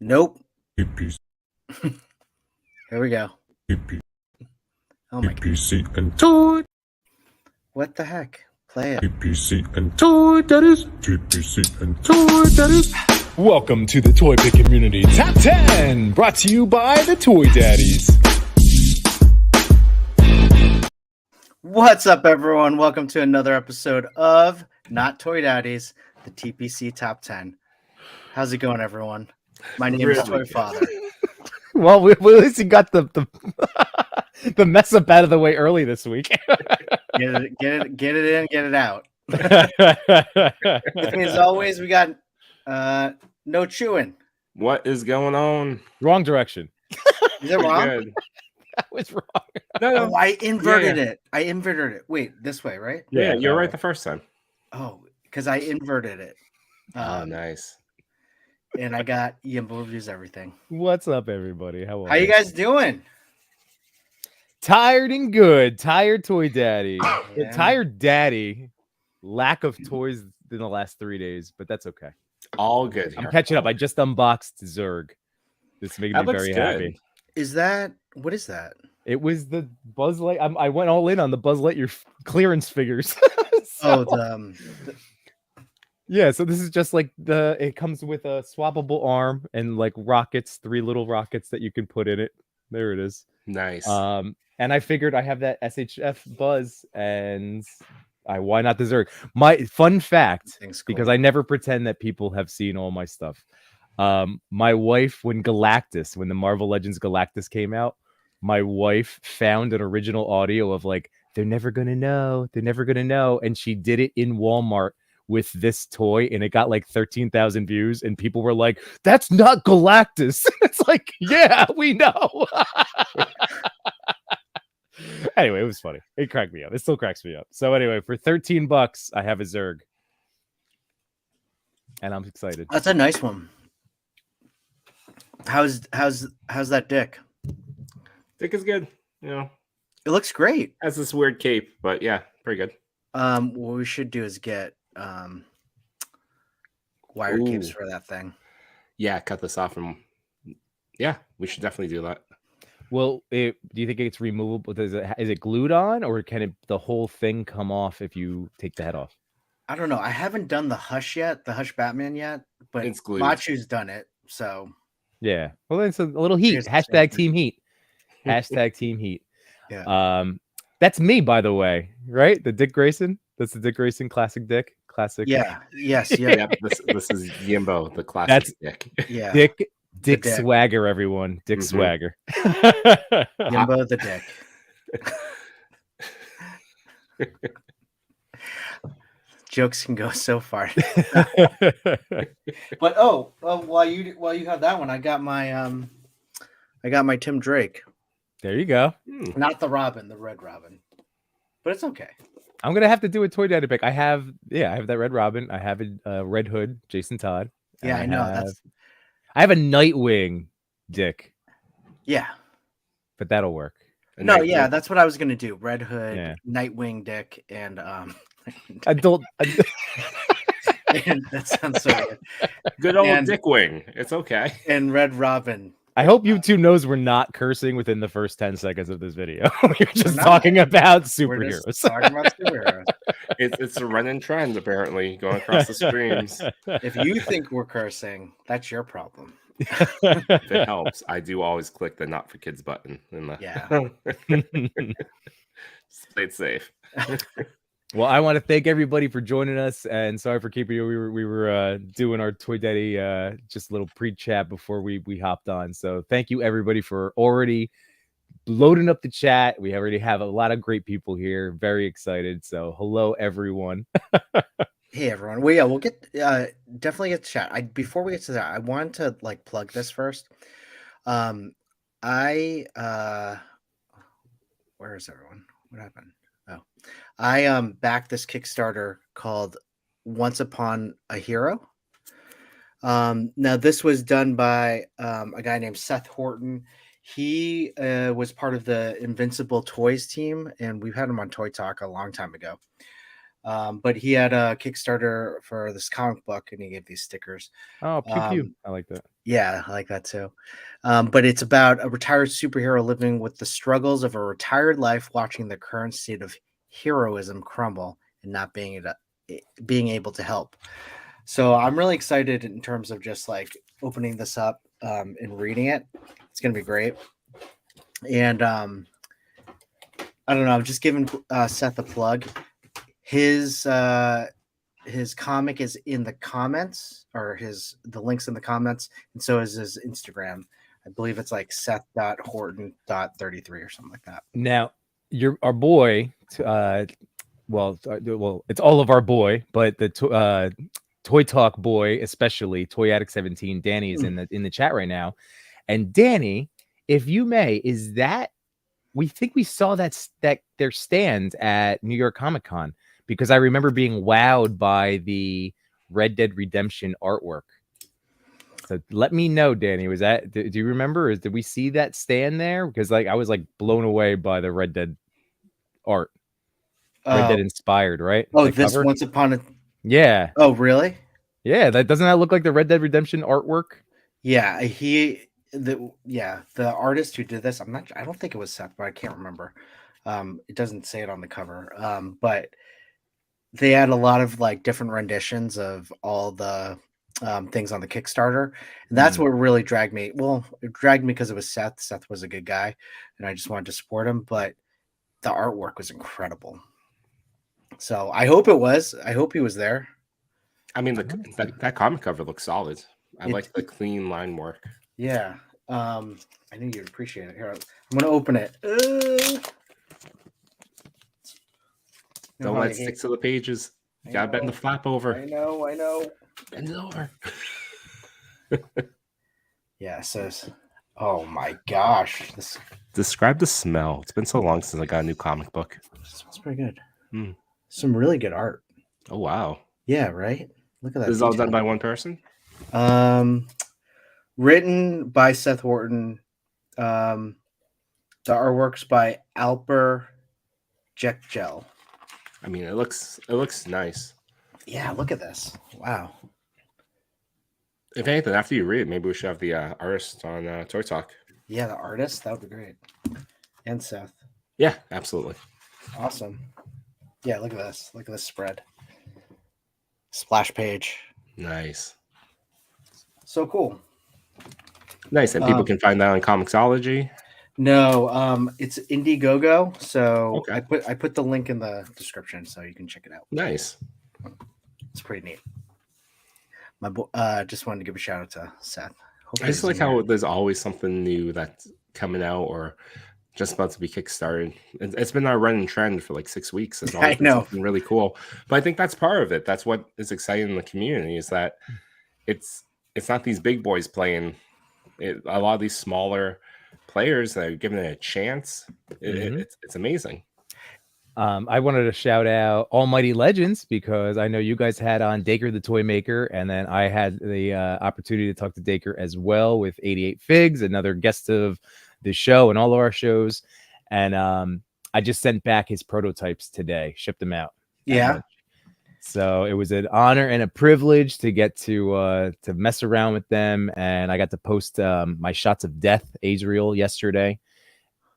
Nope. TPC. Here we go. Oh my god. TPC and toy. What the heck? Play it. TPC and toy, that is. TPC and toy, that is. Welcome to the Toy Pick Community Top 10, brought to you by the Toy Daddies. What's up, everyone? Welcome to another episode of Not Toy Daddies, the TPC Top 10. How's it going, everyone? My name is Toy Father. Well, we at least you got the the mess up out of the way early this week. Get it in, get it out. With me, as always, we got no chewing. What is going on? Wrong direction. Is it wrong? Good. That was wrong. Oh, I inverted it. I inverted it. Wait, this way, right? Yeah, you're right the first time. Oh, because I inverted it. Oh, nice. And I got Yimbo reviews everything. What's up, everybody? How you guys doing? Tired and good. Tired Toy Daddy. Yeah. Tired Daddy. Lack of toys in the last 3 days, but that's okay. All good here. I'm catching up. I just unboxed Zerg. This makes me very happy. What is that? It was the Buzz Light. I went all in on the Buzz Lightyear clearance figures. Yeah, so this is just like it comes with a swappable arm and like rockets, 3 little rockets that you can put in it. There it is. Nice. And I figured I have that SHF Buzz, and why not the Zerg? My fun fact, because I never pretend that people have seen all my stuff. My wife, when the Marvel Legends Galactus came out, my wife found an original audio of like, they're never gonna know, and she did it in Walmart with this toy, and it got like 13,000 views, and people were like, that's not Galactus. It's like, yeah, we know. Anyway, it was funny. It cracked me up. It still cracks me up. So anyway, for $13, I have a Zerg, and I'm excited. That's a nice one. How's that dick? Dick is good. You know, it looks great. Has this weird cape, but yeah, pretty good. What we should do is get wire capes for that thing. Yeah, cut this off, and yeah, we should definitely do that. Well, do you think it's removable? Is it glued on, or can the whole thing come off if you take the head off? I don't know. I haven't done the Hush yet, the Hush Batman yet, but it's glued. Machu's done it, so yeah. Well, then it's a little heat. Hashtag Team Heat. Hashtag Team Heat. Yeah. That's me, by the way, right? The Dick Grayson. That's the Dick Grayson classic Dick. Classic. Yeah. Yes. Yeah. Yep, this is Yimbo, the classic Dick. Yeah. Dick Swagger, everyone. Dick Swagger. Yimbo the Dick. Jokes can go so far. But while you have that one, I got my Tim Drake. There you go. Not the Robin, the Red Robin. But it's okay. I'm gonna have to do a Toy Daddy pick. I have that Red Robin. I have a Red Hood, Jason Todd. Yeah, I know. I have a Nightwing Dick. Yeah. But that'll work. Yeah, that's what I was gonna do. Red Hood, Nightwing Dick, and adult. That sounds so good. Good old Dick Wing. It's okay. And Red Robin. I hope YouTube knows we're not cursing within the first 10 seconds of this video. We're just talking about superheroes. It's a running trend, apparently, going across the streams. If you think we're cursing, that's your problem. If it helps, I do always click the not for kids button. Yeah. Play it safe. Well, I want to thank everybody for joining us, and sorry for keeping you. We were doing our Toy Daddy just a little pre-chat before we hopped on. So thank you everybody for already loading up the chat. We already have a lot of great people here. Very excited. So hello everyone. Hey everyone. Well, yeah, we'll get definitely get to chat. Before we get to that, I wanted to like plug this first. Where is everyone? What happened? Oh, I backed this Kickstarter called Once Upon a Hero. Now this was done by a guy named Seth Horton. He was part of the Invincible Toys team, and we've had him on Toy Talk a long time ago. But he had a Kickstarter for this comic book, and he gave these stickers. Oh, pew pew. I like that. Yeah, I like that too. But it's about a retired superhero living with the struggles of a retired life, watching the current state of heroism crumble and not being able to help. So I'm really excited in terms of just like opening this up and reading it. It's gonna be great. And I don't know. I'm just giving Seth a plug. His comic is in the comments, or the links in the comments, and so is his Instagram. I believe it's like Seth.Horton.33 or something like that. Now, our boy, well, it's all of our boy, but the Toy Talk boy, especially Toy Addict 17, Danny is in the chat right now. And Danny, if you may, is that we think we saw that their stand at New York Comic Con, because I remember being wowed by the Red Dead Redemption artwork. So let me know, Danny. Was that? Do you remember? Did we see that stand there? Because like I was like blown away by the Red Dead art. Red Dead inspired, right? Oh, this cover? Once Upon a. Yeah. Oh, really? Yeah. Doesn't that look like the Red Dead Redemption artwork? Yeah. The artist who did this, I don't think it was Seth, but I can't remember. It doesn't say it on the cover. But they had a lot of like different renditions of all the things on the Kickstarter, and that's what really dragged me. Well, it dragged me because it was Seth. Seth was a good guy, and I just wanted to support him. But the artwork was incredible. So I hope it was. I hope he was there. I mean, that comic cover looks solid. I like the clean line work. Yeah. I knew you'd appreciate it. Here, I'm gonna open it. Don't let it stick to the pages. You gotta bend the flap over. I know. Bend it over. Yeah, it says, oh my gosh. Describe the smell. It's been so long since I got a new comic book. It smells pretty good. Some really good art. Oh, wow. Yeah, right? Look at that. This is all done by one person? Written by Seth Horton. The artwork's by Alper Jekgel. I mean, it looks nice. Yeah, look at this. Wow. If anything, after you read it, maybe we should have the artist on Toy Talk. Yeah, the artist. That would be great. And Seth. Yeah, absolutely. Awesome. Yeah, look at this. Look at this spread. Splash page. Nice. So cool. Nice. And people can find that on Comixology. No, it's Indiegogo. So okay. I put the link in the description so you can check it out. Nice. It's pretty neat. My just wanted to give a shout out to Seth. I just like how there's always something new that's coming out or just about to be kickstarted. It's been our running trend for like 6 weeks. It's always been something really cool. But I think that's part of it. That's what is exciting in the community, is that it's not these big boys playing. A lot of these smaller players that are giving it a chance. It's amazing. I wanted to shout out Almighty Legends, because I know you guys had on Dacre the Toy Maker, and then I had the opportunity to talk to Dacre as well with 88 Figs, another guest of the show and all of our shows. And I just sent back his prototypes today, shipped them out. Yeah. So it was an honor and a privilege to get to mess around with them, and I got to post my Shots of Death Azrael yesterday.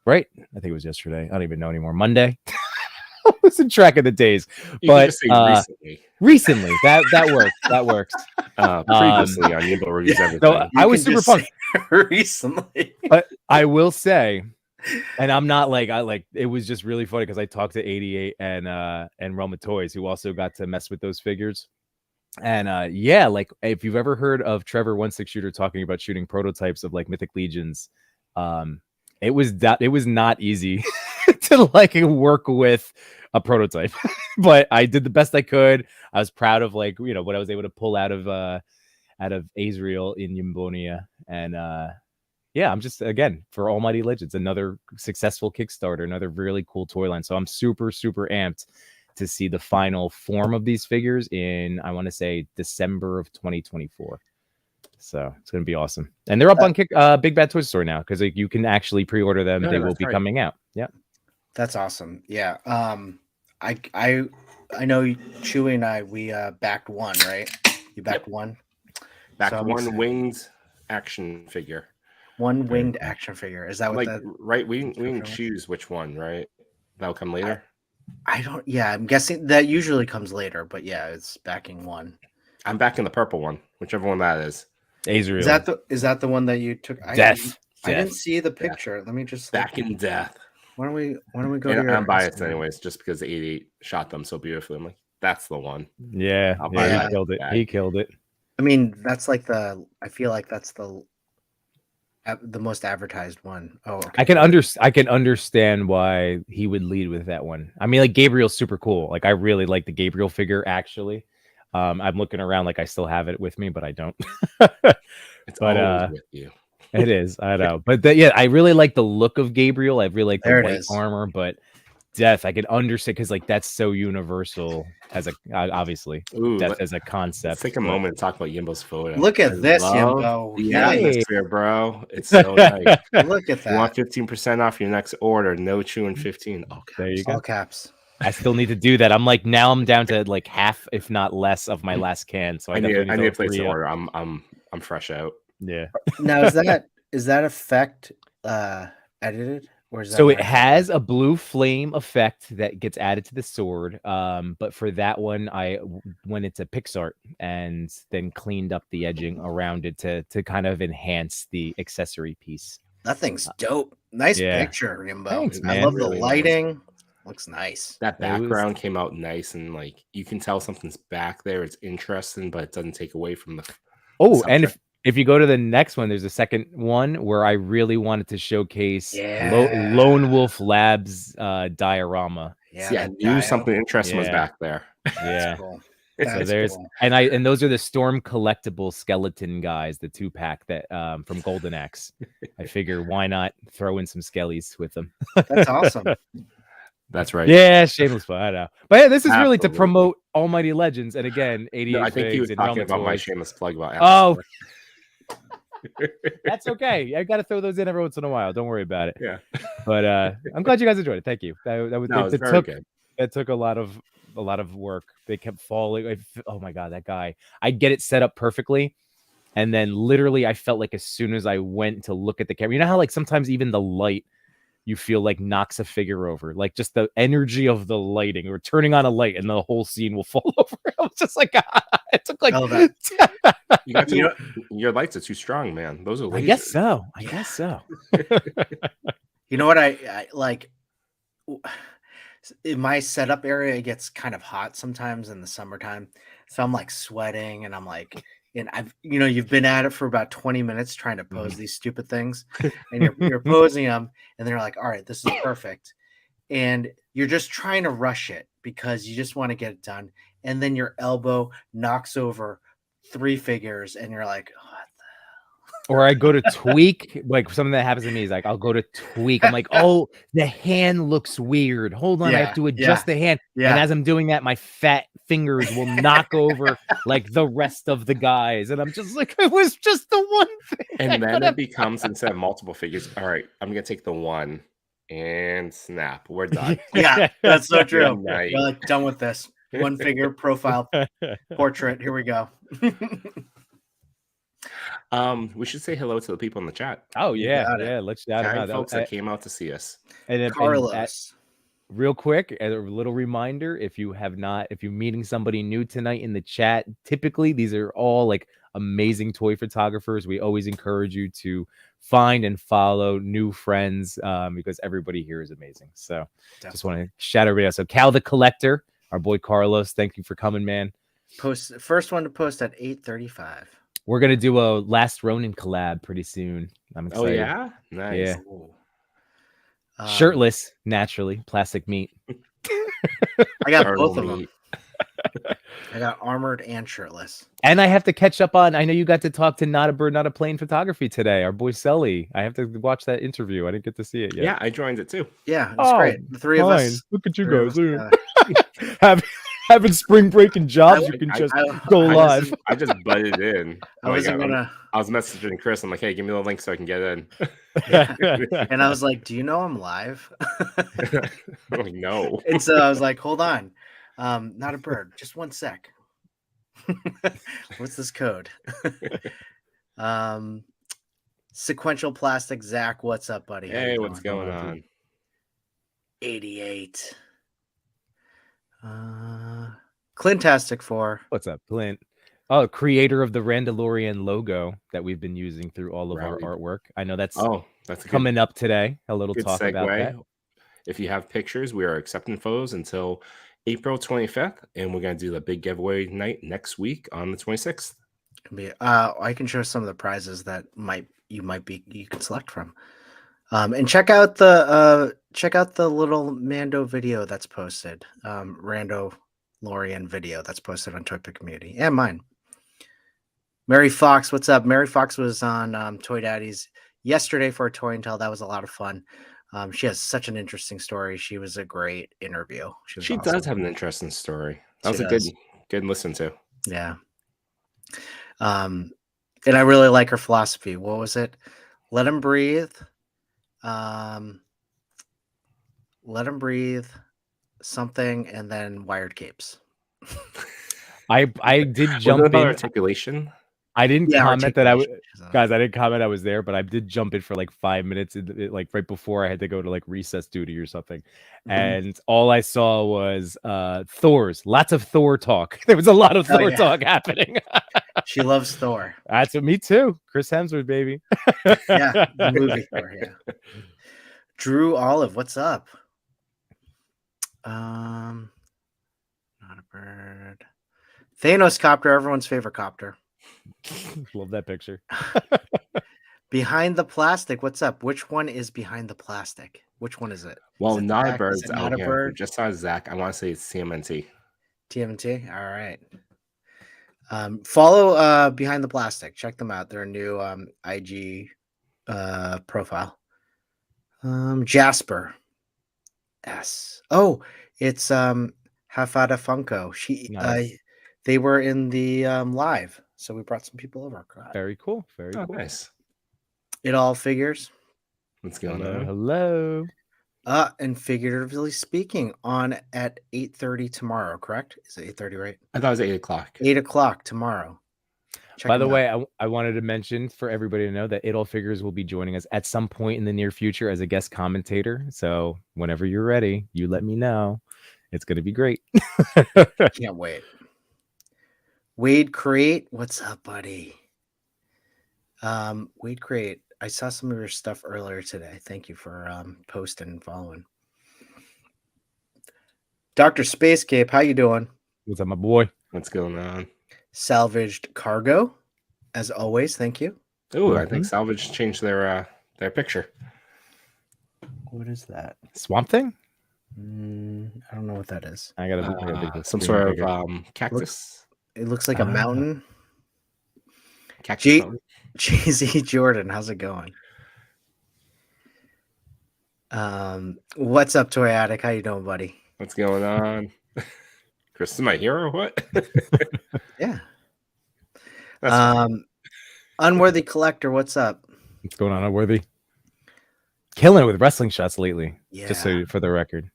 Right? I think it was yesterday. I don't even know anymore. Monday. I losing track of the days. You but just say recently that works. That works. Previously on Nimble Reviews Everything. So I was super pumped recently. But I will say, and I'm not like it was just really funny because I talked to 88 and Realm of Toys, who also got to mess with those figures. And yeah, like if you've ever heard of Trevor 16 Shooter talking about shooting prototypes of like Mythic Legions, it was not easy to like work with a prototype, but I did the best I could. I was proud of like, you know, what I was able to pull out of Azrael in Yumbonia. And yeah, I'm just, again, for Almighty Legends, another successful Kickstarter, another really cool toy line. So I'm super, super amped to see the final form of these figures in, I want to say, December of 2024. So it's going to be awesome. And they're up on Big Bad Toy Store now, because like, you can actually pre-order them. They will be coming out. Yeah. That's awesome. Yeah. I I know Chewy and I, we backed one, right? You backed one? Backed one winged action figure. One winged action figure. Is that what that? Right, we can choose which one, right? That'll come later. I don't. Yeah, I'm guessing that usually comes later, but yeah, it's backing one. I'm backing the purple one, whichever one that is. Is that the one that you took? Death. I didn't see the picture. Let me just backing Death. Why don't we go? And I'm biased anyways, just because the 88 shot them so beautifully. I'm like, that's the one. Yeah, he killed it. He killed it. I mean, that's like I feel like that's the most advertised one. Oh, okay. I can understand why he would lead with that one. I mean, like Gabriel's super cool. Like I really like the Gabriel figure actually. I'm looking around like I still have it with me, but I don't. It's always with you. It is, I know. But I really like the look of Gabriel. I really like the white armor, but Death, I can understand because like that's so universal as a obviously Death as a concept. Let's take a moment to talk about Yimbo's photo. Look at this, Yimbo. The atmosphere, bro. It's so nice. Look at that. You want 15% off your next order? No chewing 15. Okay, there you go. All caps. I still need to do that. I'm like now I'm down to like half, if not less, of my last can. So I need to place an order. I'm fresh out. Yeah. Now is that effect edited? Or is that so it has a blue flame effect that gets added to the sword. But for that one, I went into PixArt and then cleaned up the edging around it to kind of enhance the accessory piece. That thing's dope. Nice picture, Rimbo. Thanks, man. I love the lighting. Looks nice. That background came out nice, and like you can tell something's back there. It's interesting, but it doesn't take away from the. And if you go to the next one, there's a second one where I really wanted to showcase Lone Wolf Labs diorama. Yeah, I knew something interesting was back there. Yeah. Cool. So there's cool. and those are the Storm collectible skeleton guys, the 2-pack that from Golden Axe. I figure why not throw in some skellies with them. That's awesome. That's right. Yeah, shameless plug. I know. But yeah, this is really to promote Almighty Legends. And again, 88 I think he was talking about my shameless plug about that's okay. I got to throw those in every once in a while. Don't worry about it. Yeah. But I'm glad you guys enjoyed it. Thank you. It took a lot of work. They kept falling. Oh my God, that guy. I'd get it set up perfectly. And then literally I felt like as soon as I went to look at the camera, you know how like sometimes even the light you feel like knocks a figure over, like just the energy of the lighting or turning on a light and the whole scene will fall over. I was just like, it took like your lights are too strong, man. Those are lasers. I guess so. You know what I like? In my setup area, it gets kind of hot sometimes in the summertime. So I'm like sweating and I'm like, and you've been at it for about 20 minutes trying to pose these stupid things and you're posing them and they're like, all right, this is perfect. And you're just trying to rush it because you just want to get it done. And then your elbow knocks over 3 figures and you're like, what the hell? Or I go to tweak, like something that happens to me is like, I'll go to tweak. I'm like, oh, the hand looks weird. Hold on. I have to adjust the hand. Yeah. And as I'm doing that, my fat fingers will knock over like the rest of the guys. And I'm just like, it was just the one thing. And then it becomes, instead of multiple figures, all right, I'm going to take the one and snap. We're done. Yeah, that's so true. We're like, done with this. One figure profile portrait. Here we go. We should say hello to the people in the chat. Oh yeah, let's shout out folks that came out to see us. And Carlos. Real quick, a little reminder: if you're meeting somebody new tonight in the chat, typically these are all like amazing toy photographers. We always encourage you to find and follow new friends because everybody here is amazing. So just want to shout everybody out. So Cal the Collector, our boy Carlos, thank you for coming, man. First one to post at 8:35. We're gonna do a Last Ronin collab pretty soon. I'm excited. Oh yeah, nice. Yeah. Shirtless, naturally, plastic meat. I got both of them. I got armored and shirtless. And I have to catch up on. I know you got to talk to Not a Bird, Not a Plane photography today. Our boy Sully. I have to watch that interview. I didn't get to see it yet. Yeah, I joined it too. Yeah, it's great. The three of us. Look at you guys. Having spring break and jobs, you can just go live. I just butted in. I was messaging Chris. I'm like, hey, give me the link so I can get in. And I was like, do you know I'm live? I'm like, no. And so I was like, hold on. Not a bird. Just one sec. What's this code? Sequential plastic. Zach, what's up, buddy? How you Hey, doing? what's going on? 88. Clintastic 4. What's up, Clint? Oh, creator of the Randallorian logo that we've been using through all of our artwork. I know that's coming up today. A little talk about that. If you have pictures, we are accepting photos until April 25th, and we're going to do the big giveaway night next week on the 26th. I can show some of the prizes that you can select from. And check out the little Mando video that's posted. Randallorian video that's posted on Toy Pick Community and mine. Mary Fox, what's up? Mary Fox was on Toy Daddies yesterday for a toy and tell. That was a lot of fun. She has such an interesting story. She was a great interview. She awesome. Does have an interesting story. That was a good listen to. Yeah. And I really like her philosophy. What was it? Let him breathe. Let him breathe. Something, and then wired capes. I did jump in articulation. I didn't comment that I didn't comment I was there, but I did jump in for like 5 minutes, like right before I had to go to like recess duty or something. And all I saw was Thor's. Lots of Thor talk. There was a lot of Thor talk happening. She loves Thor. That's what me too. Chris Hemsworth, baby. Yeah, the movie Thor. Yeah. Drew Olive, what's up? Not a bird. Thanos copter, everyone's favorite copter. Love that picture. Behind the plastic, what's up? Which one is behind the plastic? Which one is it? Well, is it not Zach? a bird. Not a bird. Just saw Zach. I want to say it's TMNT. TMNT. All right. Follow Behind the Plastic. Check them out. They're a new IG profile. Jasper. S. Oh, it's Hafada Funko. Nice. They were in the live, so we brought some people over. Very cool. Very cool. Nice. It all figures. What's going on? Hello. And figuratively speaking, on at 8:30 tomorrow. Correct? Is it 8:30? Right? I thought it was 8 o'clock. 8 o'clock tomorrow. By the way, I wanted to mention for everybody to know that It All Figures will be joining us at some point in the near future as a guest commentator. So whenever you're ready, you let me know. It's going to be great. Can't wait. Wade Crate, what's up, buddy? Wade Crate, I saw some of your stuff earlier today. Thank you for posting and following. Dr. Spacecape, how you doing? What's up, my boy? What's going on? Salvaged Cargo, as always. Thank you. Oh, I think Salvage changed their picture. What is that? Swamp Thing? I don't know what that is. I gotta some sort of cactus. It looks like a mountain. Cactus. JZ Jordan, how's it going? What's up, Toy Addict? How you doing, buddy? What's going on? Chris is my hero. What? Yeah. Unworthy Collector, what's up? What's going on, Unworthy? Killing it with wrestling shots lately. Yeah. Just so for the record.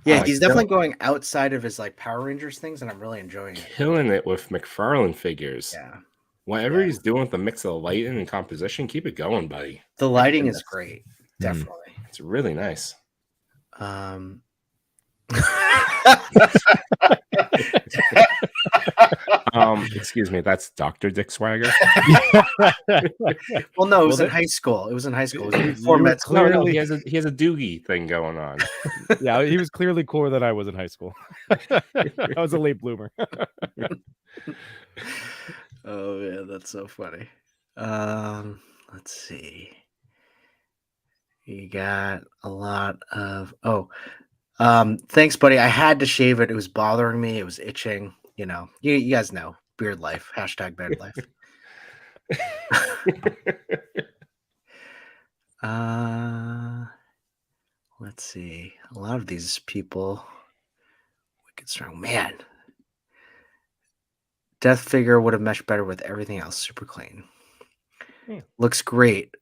Yeah, he's definitely going outside of his like Power Rangers things, and I'm really enjoying it. Killing it with McFarlane figures. Yeah. Whatever he's doing with the mix of lighting and composition, keep it going, buddy. The lighting is great. Definitely. It's really nice. Excuse me, that's Dr. Dick Swagger. Well, no, it was in high school. It was in high school. It was before med school. No, he has a doogie thing going on. Yeah, he was clearly cooler than I was in high school. I was a late bloomer. Oh yeah, that's so funny. Let's see. You got a lot of thanks, buddy. I had to shave it. It was bothering me. It was itching. You know, you guys know beard life. # beard life. Let's see. A lot of these people, wicked strong. Man, Death figure would have meshed better with everything else. Super clean. Looks great.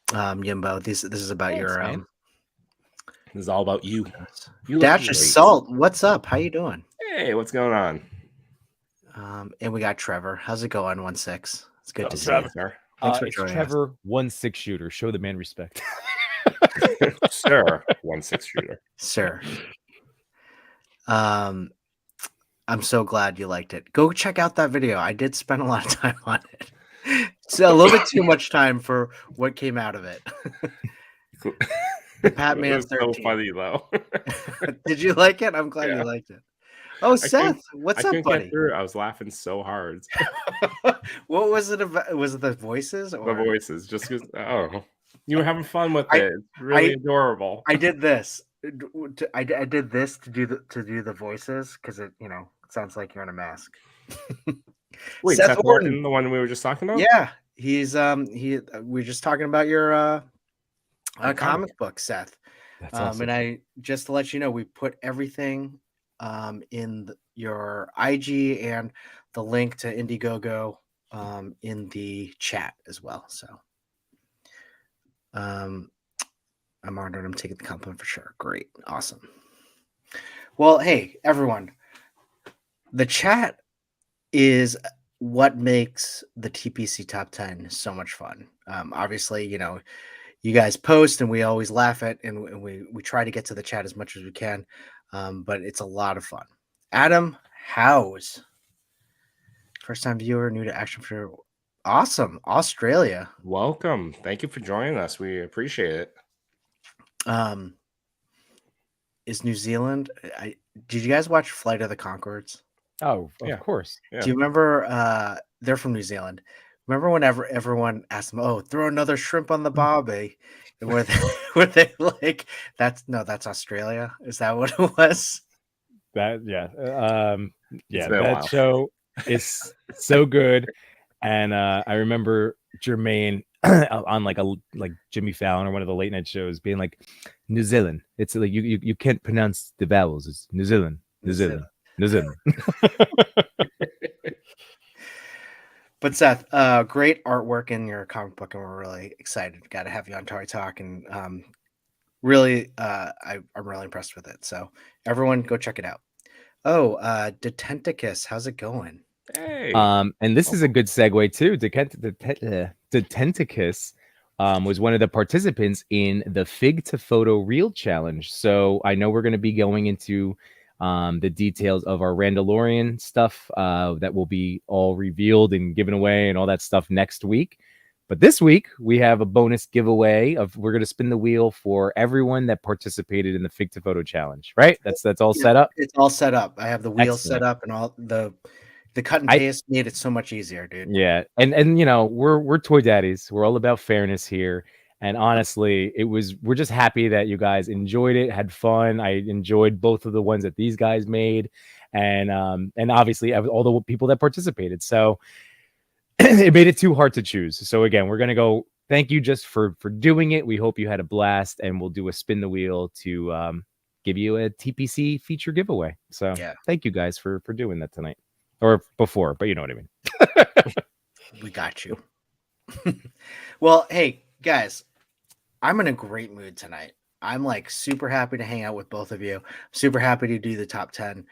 Yimbo, this is about your This is all about you. You Dash of Salt, what's up? How you doing? Hey, what's going on? And we got Trevor. How's it going? 1-6. It's good to see Trevor. you. Sir. Thanks for It's joining Trevor, 1-6 shooter. Show the man respect. Sir, 1-6 shooter. Sir. I'm so glad you liked it. Go check out that video. I did spend a lot of time on it. So a little bit too much time for what came out of it. Batman 13. So funny though. Did you like it? I'm glad you liked it. Oh, Seth, what's up, buddy? I was laughing so hard. What was it about? Was it the voices? Or... The voices, just because. Oh, you were having fun with it. It's really adorable. I did this. I did this to do the voices because it sounds like you're in a mask. Wait, Seth Morton, the one we were just talking about? Yeah, he's we were just talking about your comic book, Seth. That's awesome. And I just to let you know, we put everything in your IG and the link to Indiegogo in the chat as well. So I'm honored. I'm taking the compliment for sure. Great. Awesome. Well, hey, everyone. The chat is what makes the TPC top 10 so much fun. Obviously, you guys post and we always laugh at and we try to get to the chat as much as we can. But it's a lot of fun. Adam Howes. First time viewer, new to Action Figure. Awesome. Australia. Welcome. Thank you for joining us. We appreciate it. Is New Zealand? Did you guys watch Flight of the Conchords? Oh, of course. Yeah. Do you remember? They're from New Zealand. Remember whenever everyone asked them, "Oh, throw another shrimp on the barbie," were they like, "That's Australia"? Is that what it was? That That while. Show is so good, and I remember Jermaine on like Jimmy Fallon or one of the late night shows being like, New Zealand. It's like you can't pronounce the vowels. It's New Zealand, New Zealand, New Zealand. But Seth, great artwork in your comic book, and we're really excited. Got to have you on Toy Talk, and really, I'm really impressed with it. So everyone, go check it out. Oh, Detenticus, how's it going? Hey. And this is a good segue too. Detenticus was one of the participants in the Fig to Photo Reel Challenge. So I know we're going to be going into the details of our Randallorian stuff that will be all revealed and given away and all that stuff next week. But this week we have a bonus giveaway we're going to spin the wheel for everyone that participated in the Fig to Photo Challenge, right? That's all set up. It's all set up. I have the wheel set up and all the cut and paste made it so much easier, dude. Yeah. And we're toy daddies. We're all about fairness here. And honestly, we're just happy that you guys enjoyed it, had fun. I enjoyed both of the ones that these guys made, and obviously all the people that participated. So it made it too hard to choose. So again, we're gonna go. Thank you just for doing it. We hope you had a blast, and we'll do a spin the wheel to give you a TPC feature giveaway. So thank you guys for doing that tonight or before, but you know what I mean. We got you. Well, hey guys. I'm in a great mood tonight. I'm like super happy to hang out with both of you. Super happy to do the top 10.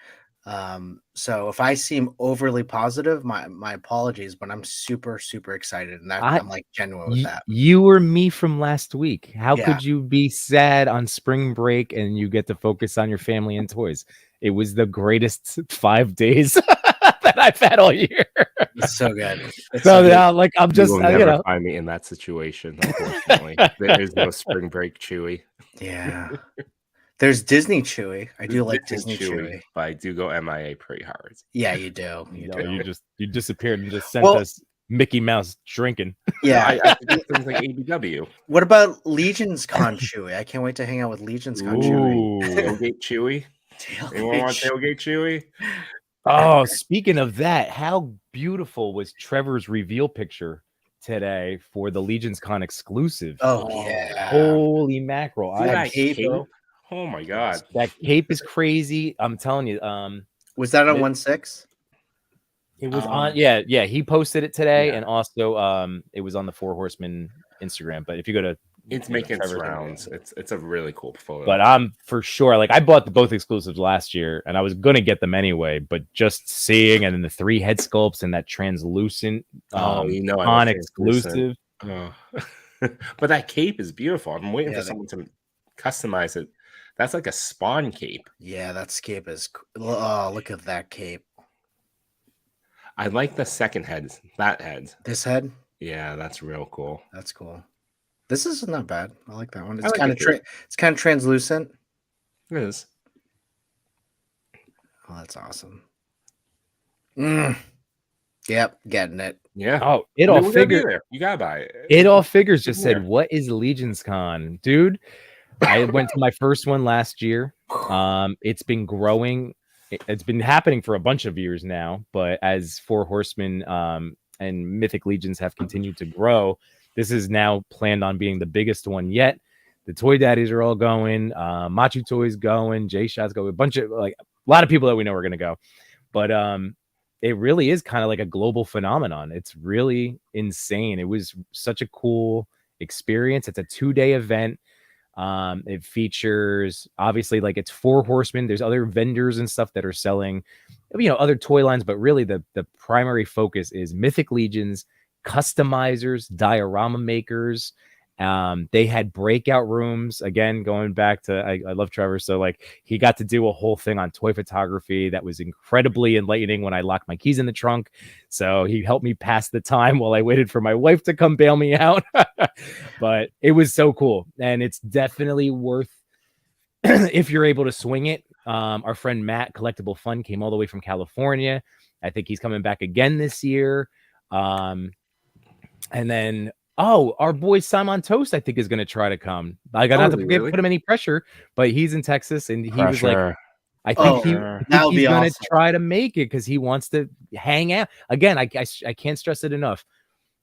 So if I seem overly positive, my apologies, but I'm super, super excited. And I'm like genuine with that. You were me from last week. How could you be sad on spring break and you get to focus on your family and toys? It was the greatest 5 days that I've had all year. It's so good. So now, like, I'm just, you will never find me in that situation. Unfortunately, there is no spring break Chewy. Yeah, there's Disney Chewy. I do like Disney Chewy, but I do go MIA pretty hard. Yeah, you do. You disappeared and just sent us Mickey Mouse drinking. Yeah, I do things like ABW. What about Legions Con Chewy? I can't wait to hang out with Legions Con Chewy. Tailgate Chewy. Anyone want Tailgate Chewy? Oh, speaking of that, how beautiful was Trevor's reveal picture today for the Legions Con exclusive? Oh yeah! Holy mackerel! That cape. Oh my god, that cape is crazy. I'm telling you. Was that on 1/6? It was on. Yeah. He posted it today, and also it was on the Four Horsemen Instagram. But if you go to It's making its rounds. It's a really cool portfolio. But I'm for sure, like, I bought both exclusives last year, and I was gonna get them anyway. But just seeing, and then the 3 head sculpts and that translucent, on exclusive. Oh. But that cape is beautiful. I'm waiting for someone to customize it. That's like a Spawn cape. Yeah, that cape is. Oh, look at that cape. I like the second head. That head. This head. Yeah, that's real cool. That's cool. This is not bad. I like that one. It's kind of it's kind of translucent. It is. Oh, that's awesome. Yep, getting it. Yeah. Oh, it all figures. You gotta buy it. It all figures just said, "What is Legions Con, dude?" I went to my first one last year. It's been growing. It's been happening for a bunch of years now, but as Four Horsemen and Mythic Legions have continued to grow, this is now planned on being the biggest one yet. The Toy Daddies are all going. Machu Toys going. J Shot's going. A lot of people that we know are going to go. But it really is kind of like a global phenomenon. It's really insane. It was such a cool experience. It's a 2-day event. It features, obviously, like, it's Four Horsemen. There's other vendors and stuff that are selling, other toy lines, but really the primary focus is Mythic Legions, customizers, diorama makers. They had breakout rooms, again, going back to, I love Trevor. So, like, he got to do a whole thing on toy photography that was incredibly enlightening when I locked my keys in the trunk. So he helped me pass the time while I waited for my wife to come bail me out. But it was so cool. And it's definitely worth, if you're able to swing it. Our friend Matt, Collectible Fun, came all the way from California. I think he's coming back again this year. And then, our boy Simon Toast, I think, is going to try to come. I got not to put him any pressure, but he's in Texas, and he was like, I think he's going to try to make it because he wants to hang out. Again, I can't stress it enough.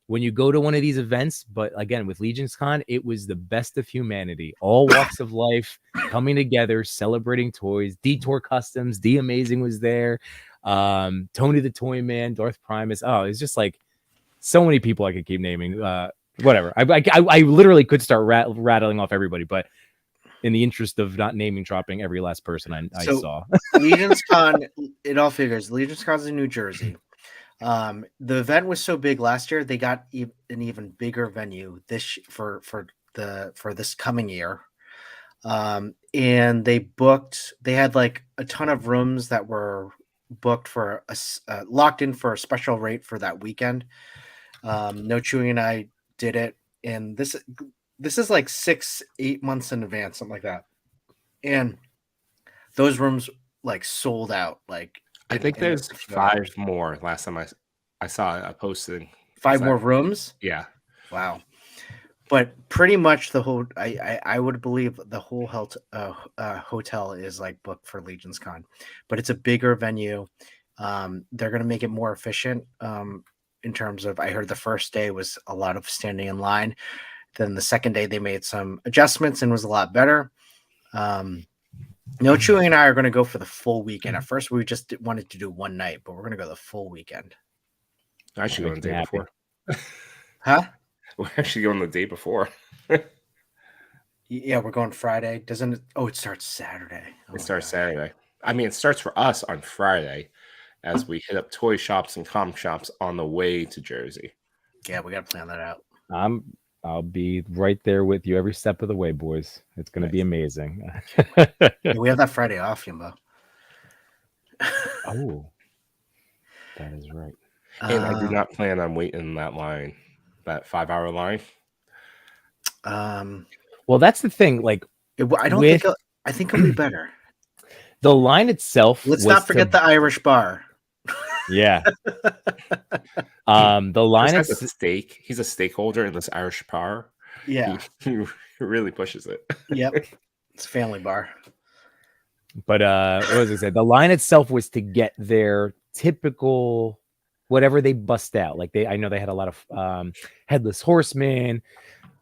When you go to one of these events, but again, with Legions Con, it was the best of humanity. All walks of life coming together, celebrating toys. Detour Customs, D Amazing was there. Tony the Toy Man, Darth Primus. Oh, it's just like so many people I could keep naming. Whatever. I literally could start rattling off everybody, but in the interest of not naming dropping every last person I saw. Legions Con, it all figures. Legions Con's in New Jersey. The event was so big last year, they got an even bigger venue for this coming year. And they had like a ton of rooms that were booked for locked in for a special rate for that weekend. No Chewy and I did it, and this is like 6-8 months in advance, something like that. And those rooms like sold out. Like, I think there's 5 more. Last time I saw a posting. 5 more rooms? Yeah. Wow. But pretty much the whole, I would believe the whole hotel is like booked for Legions Con, but it's a bigger venue. They're going to make it more efficient. In terms of, I heard the first day was a lot of standing in line. Then the second day they made some adjustments and was a lot better. No Chewy and I are going to go for the full weekend. At first we just wanted to do one night, but we're going to go the full weekend. I should go on the day before. Huh? We're actually going the day before. Yeah, we're going Friday. Doesn't it? Oh, it starts Saturday. It starts Saturday. I mean, it starts for us on Friday as we hit up toy shops and comic shops on the way to Jersey. Yeah, we got to plan that out. I'll be right there with you every step of the way, boys. It's going to be amazing. Yeah, we have that Friday off, Yumbo. Oh, that is right. And I do not plan on waiting in that line, that 5-hour line. Well, that's the thing. Like, I think it'll be better. The line itself. Let's not forget the Irish bar. Yeah. The line is a steak. He's a stakeholder in this Irish bar. Yeah. He really pushes it. Yep. It's a family bar. But what was it said? The line itself was to get their typical whatever they bust out. Like I know they had a lot of Headless Horseman,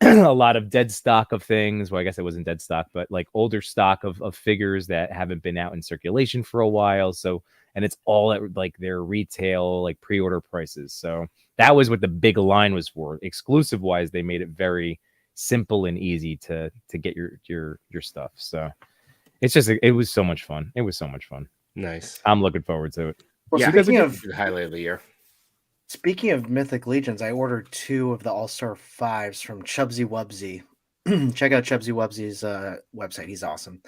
a lot of dead stock of things. Well, I guess it wasn't dead stock, but like older stock of figures that haven't been out in circulation for a while. So, and it's all at like their retail, like pre-order prices. So that was what the big line was for. Exclusive wise, they made it very simple and easy to get your stuff. So it's just it was so much fun. It was so much fun. Nice. I'm looking forward to it. Well, Yeah, speaking of the highlight of the year. Speaking of Mythic Legions, I ordered 2 of the All-Star 5s from Chubsy Wubsy. Check out Chubsy Wubsy's website. He's awesome.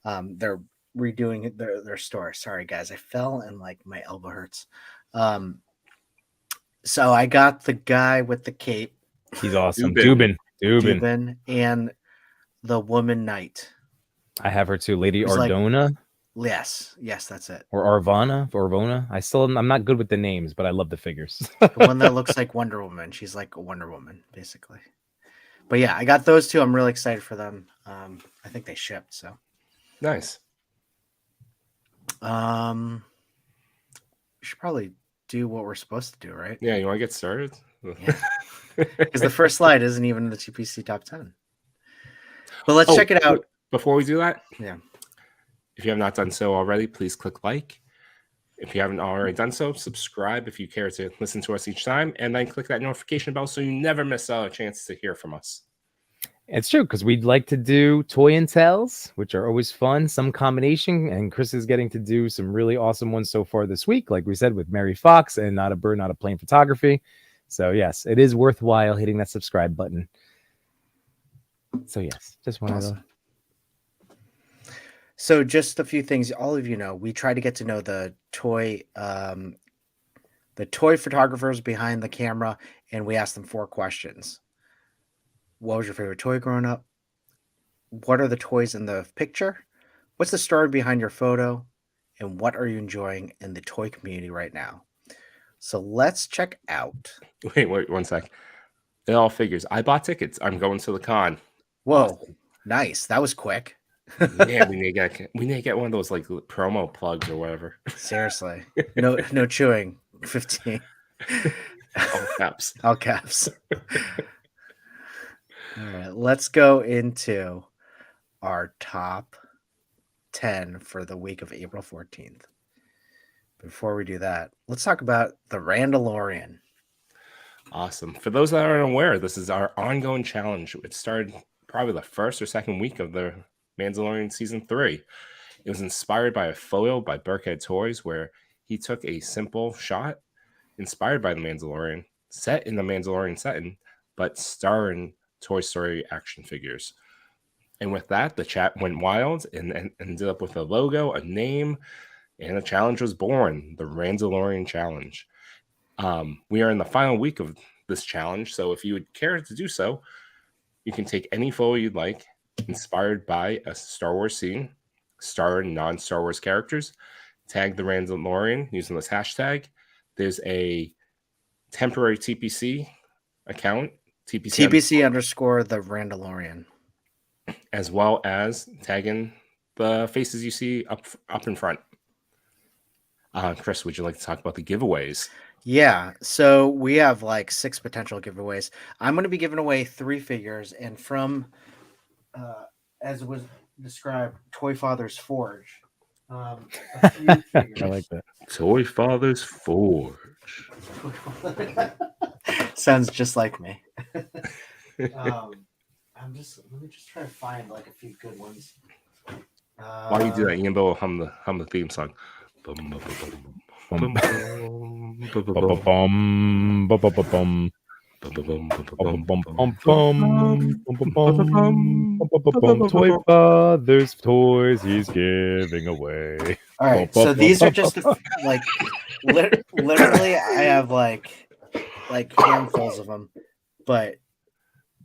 They're redoing their store. Sorry, guys. I fell and like my elbow hurts. So I got the guy with the cape. He's awesome. Dubin. Dubin and the woman knight. I have her too. Lady It's like- Ardona. Yes, that's it. Or Orvona. I'm not good with the names, but I love the figures. The one that looks like Wonder Woman. She's like a Wonder Woman, basically. But yeah, I got those 2. I'm really excited for them. I think they shipped, so Nice. we should probably do what we're supposed to do, right? Yeah, you want to get started? Yeah. Because the first slide isn't even in the TPC top 10. But let's check it out. Before we do that, Yeah. if you have not done so already, please click like. If you haven't already done so, subscribe if you care to listen to us each time, and then click that notification bell so you never miss out a chance to hear from us. It's true, because we'd like to do toy and tells, which are always fun, some combination, and Chris is getting to do some really awesome ones so far this week, like we said, with Mary Fox and Not a Bird, Not a Plane photography. So yes, it is worthwhile hitting that subscribe button. So yes, just wanted to... So just a few things, all of you know, we try to get to know the toy photographers behind the camera, and we ask them 4 questions. What was your favorite toy growing up? What are the toys in the picture? What's the story behind your photo? And what are you enjoying in the toy community right now? So let's check out. Wait 1 sec. It all figures. I bought tickets. I'm going to the con. Whoa, Awesome. Nice. That was quick. Yeah, we need to get one of those like promo plugs or whatever. Seriously. No chewing. 15. All caps. All caps. All right, let's go into our top 10 for the week of April 14th. Before we do that, let's talk about the Randallorian. Awesome. For those that aren't aware, this is our ongoing challenge. It started probably the first or second week of the Mandalorian season 3. It was inspired by a photo by Burkhead Toys, where he took a simple shot inspired by the Mandalorian, set in the Mandalorian setting, but starring Toy Story action figures. And with that, the chat went wild and ended up with a logo, a name, and a challenge was born, the Randallorian Challenge. We are in the final week of this challenge, so if you would care to do so, you can take any photo you'd like, inspired by a Star Wars scene, starring non-Star Wars characters, tag the Randallorian using this hashtag. There's a temporary TPC account, TPC underscore the Randallorian, as well as tagging the faces you see up in front. Chris, would you like to talk about the giveaways? Yeah, so we have like 6 potential giveaways. I'm going to be giving away 3 figures, and from as it was described, Toy Father's Forge. A few figures. I like that. Toy Father's Forge. Sounds just like me. Let me just try to find like a few good ones. Why do you do that? You can hum the theme song. Toy Father's toys he's giving away. All right, so these are just like literally I have like handfuls of them, but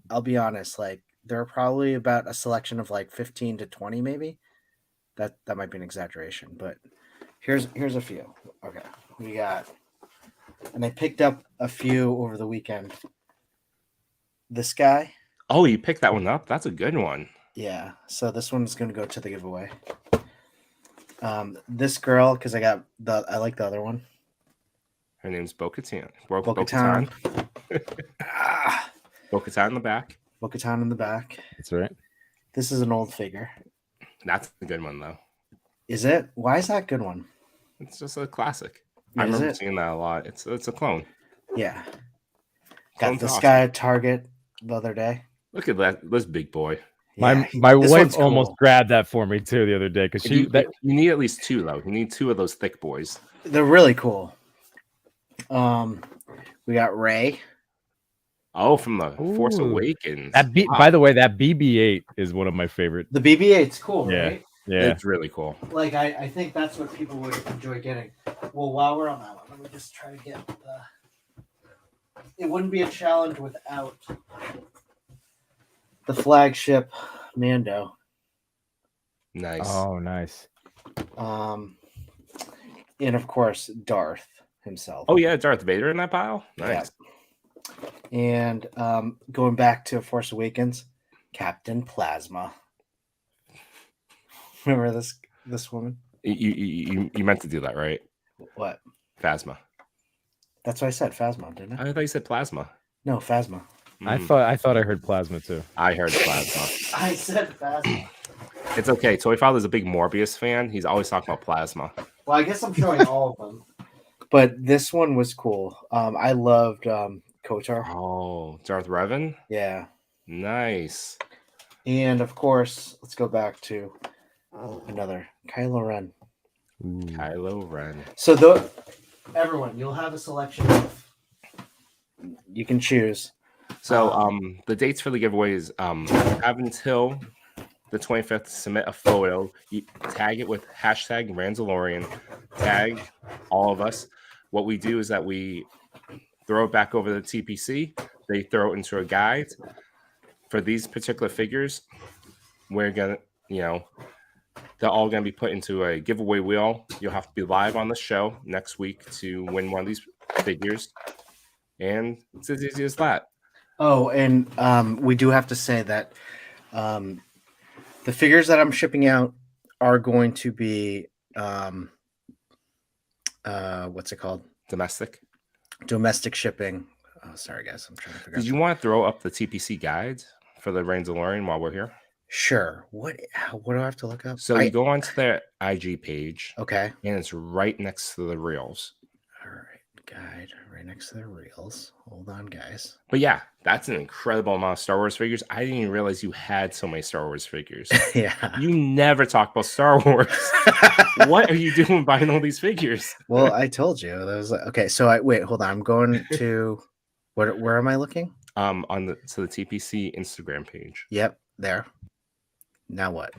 I'll be honest, like there are probably about a selection of like 15 to 20 maybe. That might be an exaggeration, but here's a few. Okay, we got, and I picked up a few over the weekend. This guy. Oh, you picked that one up? That's a good one. Yeah, so this one's going to go to the giveaway. This girl, because I like the other one. Her name's Bo-Katan. Bo-Katan. Bo-Katan in the back. Bo-Katan in the back. That's right. This is an old figure. That's a good one, though. Is it? Why is that a good one? It's just a classic. Yeah, I remember seeing that a lot. It's a clone. Yeah. Clone's Got this awesome. guy at Target the other day. Look at this big boy. My wife almost grabbed that for me too the other day because you need at least 2 though. You need 2 of those thick boys. They're really cool. We got Ray. Oh, from the Force Awakens. By the way, that BB-8 is one of my favorite. The BB-8's cool, right? Yeah, it's really cool. Like I think that's what people would enjoy getting. Well, while we're on that one, let me just try to get it wouldn't be a challenge without the flagship Mando. Nice. Oh, nice. And of course Darth himself. Oh yeah, Darth Vader in that pile. Nice. Yeah. And going back to Force Awakens, Captain Plasma. Remember this woman? You meant to do that, right? What? Phasma. That's what I said, Phasma, didn't I? I thought you said Plasma. No, Phasma. I thought I heard Plasma too. I heard Plasma. I said Phasma. It's okay. Toy Father's a big Morbius fan. He's always talking about Plasma. Well, I guess I'm showing all of them. But this one was cool. I loved Kotar. Oh, Darth Revan? Yeah. Nice. And of course, let's go back to another Kylo Ren. Ooh. Kylo Ren. So everyone, you'll have a selection of you can choose. So the dates for the giveaway is have until the 25th to submit a photo. You tag it with hashtag Randallorian. Tag all of us. What we do is that we throw it back over the TPC. They throw it into a guide. For these particular figures, we're gonna, they're all gonna be put into a giveaway wheel. You'll have to be live on the show next week to win one of these figures. And it's as easy as that. Oh, and we do have to say that the figures that I'm shipping out are going to be what's it called? Domestic shipping. Oh, sorry guys, I'm trying to figure out. Did you want to throw up the TPC guide for the Randallorian while we're here? Sure. What do I have to look up? So you go onto their IG page. Okay. And it's right next to the reels. All right. Guide right next to the reels. Hold on, guys. But yeah, that's an incredible amount of Star Wars figures. I didn't even realize you had so many Star Wars figures. Yeah. You never talk about Star Wars. What are you doing buying all these figures? Well, I told you. That was okay. So wait, hold on. I'm going to where am I looking? On the TPC Instagram page. Yep, there. Now what?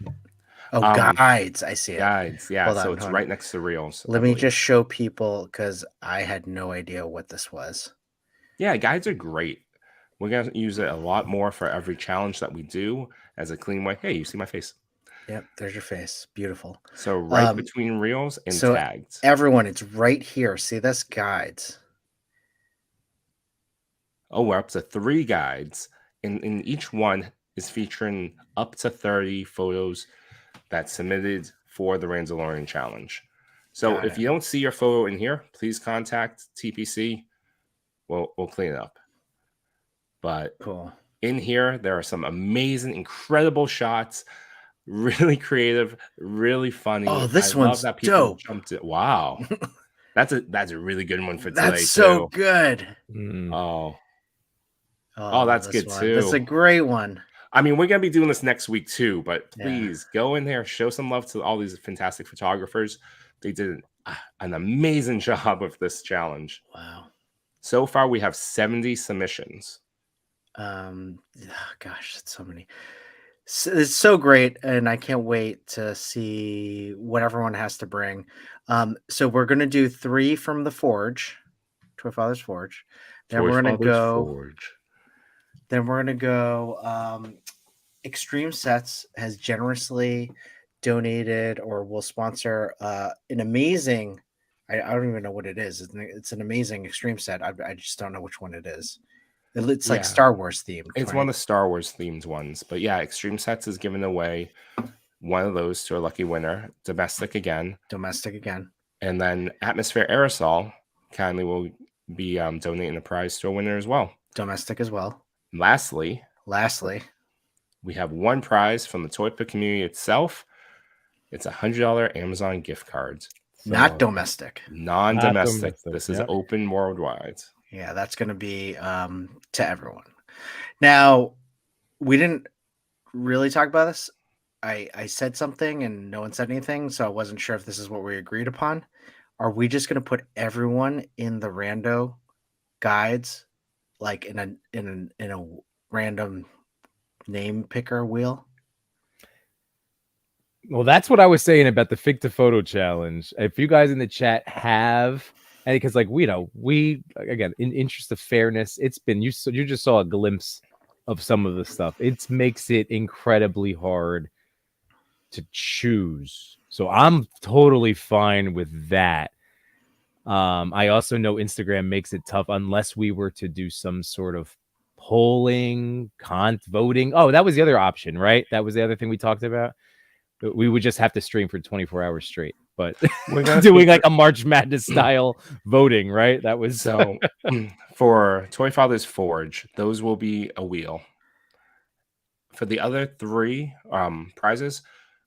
Oh, guides. I see it. Guides, yeah. So it's right next to reels. Let me just show people because I had no idea what this was. Yeah, guides are great. We're going to use it a lot more for every challenge that we do as a clean way. Hey, you see my face? Yep, there's your face. Beautiful. So right between reels and tags. Everyone, it's right here. See this? Guides. Oh, we're up to 3 guides. And each one is featuring up to 30 photos that's submitted for the Randallorian challenge. So if you don't see your photo in here, please contact TPC. We'll clean it up. But cool. In here, there are some amazing, incredible shots. Really creative, really funny. Oh, this one's dope. Jumped it. Wow. That's a really good one for today. That's so good. Oh, that's good too. That's a great one. I mean, we're going to be doing this next week too, but please go in there, show some love to all these fantastic photographers. They did an amazing job with this challenge. Wow. So far, we have 70 submissions. Gosh, that's so many. It's so great, and I can't wait to see what everyone has to bring. So we're going to do 3 from the Forge, Toy Father's Forge. Then we're going to go... Then we're going to go Extreme Sets has generously donated or will sponsor an amazing, I don't even know what it is. It's an amazing Extreme set. I just don't know which one it is. It's like Star Wars themed. It's one of the Star Wars themed ones. But yeah, Extreme Sets is giving away one of those to a lucky winner. Domestic again. And then Atmosphere Aerosol kindly will be donating a prize to a winner as well. Domestic as well. Lastly, we have one prize from the Toy Pick community itself. It's $100 Amazon gift cards. So not domestic. Non-domestic. This is open worldwide. Yeah, that's going to be to everyone. Now, we didn't really talk about this. I said something and no one said anything, so I wasn't sure if this is what we agreed upon. Are we just going to put everyone in the rando guides, like in a random name picker wheel? Well, that's what I was saying about the Fig to Photo challenge. If you guys in the chat have, and because like we again, in interest of fairness, it's been you just saw a glimpse of some of the stuff. It makes it incredibly hard to choose. So I'm totally fine with that. I also know Instagram makes it tough unless we were to do some sort of polling, voting. Oh, that was the other option, right? That was the other thing we talked about. We would just have to stream for 24 hours straight, but we're doing like a March Madness style voting, right? That was so for Toy Father's Forge, those will be a wheel. For the other 3 prizes,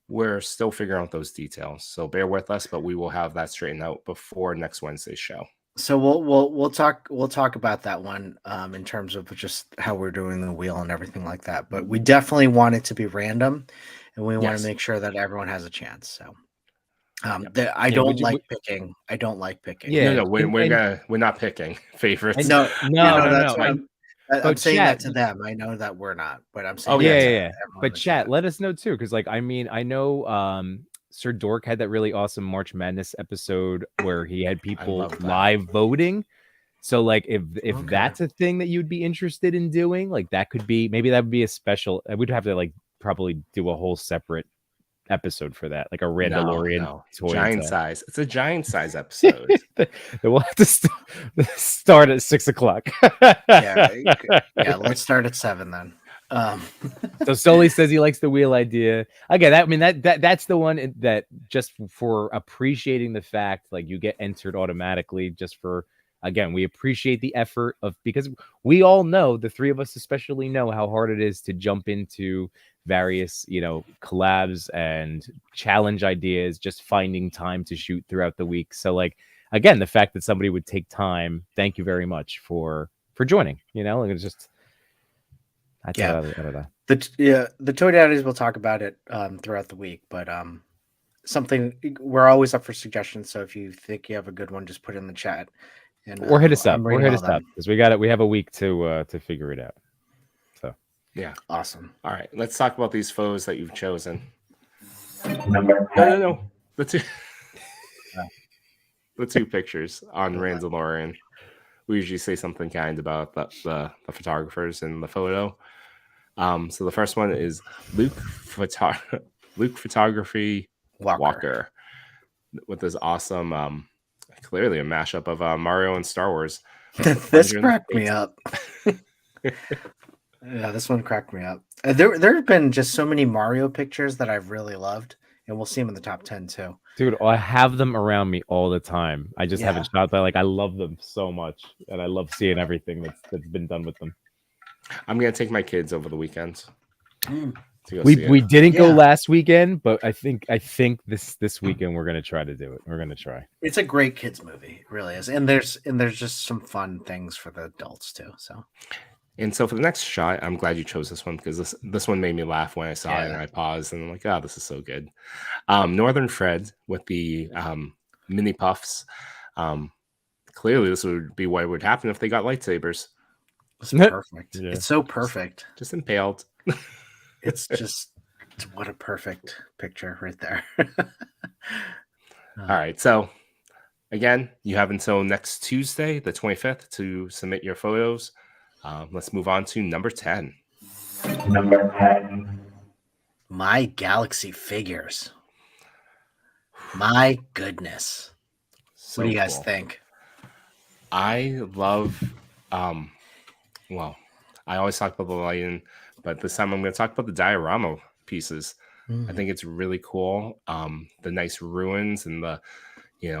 we're still figuring out those details, so bear with us, but we will have that straightened out before next Wednesday's show. So we'll talk about that one in terms of just how we're doing the wheel and everything like that. But we definitely want it to be random, and we want to make sure that everyone has a chance. So I don't like picking. I don't like picking. Yeah, no, we're not picking favorites. No. That's what I'm saying chat, that to them. I know that we're not, but I'm saying yeah. But chat, let us know too, because like I mean, I know Sir Dork had that really awesome March Madness episode where he had people live voting. So like if that's a thing that you'd be interested in doing, like that could be, maybe that would be a special. We'd have to like probably do a whole separate episode for that, like a Randallorian toy giant size. It's a giant size episode. We'll have to start at 6 o'clock. yeah, let's start at 7 then. So Sully says he likes the wheel idea. Again, I mean that's the one that just for appreciating the fact, like you get entered automatically just for, again, we appreciate the effort of, because we all know, the 3 of us especially know how hard it is to jump into various, collabs and challenge ideas, just finding time to shoot throughout the week. So like, again, the fact that somebody would take time, thank you very much for joining, like it's just, I don't know. The Toy Daddies will talk about it throughout the week, but something, we're always up for suggestions. So if you think you have a good one, just put it in the chat. And, or hit us up. Or hit us up, because we have a week to figure it out. So yeah, awesome. All right, let's talk about these photos that you've chosen. No. The two pictures on Randallorian. We usually say something kind about the photographers in the photo. So the first one is Luke Photography Walker with this awesome. Clearly a mashup of Mario and Star Wars. This cracked me up. Yeah, this one cracked me up. There have been just so many Mario pictures that I've really loved, and we'll see them in the top 10 too. Dude, I have them around me all the time. I just haven't shot that. Like, I love them so much, and I love seeing everything that's been done with them. I'm gonna take my kids over the weekend. We didn't go last weekend, but I think this weekend we're gonna try to do it. We're gonna try. It's a great kids movie, it really is, and there's just some fun things for the adults too. So for the next shot, I'm glad you chose this one, because this one made me laugh when I saw it, and I paused and I'm like, oh, this is so good. Northern Fred with the mini puffs. Clearly, this would be what would happen if they got lightsabers. It's perfect. Yeah. It's so perfect. Just impaled. It's just, what a perfect picture right there. All right. So again, you have until next Tuesday, the 25th, to submit your photos. Let's move on to number 10. Number 10. My Galaxy figures. My goodness. So what do you guys think? I love, I always talk about the lighting, but this time I'm going to talk about the diorama pieces. I think it's really cool. The nice ruins and the,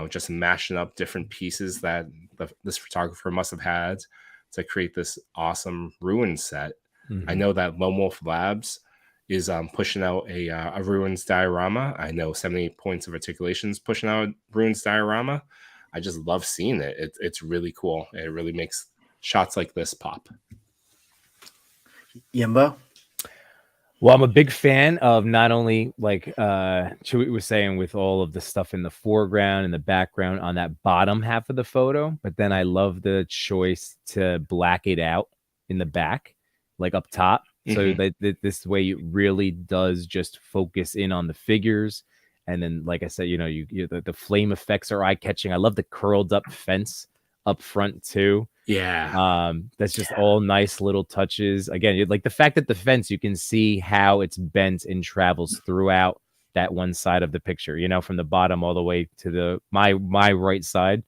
just mashing up different pieces that this photographer must have had to create this awesome ruin set. I know that Lone Wolf Labs is pushing out a ruins diorama. I know 78 Points of Articulation is pushing out a ruins diorama. I just love seeing it. It's really cool. It really makes shots like this pop. Yimbo? Well, I'm a big fan of not only like Chewy was saying with all of the stuff in the foreground and the background on that bottom half of the photo, but then I love the choice to black it out in the back, like up top. So that this way it really does just focus in on the figures. And then, like I said, the flame effects are eye catching. I love the curled up fence up front too. Yeah. That's just all nice little touches. Again, like the fact that the fence, you can see how it's bent and travels throughout that one side of the picture, from the bottom all the way to my right side.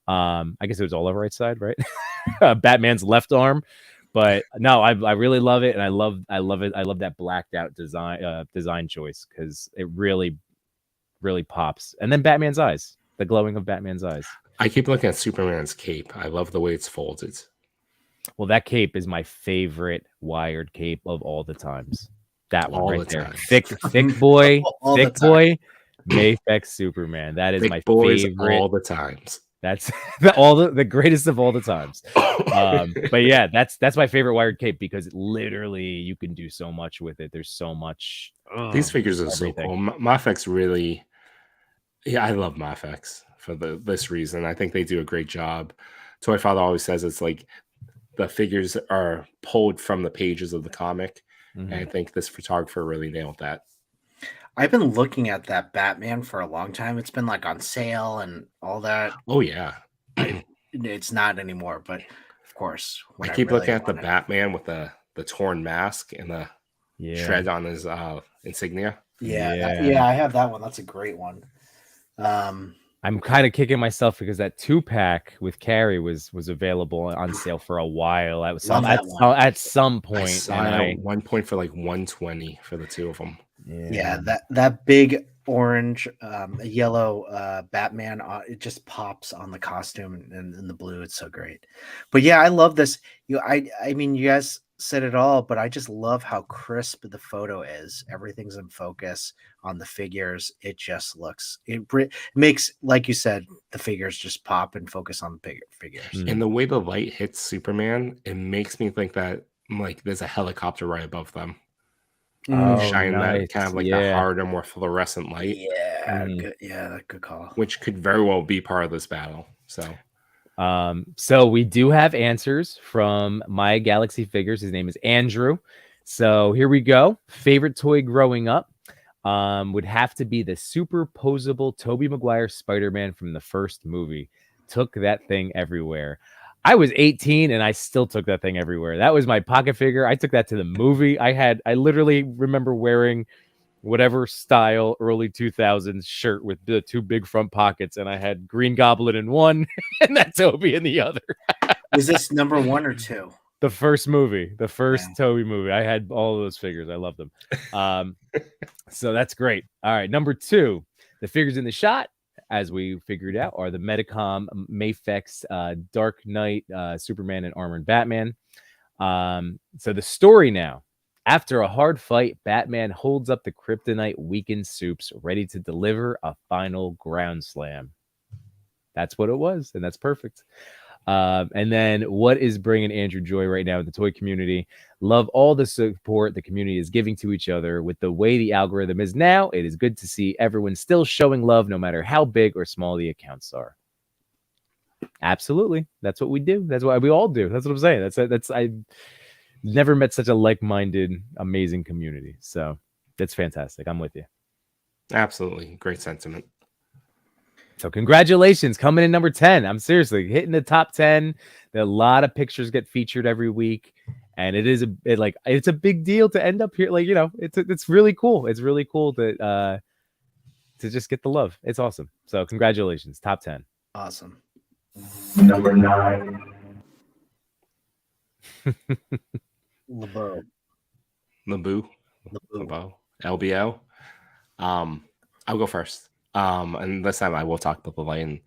I guess it was all over right side, right? Batman's left arm. But no, I really love it, and I love it. I love that blacked out design choice because it really, really pops. And then Batman's eyes, the glowing of Batman's eyes. I keep looking at Superman's cape. I love the way it's folded. Well, that cape is my favorite wired cape of all the times. That one all right the there. times. Thick boy, thick boy, Mayfex Superman. That is my favorite. All the times. That's the greatest of all the times. But yeah, that's my favorite wired cape because literally you can do so much with it. There's so much. These figures are so cool. Mythic really, I love Mythic for this reason. I think they do a great job. Toy Father always says it's like the figures are pulled from the pages of the comic. And I think this photographer really nailed that. I've been looking at that Batman for a long time. It's been like on sale and all that. Oh yeah. It's not anymore, but of course. I keep looking at the Batman with the torn mask and the shred on his insignia. Yeah, I have that one. That's a great one. I'm kind of kicking myself because that 2-pack with Carrie was available on sale for a while. At some point. At one point for like $120 for the two of them. Yeah, that big orange, yellow Batman, it just pops on the costume and the blue. It's so great. But yeah, I love this. I mean, you guys said it all, but I just love how crisp the photo is. Everything's in focus on the figures. It just looks, it makes, like you said, the figures just pop and focus on the figures. And the way the light hits Superman, it makes me think that like there's a helicopter right above them. Shine that kind of like that harder, more fluorescent light. Good call. Which could very well be part of this battle. So we do have answers from My Galaxy Figures. His name is Andrew. So here we go. Favorite toy growing up would have to be the superposable Tobey Maguire Spider-Man from the first movie. Took that thing everywhere. I was 18 and I still took that thing everywhere. That was my pocket figure. I took that to the movie. I literally remember wearing whatever style early 2000s shirt with the two big front pockets, and I had Green Goblin in one and that Toby in the other. Is this number 1 or 2? The first movie, the first Toby movie. I had all of those figures. I love them. So that's great. All right, number 2, the figures in the shot, as we figured out, are the Medicom Mayfex Dark Knight Superman and Armored Batman. So the story now. After a hard fight, Batman holds up the kryptonite weakened soups, ready to deliver a final ground slam. That's what it was, and that's perfect. And then what is bringing Andrew joy right now in the toy community? Love all the support the community is giving to each other. With the way the algorithm is now, it is good to see everyone still showing love, no matter how big or small the accounts are. Absolutely. That's what we do. That's what we all do. That's what I'm saying. I never met such a like-minded, amazing community. So that's fantastic. I'm with you. Absolutely. Great sentiment. So congratulations, coming in number 10. I'm seriously hitting the top 10. A lot of pictures get featured every week, and it's a big deal to end up here. Like, it's really cool. It's really cool to just get the love. It's awesome. So congratulations, top 10. Awesome. Number 9. LeBeau. LBO. I'll go first. And this time I will talk about the lion.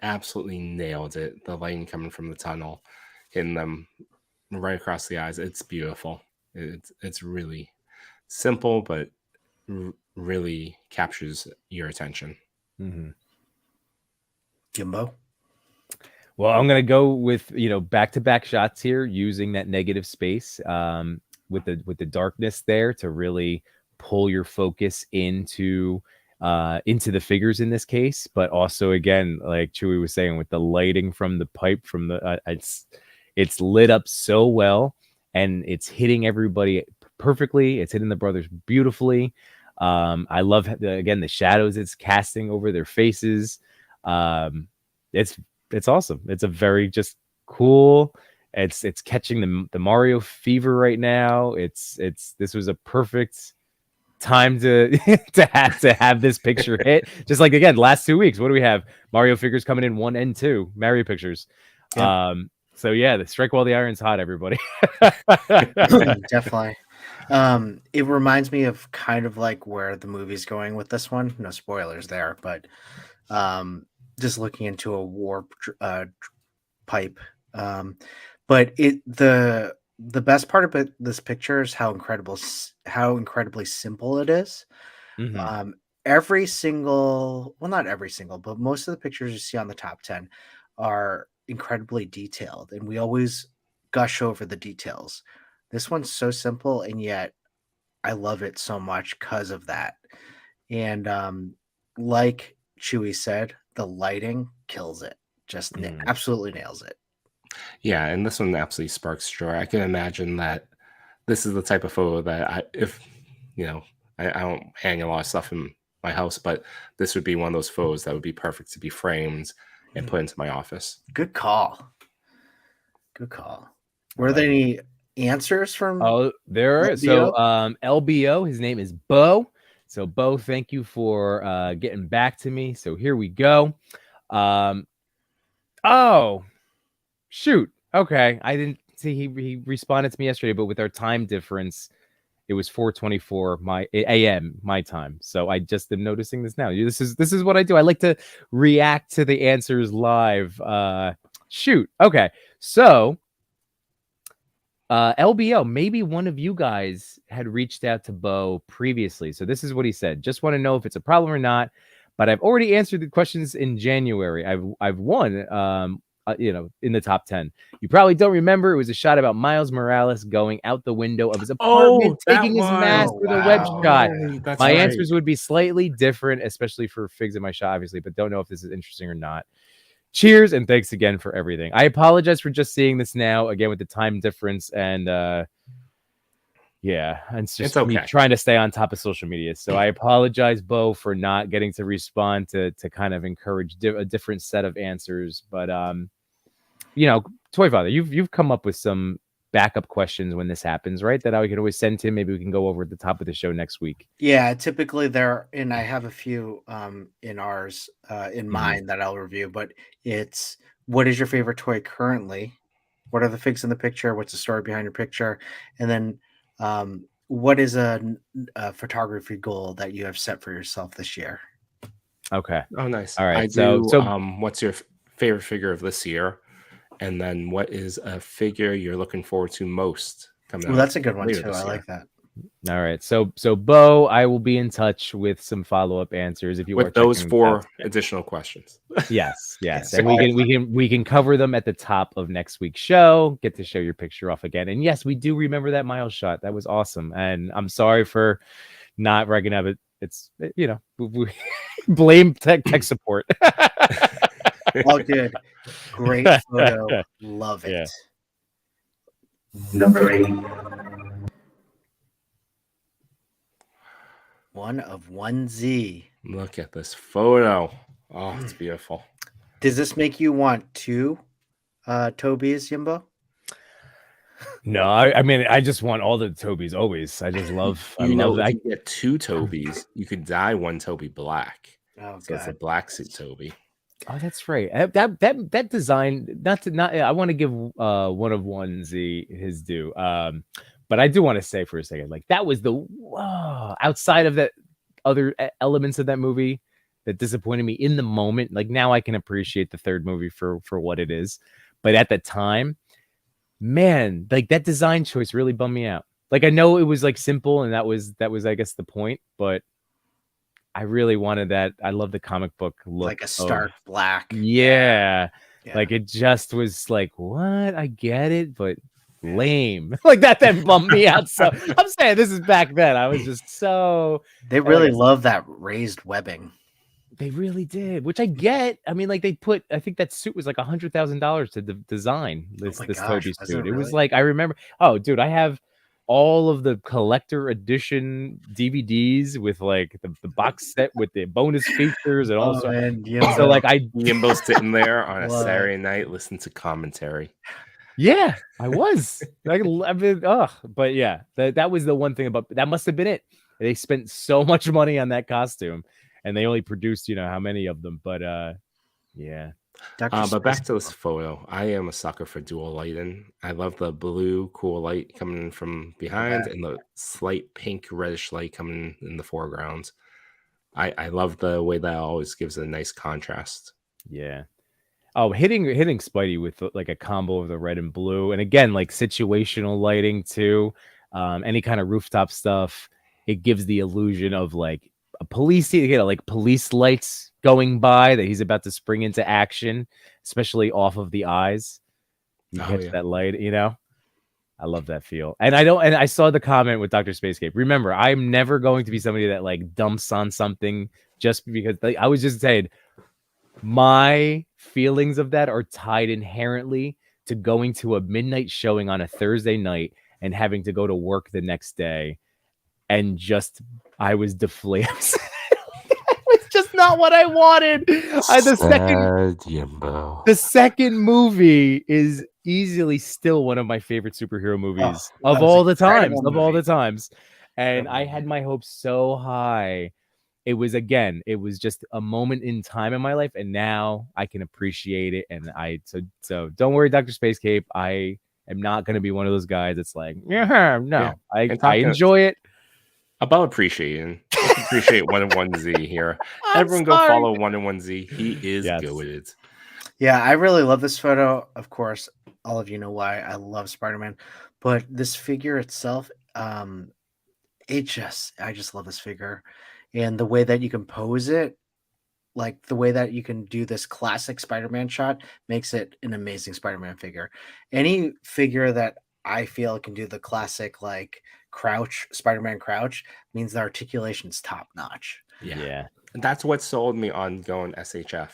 Absolutely nailed it. The lion coming from the tunnel, hitting them right across the eyes. It's beautiful. It's really simple, but really captures your attention. Jimbo. Well, I'm going to go with, back-to-back shots here using that negative space. with the darkness there to really pull your focus into the figures in this case, but also again, like Chewy was saying, with the lighting from the pipe from the it's lit up so well, and it's hitting everybody perfectly. It's hitting the brothers beautifully. I love again the shadows it's casting over their faces. It's awesome. It's a very just cool. It's catching the Mario fever right now. This was a perfect time to to have this picture hit. Just like again, last 2 weeks, what do we have? Mario figures coming in 1 and 2 Mario pictures. Yep. So yeah, the strike while the iron's hot, everybody. Definitely. It reminds me of kind of like where the movie's going with this one. No spoilers there, but just looking into a warp pipe. But the best part about this picture is how incredibly simple it is. Mm-hmm. Every single, well, not every single, but most of the pictures you see on the top 10 are incredibly detailed, and we always gush over the details. This one's so simple, and yet I love it so much because of that. And like Chewy said, the lighting kills it. Just absolutely nails it. Yeah, and this one absolutely sparks joy. I can imagine that this is the type of photo that I don't hang a lot of stuff in my house, but this would be one of those photos that would be perfect to be framed and put into my office. Good call. Were there any answers from? Oh, there are. So LBO, his name is Bo. So Bo, thank you for getting back to me. So here we go. Oh, shoot. Okay. I didn't see he responded to me yesterday, but with our time difference, it was 4:24 my a.m. my time. So I just am noticing this now. This is what I do. I like to react to the answers live. Shoot. Okay. So LBO, maybe one of you guys had reached out to Bo previously. So this is what he said. Just want to know if it's a problem or not, but I've already answered the questions in January. I've won in the top 10. You probably don't remember. It was a shot about Miles Morales going out the window of his apartment, taking his mask with a web shot. My answers would be slightly different, especially for figs in my shot, obviously, but don't know if this is interesting or not. Cheers, and thanks again for everything. I apologize for just seeing this now, again, with the time difference, and it's just me trying to stay on top of social media. So I apologize, Bo, for not getting to respond to kind of encourage a different set of answers. But Toy Father, you've come up with some backup questions when this happens, right? That I can always send to him. Maybe we can go over at the top of the show next week. Yeah, typically and I have a few in ours in mine that I'll review, but it's what is your favorite toy currently? What are the figs in the picture? What's the story behind your picture? And then what is a photography goal that you have set for yourself this year? Okay. Oh, nice. All right. So what's your favorite figure of this year? And then what is a figure you're looking forward to most coming out? Well, that's a good one too. I like that. All right. So Bo, I will be in touch with some follow-up answers if you with those 4 additional questions. Yes. And we can cover them at the top of next week's show. Get to show your picture off again. And yes, we do remember that Miles shot. That was awesome. And I'm sorry for not wrecking up it. It's we blame tech support. All good. Great photo. Love it. Yeah. Number 8. One of 1Z. Look at this photo. Oh, it's beautiful. Does this make you want 2 Tobies, Yimbo? No, I mean, I just want all the Tobies always. I just love. If you get 2 Tobies, you could dye one Toby black. Oh, so it's a black suit Toby. Oh, that's right. That design. I want to give one of 1Z his due. But I do want to say for a second, like that was outside of that other elements of that movie that disappointed me in the moment. Like now I can appreciate the third movie for what it is. But at the time, man, like that design choice really bummed me out. Like I know it was like simple and that was I guess the point, but I really wanted that. I love the comic book look. Like a stark black. Yeah. Like it just was like, what? I get it, but lame. Like that then bummed me out. So I'm saying this is back then. I was just so they really love that raised webbing. They really did, which I get. I mean, like they put, I think that suit was like $100,000 to design this Toby suit. It was like, I remember, oh dude, I have all of the collector edition DVDs with like the box set with the bonus features and all stuff. So like Yimbo's sitting there on a Saturday night listening to commentary. Yeah, I was. I mean, but yeah, that was the one thing about that. Must have been it. They spent so much money on that costume, and they only produced, how many of them. But yeah. But back to this photo, I am a sucker for dual lighting. I love the blue cool light coming in from behind and the slight pink reddish light coming in the foreground. I love the way that always gives a nice contrast. Yeah. Oh, hitting Spidey with like a combo of the red and blue, and again, like situational lighting too. Any kind of rooftop stuff, it gives the illusion of like a police, like police lights going by that he's about to spring into action, especially off of the eyes. You catch that light, I love that feel. And I saw the comment with Dr. Spacecape. Remember, I'm never going to be somebody that like dumps on something just because I was just saying. My feelings of that are tied inherently to going to a midnight showing on a Thursday night and having to go to work the next day. And just, I was deflated. It's just not what I wanted. The second movie is easily still one of my favorite superhero movies of all the times. And I had my hopes so high. It was just a moment in time in my life, and now I can appreciate it. And so don't worry, Dr. Spacecape. I am not going to be one of those guys that's like, I enjoy it. About appreciating, let's appreciate 101Z here. Everyone go follow 101Z. He is good. Yeah, I really love this photo. Of course, all of you know why I love Spider-Man, but this figure itself, I just love this figure. And the way that you can pose it, like the way that you can do this classic Spider-Man shot makes it an amazing Spider-Man figure. Any figure that I feel can do the classic like crouch, Spider-Man crouch, means the articulation's top notch. Yeah. And that's what sold me on going SHF.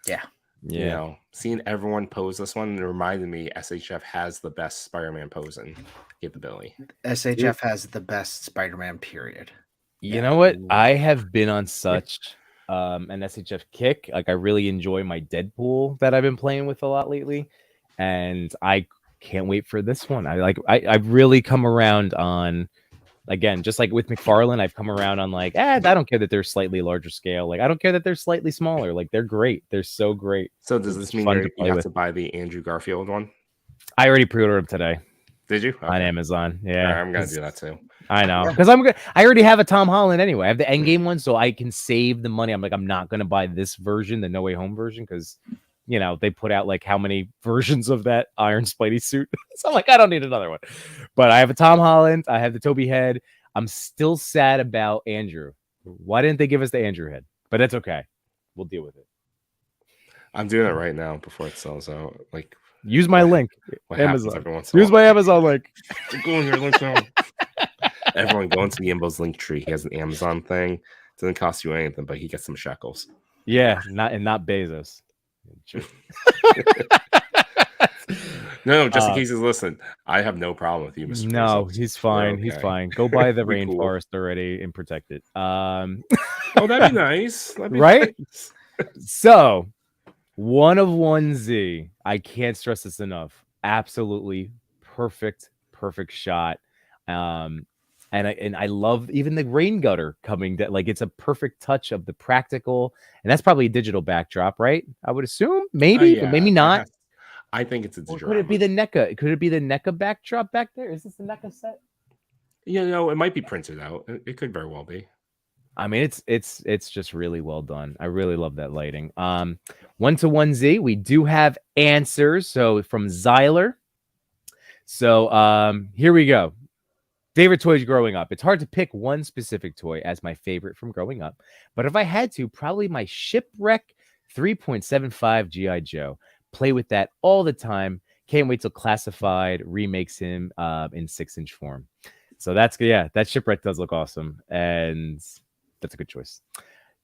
Yeah. Seeing everyone pose this one, it reminded me SHF has the best Spider-Man posing capability. SHF has the best Spider-Man period. You know what? I have been on such an SHF kick. Like I really enjoy my Deadpool that I've been playing with a lot lately, and I can't wait for this one. I've really come around on, again, just like with McFarlane, I've come around on like, I don't care that they're slightly larger scale. Like I don't care that they're slightly smaller. Like they're great. They're so great. So does this mean you have to buy the Andrew Garfield one? I already pre-ordered them today. Did you? On Amazon? Yeah, I'm gonna do that too. I know, because I already have a Tom Holland anyway. I have the Endgame one, so I can save the money. I'm not going to buy this version, the No Way Home version, because they put out like how many versions of that Iron Spidey suit. So I'm like, I don't need another one. But I have a Tom Holland. I have the Toby head. I'm still sad about Andrew. Why didn't they give us the Andrew head? But that's okay. We'll deal with it. I'm doing it right now before it sells out. Like, use my link. Amazon. Use my Amazon link. Go on your link now. Everyone go into the Yimbo's link tree. He has an Amazon thing. It doesn't cost you anything, but he gets some shekels. Yeah, not Bezos. No, just in case he's listening, I have no problem with you, Mr. No, Bezos. he's fine. Okay. He's fine. Go buy the rainforest already and protect it. Oh, that'd be nice. That'd be right? Nice. So, 101Z. I can't stress this enough. Absolutely perfect shot. And I love even the rain gutter coming that, like, it's a perfect touch of the practical, and that's probably a digital backdrop, right? I would assume maybe, but maybe not. I think it's a digital. Or could it be the NECA? Could it be the NECA backdrop back there? Is this the NECA set? It might be printed out. It could very well be. I mean, it's just really well done. I really love that lighting. 1-1Z, we do have answers. So from Zyler. So here we go. Favorite toys growing up. It's hard to pick one specific toy as my favorite from growing up, but if I had to, probably my Shipwreck 3.75 G.I. Joe. Play with that all the time. Can't wait till Classified remakes him in 6-inch form. So that's that shipwreck does look awesome, and that's a good choice.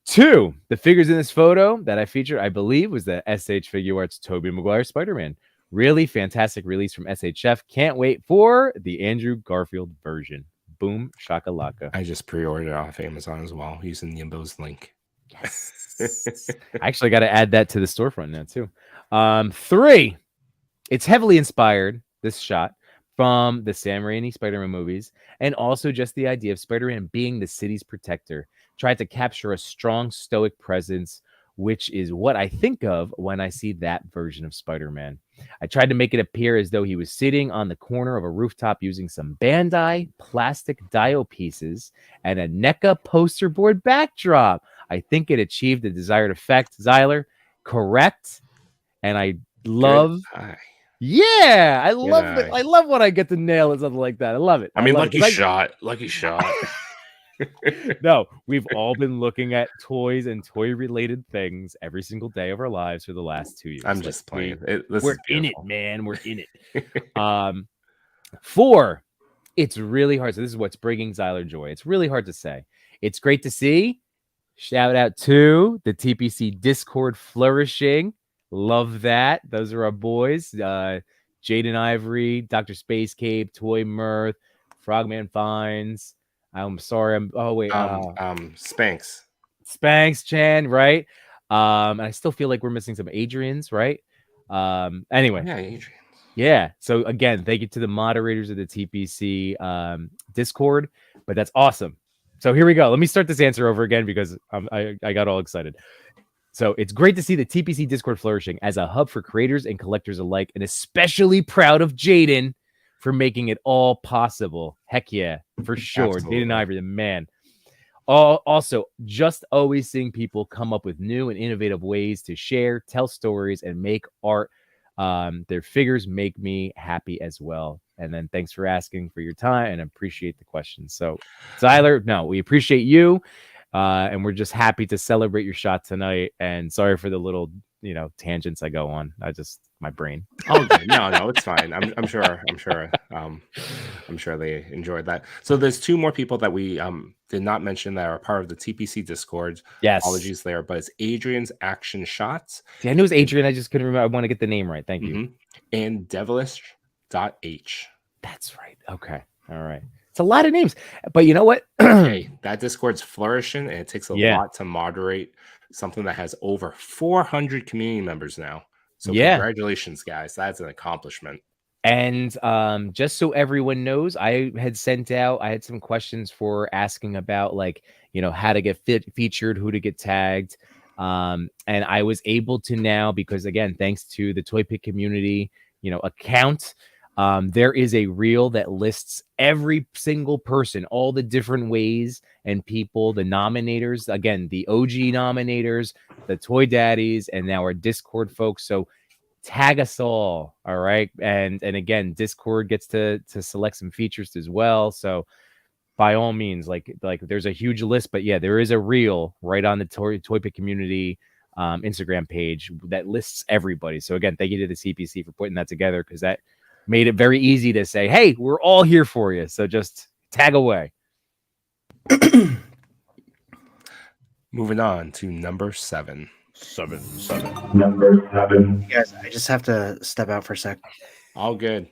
2, the figures in this photo that I featured, I believe, was the SH Figure Arts Tobey Maguire Spider-Man. Really fantastic release from SHF. Can't wait for the Andrew Garfield version. Boom shakalaka. I just pre-ordered off Amazon as well using Yimbo's link. Yes. I actually got to add that to the storefront now too. 3, it's heavily inspired, this shot, from the Sam Raimi Spider-Man movies, and also just the idea of Spider-Man being the city's protector. Tried to capture a strong stoic presence, which is what I think of when I see that version of Spider-Man. I tried to make it appear as though he was sitting on the corner of a rooftop using some Bandai plastic dio pieces and a NECA poster board backdrop. I think it achieved the desired effect. Zyler, correct. And I love... Yeah, I love it. I love when I get to nail it, something like that. I love it. I mean, lucky shot. No, we've all been looking at toys and toy-related things every single day of our lives for the last 2 years. I'm just playing. We're in it, man. We're in it. 4, it's really hard. So this is what's bringing Zyler joy. It's really hard to say. It's great to see. Shout out to the TPC Discord flourishing. Love that. Those are our boys. Jaden Ivory, Dr. Space Cape, Toy Mirth, Frogman Finds. I'm sorry. Spanx Chan, right? And I still feel like we're missing some Adrians, right? Anyway. Yeah, Adrian. Yeah. So again, thank you to the moderators of the TPC Discord. But that's awesome. So here we go. Let me start this answer over again because I got all excited. So it's great to see the TPC Discord flourishing as a hub for creators and collectors alike, and especially proud of Jaden for making it all possible. Heck yeah, for sure. Jaden Ivory, the man. Also, just always seeing people come up with new and innovative ways to share, tell stories, and make art. Their figures make me happy as well. And then thanks for asking for your time and appreciate the question. So, Zyler, no, we appreciate you. And we're just happy to celebrate your shot tonight. And sorry for the little, tangents I go on. My brain. Oh, no, it's fine. I'm sure they enjoyed that. So there's 2 more people that we did not mention that are part of the TPC Discord. Yes. Apologies there, but it's Adrian's Action Shots. See, I knew it was Adrian. I just couldn't remember. I want to get the name right. Thank you. And Devilish.h. That's right. Okay. All right. It's a lot of names, but you know what? Hey, that Discord's flourishing, and it takes a lot to moderate something that has over 400 community members now. So congratulations, guys. That's an accomplishment. And just so everyone knows, I had some questions for asking about how to get featured, who to get tagged. And I was able to now, because again, thanks to the Toy Pick community, account, there is a reel that lists every single person, all the different ways and people, the nominators, again, the OG nominators, the Toy Daddies, and now our Discord folks. So tag us all right? And again, Discord gets to select some features as well. So by all means, like there's a huge list, but yeah, there is a reel right on the Toy Pick community Instagram page that lists everybody. So again, thank you to the CPC for putting that together, because that made it very easy to say, hey, we're all here for you. So just tag away. Moving on to number 7. Number 7. Guys, I just have to step out for a sec. All good.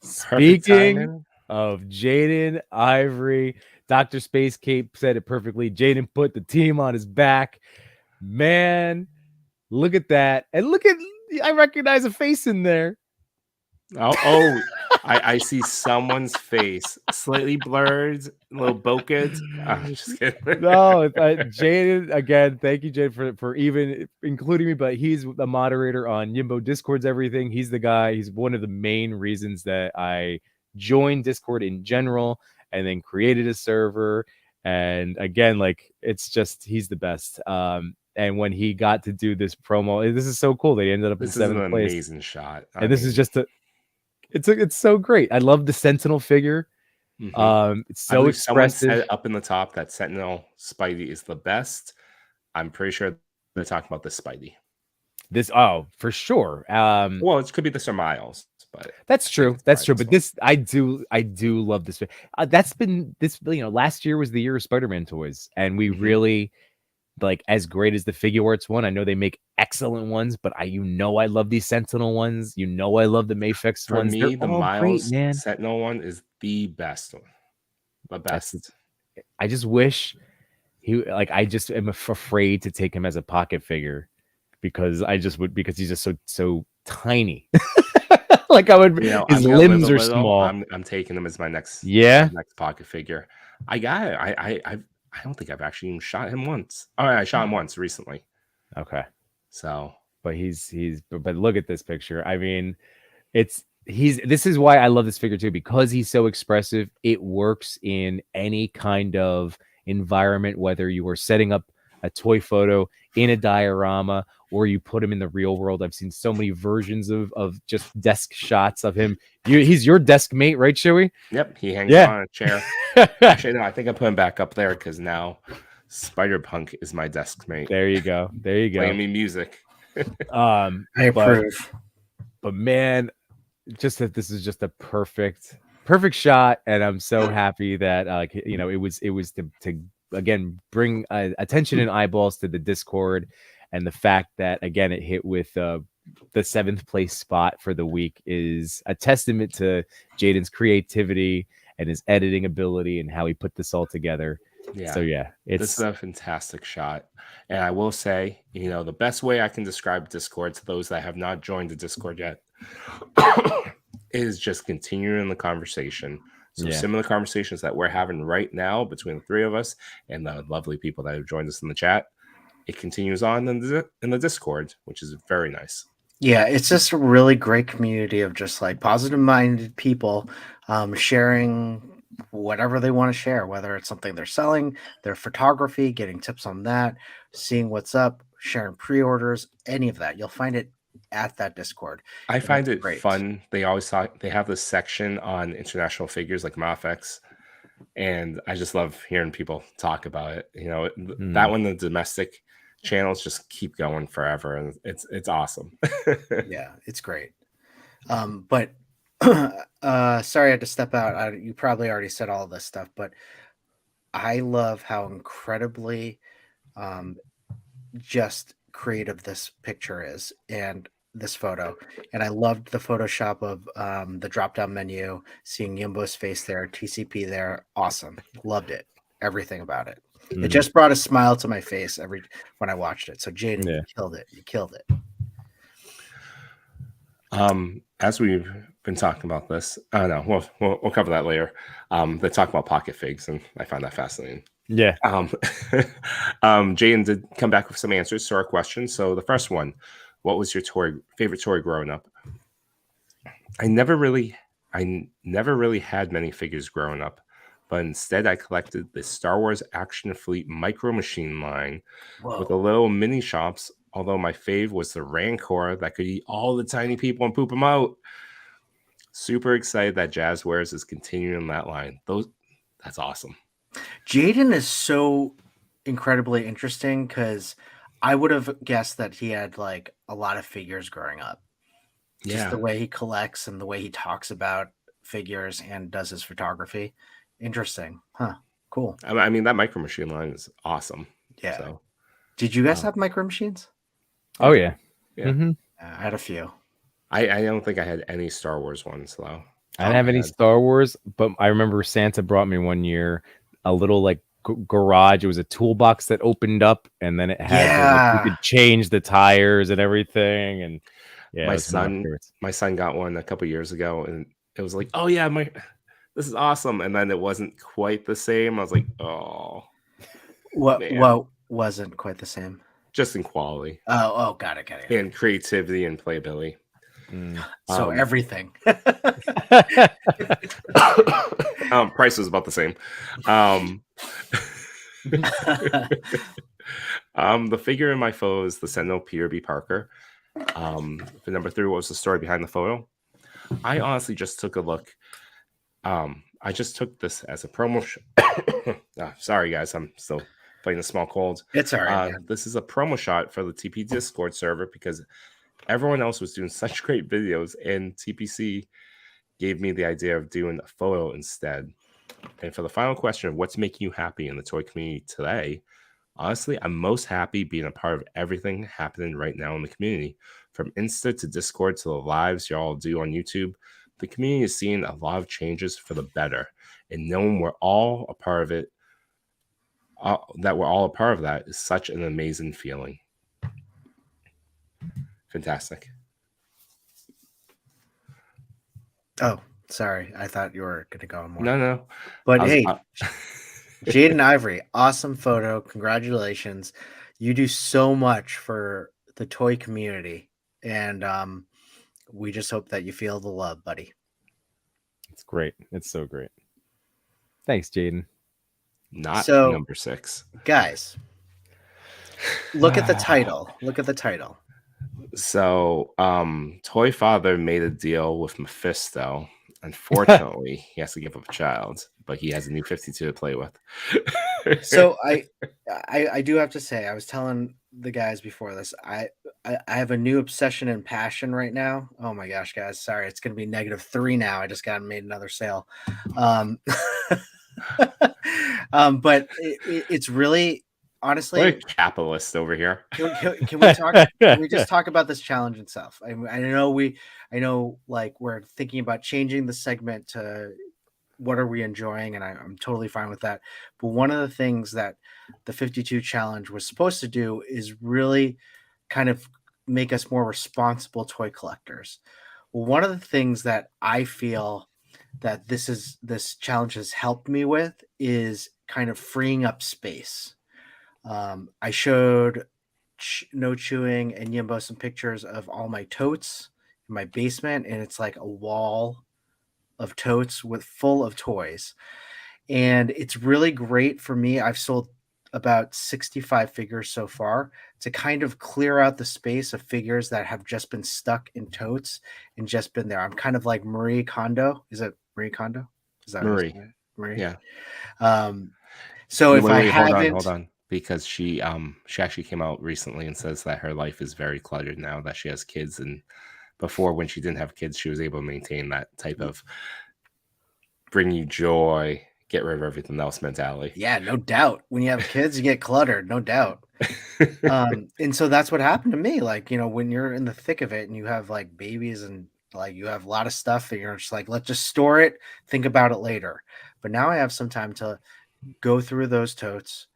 Speaking of Jaden Ivory, Dr. Space Cape said it perfectly. Jaden put the team on his back. Man, look at that. And I recognize a face in there. Oh, I see someone's face, slightly blurred, a little bokeh. I'm just kidding. No, Jaden, again, thank you, Jaden, for even including me. But he's the moderator on Yimbo Discord's everything. He's the guy. He's one of the main reasons that I joined Discord in general, and then created a server. And again, it's just he's the best. And when he got to do this promo, this is so cool. They ended up in 7th place. Amazing shot. This is just it's so great. I love the Sentinel figure. It's so expressive. Someone said up in the top that Sentinel Spidey is the best. I'm pretty sure they're talking about the Spidey. This, oh, for sure. Well, it could be the Sir Miles, but that's true. That's true. But this, I do love this. That's been this. Last year was the year of Spider-Man toys, and we really like, as great as the figure arts one. I know they make excellent ones, but I love these Sentinel ones. I love the Mafex ones. For me, the Miles Sentinel one is the best one. The best. I just wish I just am afraid to take him as a pocket figure because he's just so tiny. Like I would, his limbs are small. I'm taking him as my next pocket figure. I got it. I don't think I've actually even shot him once. Oh, I shot him once recently. Okay. So, but but look at this picture. I mean, this is why I love this figure too, because he's so expressive. It works in any kind of environment, whether you are setting up a toy photo in a diorama or you put him in the real world. I've seen so many versions of just desk shots of him. He's your desk mate, right, Chewy? Yep, he hangs on a chair. Actually, no, I think I put him back up there because now Spider-Punk is my desk mate. There you go. Playing me music. I approve. But man, just that this is just a perfect shot, and I'm so happy that it was to again bring attention and eyeballs to the Discord, and the fact that again it hit with the 7th place spot for the week is a testament to Jaden's creativity and his editing ability and how he put this all together. Yeah. So this is a fantastic shot. And I will say, the best way I can describe Discord to those that have not joined the Discord yet is just continuing the conversation. So similar conversations that we're having right now between the three of us and the lovely people that have joined us in the chat. It continues on in the Discord, which is very nice. Yeah, it's just a really great community of just like positive-minded people sharing whatever they want to share, whether it's something they're selling, their photography, getting tips on that, seeing what's up, sharing pre-orders, any of that. You'll find it at that Discord. I find it fun. They always they have this section on international figures like Mafex, and I just love hearing people talk about it. That one, the domestic channels just keep going forever, and it's awesome. Yeah, it's great. But sorry I had to step out. You probably already said all this stuff, but I love how incredibly just creative this picture is and this photo. And I loved the Photoshop of the drop-down menu, seeing Yumbo's face there, TCP there. Awesome. Loved it. Everything about it. It just brought a smile to my face when I watched it. So Jaden, you killed it. You killed it. As we've been talking about this, I don't know. We'll cover that later. They talk about pocket figs, and I find that fascinating. Yeah. Jaden did come back with some answers to our questions. So the first one, what was your favorite toy growing up? I never really had many figures growing up, but instead I collected the Star Wars Action Fleet Micro Machine line with the little mini shops. Although my fave was the Rancor that could eat all the tiny people and poop them out. Super excited that Jazzwares is continuing that line. That's awesome. Jaden is so incredibly interesting because I would have guessed that he had like a lot of figures growing up. Just the way he collects and the way he talks about figures and does his photography. Interesting. Huh. Cool. I mean, that Micro Machine line is awesome. Yeah. So, did you guys have Micro Machines? Oh, yeah. Mm-hmm. I had a few. I don't think I had any Star Wars ones, though. I didn't have any Star Wars, but I remember Santa brought me one year a little like garage. It was a toolbox that opened up, and then it had you could change the tires and everything. And my son got one a couple years ago, and it was like, oh yeah, this is awesome. And then it wasn't quite the same. I was like, oh, what wasn't quite the same? Just in quality. Oh, got it. And creativity and playability. So everything. Price was about the same. The figure in my photo is the Sentinel Peter B. Parker. The number 3, what was the story behind the photo? I honestly just took a look. I just took this as a promotion. Sorry, guys, I'm still fighting a small cold. It's all right. This is a promo shot for the TP Discord server because everyone else was doing such great videos, and TPC gave me the idea of doing a photo instead. And for the final question of what's making you happy in the toy community today, honestly, I'm most happy being a part of everything happening right now in the community. From Insta to Discord to the lives y'all do on YouTube, the community is seeing a lot of changes for the better. And knowing we're all a part of it, that we're all a part of that is such an amazing feeling. Fantastic. Oh, sorry. I thought you were going to go on more. No. But hey, Jaden Ivory, awesome photo. Congratulations. You do so much for the toy community. And we just hope that you feel the love, buddy. It's great. It's so great. Thanks, Jaden. Not number 6. Guys, look at the title. Look at the title. So, Toy Father made a deal with Mephisto. Unfortunately, he has to give up a child, but he has a new 52 to play with. So I do have to say, I was telling the guys before this, I have a new obsession and passion right now. Oh my gosh, guys, sorry, it's going to be -3 now. I just made another sale. But it's really, honestly, what a capitalist over here. Can we talk? Can we just talk about this challenge itself? I know, like, we're thinking about changing the segment to what are we enjoying, and I'm totally fine with that. But one of the things that the 52 challenge was supposed to do is really kind of make us more responsible toy collectors. Well, one of the things that I feel that this challenge has helped me with is kind of freeing up space. I showed No Chewing and Yimbo some pictures of all my totes in my basement, and it's like a wall of totes full of toys. And it's really great for me. I've sold about 65 figures so far to kind of clear out the space of figures that have just been stuck in totes and just been there. I'm kind of like Marie Kondo. Is it Marie Kondo? Is that Marie? Yeah. So if I haven't, hold on, because she actually came out recently and says that her life is very cluttered now that she has kids, and before, when she didn't have kids, she was able to maintain that type of bring you joy, get rid of everything else mentality. Yeah, no doubt. When you have kids, you get cluttered, no doubt. And so that's what happened to me. Like, when you're in the thick of it and you have like babies and like you have a lot of stuff and you're just like, let's just store it, think about it later. But now I have some time to go through those totes,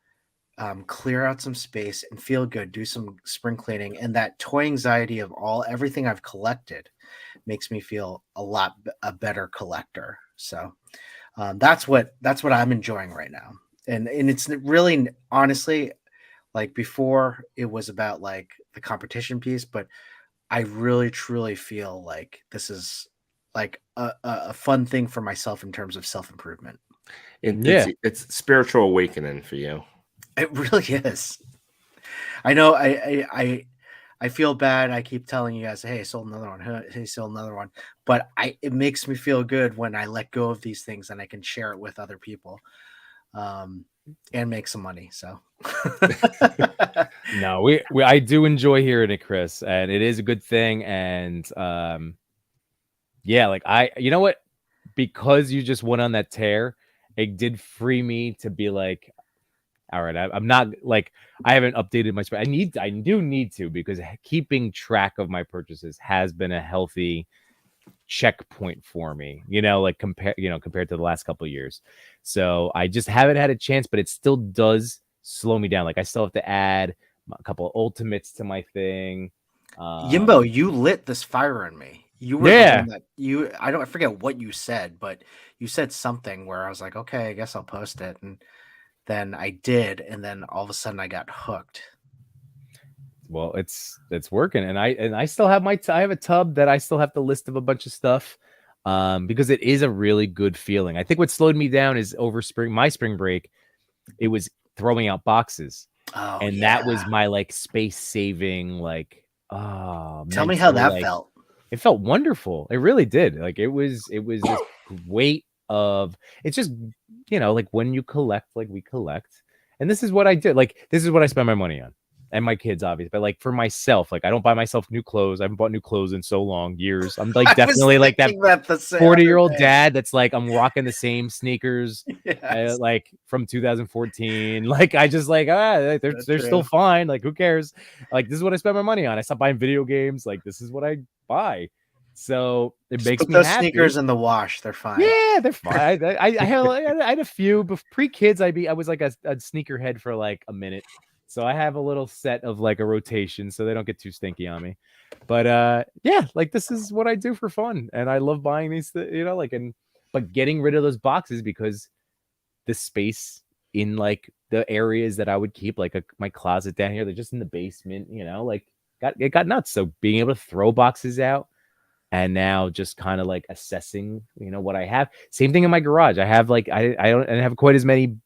clear out some space and feel good, do some spring cleaning. And that toy anxiety of everything I've collected makes me feel a better collector. So that's what I'm enjoying right now. And it's really, honestly, like, before it was about like the competition piece, but I really truly feel like this is like a fun thing for myself in terms of self-improvement. It's spiritual awakening for you. It really is. I know. I feel bad. I keep telling you guys, "Hey, I sold another one. Hey, sold another one." But it makes me feel good when I let go of these things and I can share it with other people, and make some money. So, no, I do enjoy hearing it, Chris, and it is a good thing. And yeah, like you know what? Because you just went on that tear, it did free me to be like, all right, I'm not like, I haven't updated my spec. I do need to, because keeping track of my purchases has been a healthy checkpoint for me, like compared to the last couple of years. So I just haven't had a chance, but it still does slow me down. Like, I still have to add a couple of ultimates to my thing. Yimbo, you lit this fire in me. You were the one that I forget what you said, but you said something where I was like, okay, I guess I'll post it. And then I did, and then all of a sudden I got hooked. Well, it's working, and I still have I have a tub that I still have the list of a bunch of stuff, because it is a really good feeling. I think what slowed me down is over my spring break, it was throwing out boxes, that was my like space saving, like, tell me how that felt. It felt wonderful. It really did. Like, it was this weight of, it's just, like when you collect, like we collect, And this is what I did. Like, this is what I spend my money on. And my kids, obviously, but like for myself, like I don't buy myself new clothes. I haven't bought new clothes in so long, years. I'm like definitely like that 40-year-old dad that's like, I'm rocking the same sneakers like from 2014. Like I just like, they're still fine. Like who cares? Like this is what I spend my money on. I stopped buying video games. Like this is what I buy. So it makes me those happy. Sneakers in the wash, they're fine. Yeah, they're fine. I had a few, but pre-kids, I was like a sneakerhead for like a minute. So I have a little set of like a rotation so they don't get too stinky on me. But yeah, like this is what I do for fun. And I love buying these, but getting rid of those boxes because the space in like the areas that I would keep, like my closet down here, they're just in the basement, like it got nuts. So being able to throw boxes out and now just kind of like assessing, what I have. Same thing in my garage. I have like, I don't have quite as many,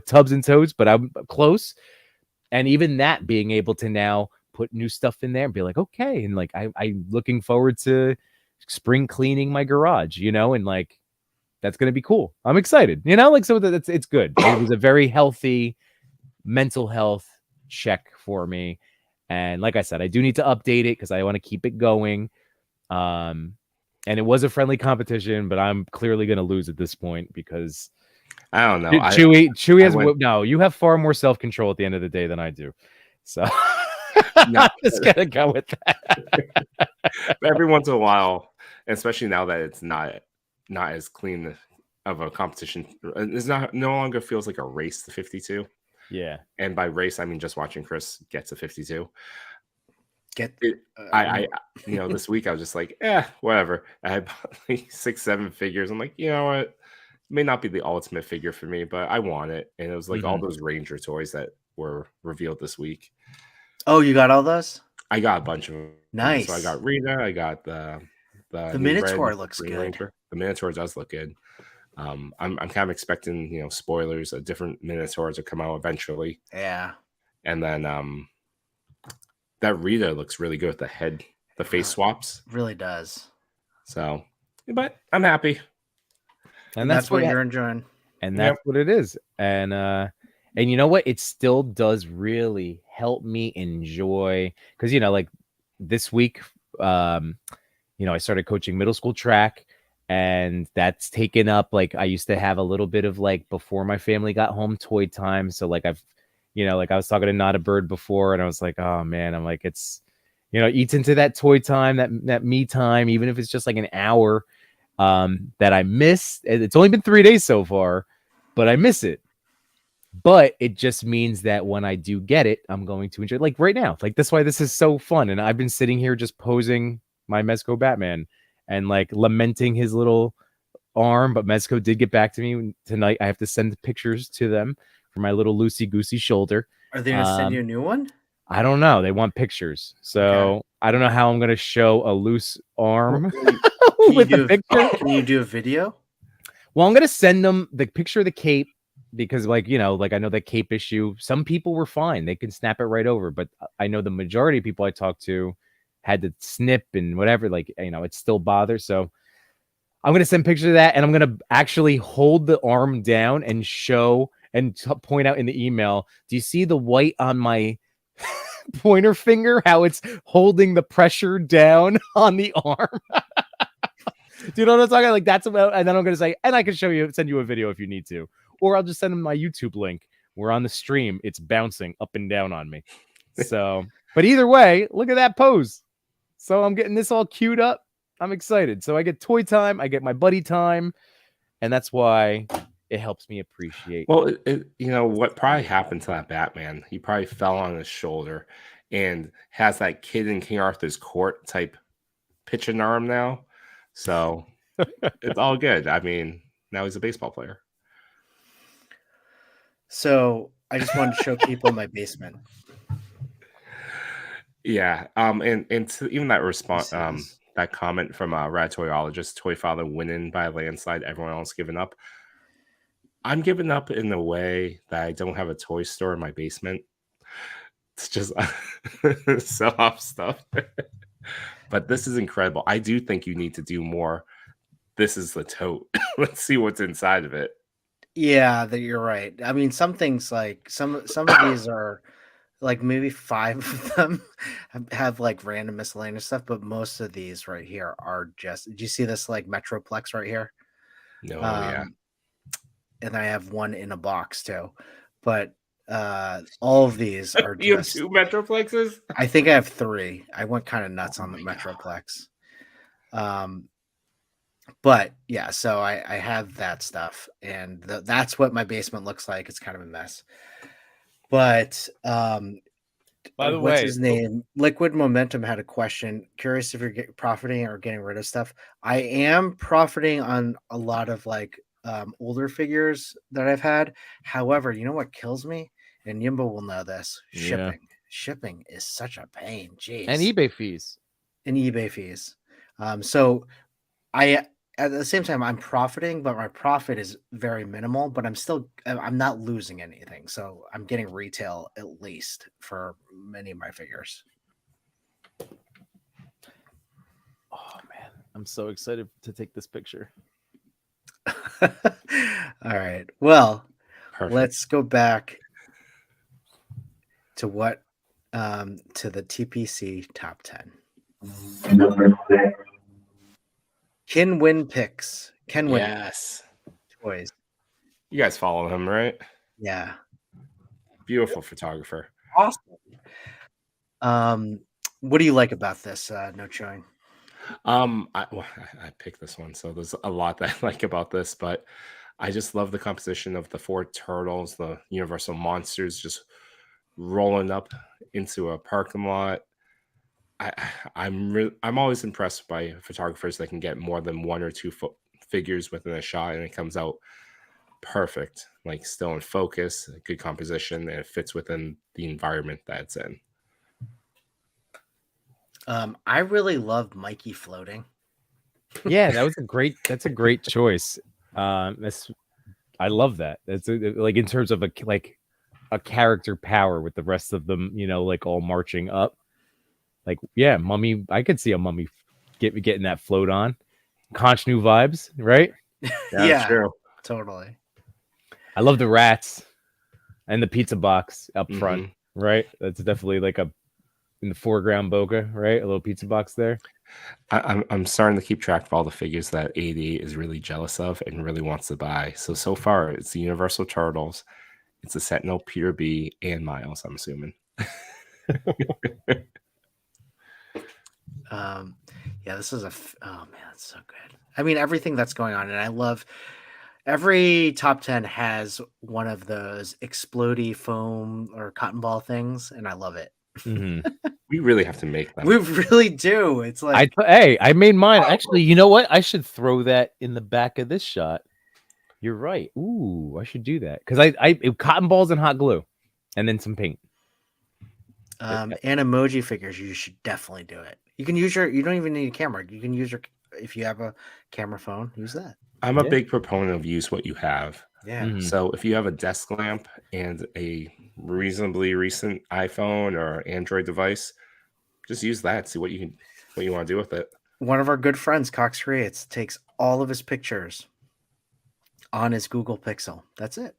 tubs and totes, but I'm close. And even that being able to now put new stuff in there and be like, okay. And like, I'm looking forward to spring cleaning my garage, and like, that's going to be cool. I'm excited, like, so it's good. It was a very healthy mental health check for me. And like I said, I do need to update it because I want to keep it going. And it was a friendly competition, but I'm clearly going to lose at this point because I don't know. Chewy has no. You have far more self-control at the end of the day than I do, so no. I'm just gonna go with that. Every once in a while, especially now that it's not as clean of a competition, it's no longer feels like a race to 52. Yeah, and by race I mean just watching Chris get to 52. This week I was just like, whatever. I had like 6-7 figures. I'm like, you know what? It may not be the ultimate figure for me, but I want it. And it was like all those Ranger toys that were revealed this week. Oh, you got all those? I got a bunch of them. Nice. So I got Rita. I got the Minotaur looks good. Ranger. The Minotaur does look good. I'm kind of expecting, spoilers, different Minotaurs to come out eventually. Yeah. And then that Rita looks really good with the head, the face swaps. Really does. So, but I'm happy. And that's what you're enjoying. And that's what it is. And you know what? It still does really help me enjoy because, like this week, I started coaching middle school track and that's taken up. Like I used to have a little bit of like before my family got home toy time. So like like I was talking to Not a Bird before and I was like, oh man, I'm like, it's, eats into that toy time, that me time, even if it's just like an hour that I miss. It's only been 3 days so far, but I miss it. But it just means that when I do get it, I'm going to enjoy it. Like right now, like that's why this is so fun. And I've been sitting here just posing my Mezco Batman and like lamenting his little arm. But Mezco did get back to me tonight. I have to send pictures to them for my little loosey-goosey shoulder. Are they going to send you a new one? I don't know. They want pictures. So I don't know how I'm going to show a loose arm with a picture. Can you do a video? Well, I'm going to send them the picture of the cape because like I know that cape issue. Some people were fine. They can snap it right over. But I know the majority of people I talked to had to snip and whatever. Like, it still bothers. So I'm going to send pictures of that. And I'm going to actually hold the arm down and show and point out in the email, do you see the white on my pointer finger? How it's holding the pressure down on the arm? Do you know what I'm talking about? Like that's about, and then I'm going to say, and I can send you a video if you need to, or I'll just send them my YouTube link where on the stream, it's bouncing up and down on me. So, but either way, look at that pose. So I'm getting this all queued up. I'm excited. So I get toy time. I get my buddy time. And that's why it helps me appreciate. Well, what probably happened to that Batman? He probably fell on his shoulder and has that kid in King Arthur's court type pitching arm now. So it's all good. I mean, now he's a baseball player. So I just wanted to show people my basement. Yeah. And to even that response, that comment from Ratoyologist, Toy Father winning by a landslide, everyone else giving up. I'm giving up in the way that I don't have a toy store in my basement. It's just sell off stuff. But this is incredible. I do think you need to do more. This is the tote. Let's see what's inside of it. Yeah, that you're right. I mean, some things like some of these are like maybe 5 of them have like random miscellaneous stuff, but most of these right here are just. Do you see this like Metroplex right here? No, yeah. Um, and I have one in a box too, but all of these are You have just. 2 Metroplexes? I think I have 3. I went kind of nuts on the Metroplex. But yeah, so I have that stuff, and that's what my basement looks like. It's kind of a mess. But By the what's way, his name? Liquid Momentum had a question. Curious if you're profiting or getting rid of stuff. I am profiting on a lot of like older figures that I've had. However, you know what kills me? And Yimbo will know this. yeah, Shipping is such a pain. Jeez. and eBay fees. And eBay fees. So I at the same time I'm profiting, but my profit is very minimal, but I'm not losing anything. So I'm getting retail at least for many of my figures. Oh man, I'm so excited to take this picture. All right. Well, Perfect. let's go back to to the TPC top 10. Ken Win picks. Ken Win Yes. toys. You guys follow him, right? Yeah. Beautiful photographer. Awesome. What do you like about this? No showing. I picked this one, so there's a lot that I like about this, but I just love the composition of the 4 turtles, the Universal monsters just rolling up into a parking lot. I'm always impressed by photographers that can get more than 1 or 2 figures within a shot, and it comes out perfect, like still in focus, good composition, and it fits within the environment that it's in. I really love Mikey floating. Yeah, that's a great choice. I love that. That's like in terms of a character power with the rest of them, like all marching up. Like, yeah, Mummy. I could see a Mummy getting that float on. Conch new vibes, right? Yeah, true. Totally. I love the rats and the pizza box up front, Mm-hmm. right? That's definitely like in the foreground bokeh, right? A little pizza box there. I'm starting to keep track of all the figures that AD is really jealous of and really wants to buy. So far, it's the Universal Turtles, it's the Sentinel, Peter B, and Miles, I'm assuming. Yeah, this is oh man, it's so good. I mean, everything that's going on, and I love every top 10 has one of those explodey foam or cotton ball things, and I love it. Mm-hmm. We really have to make them. We really do. It's like, I made mine. Actually, you know what? I should throw that in the back of this shot. You're right. Ooh, I should do that because I cotton balls and hot glue, and then some paint. and emoji figures. You should definitely do it. You can use you don't even need a camera. You can use if you have a camera phone, use that. I'm a big proponent of use what you have. Yeah. Mm-hmm. So if you have a desk lamp and a reasonably recent iPhone or Android device, just use that. See what you want to do with it. One of our good friends, Cox Creates, takes all of his pictures on his Google Pixel. That's it.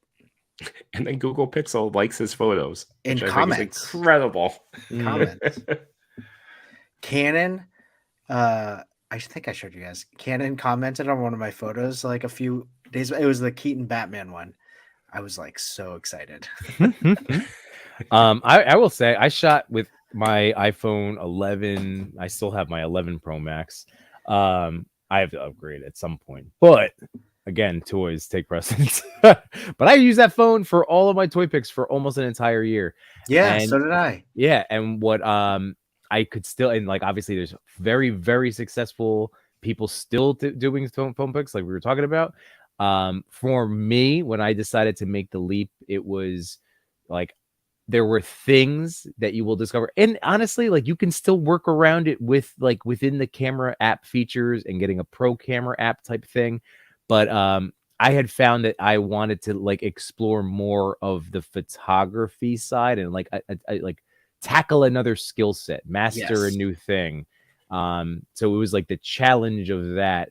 And then Google Pixel likes his photos. In which comments. I think is incredible. Comments. Canon, I think I showed you guys. Canon commented on one of my photos like a few days. It was the Keaton Batman one. I was like so excited. I will say I shot with my iPhone 11. I still have my 11 Pro Max. I have to upgrade at some point, but again, toys take precedence. But I use that phone for all of my toy picks for almost an entire year. Yeah, and, so did I. Yeah, and what I could still, and like obviously there's very, very successful people still doing phone picks like we were talking about. For me, when I decided to make the leap, it was like there were things that you will discover, and honestly, like you can still work around it with like within the camera app features and getting a pro camera app type thing. But I had found that I wanted to like explore more of the photography side and like I like tackle another skill set, master a new thing. So it was like the challenge of that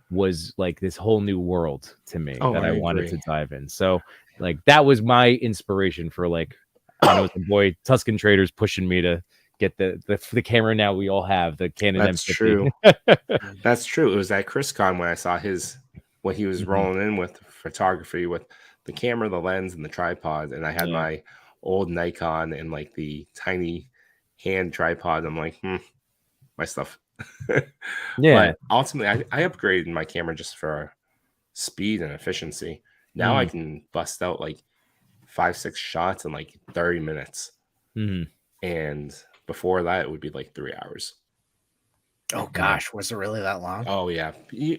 was like this whole new world to me that I wanted agree. to dive in. So like that was my inspiration for like I know some boy Tuscan Traders pushing me to get the camera now we all have, the Canon That's M50. true. That's true. It was at ChrisCon when I saw what he was rolling in with photography with the camera, the lens, and the tripod. And I had my old Nikon and like the tiny hand tripod. I'm like, my stuff. Yeah. But ultimately, I upgraded my camera just for speed and efficiency. Now I can bust out like 5-6 shots in like 30 minutes. And before that, it would be like 3 hours. Oh gosh, was it really that long? Oh yeah.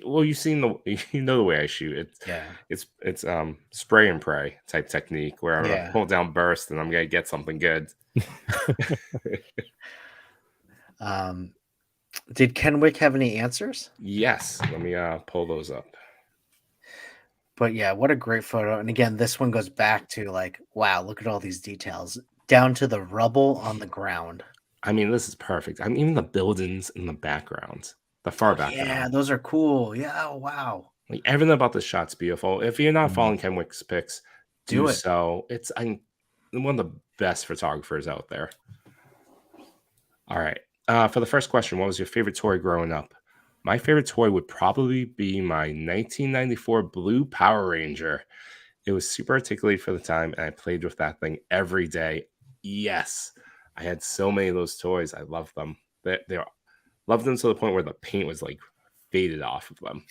Well, you've seen the way I shoot. It's spray and pray type technique where I'm gonna pull down burst and I'm gonna get something good. Did Kenwick have any answers? Yes. Let me pull those up. But yeah, what a great photo. And again, this one goes back to like, wow, look at all these details down to the rubble on the ground. I mean, this is perfect. I mean, even the buildings in the background, the far background. Yeah, those are cool. Yeah, wow. Like everything about the shot's beautiful. If you're not following Kenwick's picks, do it. So. It's one of the best photographers out there. All right. For the first question, what was your favorite toy growing up? My favorite toy would probably be my 1994 Blue Power Ranger. It was super articulated for the time, and I played with that thing every day. Yes. I had so many of those toys. I loved them. They loved them to the point where the paint was like faded off of them,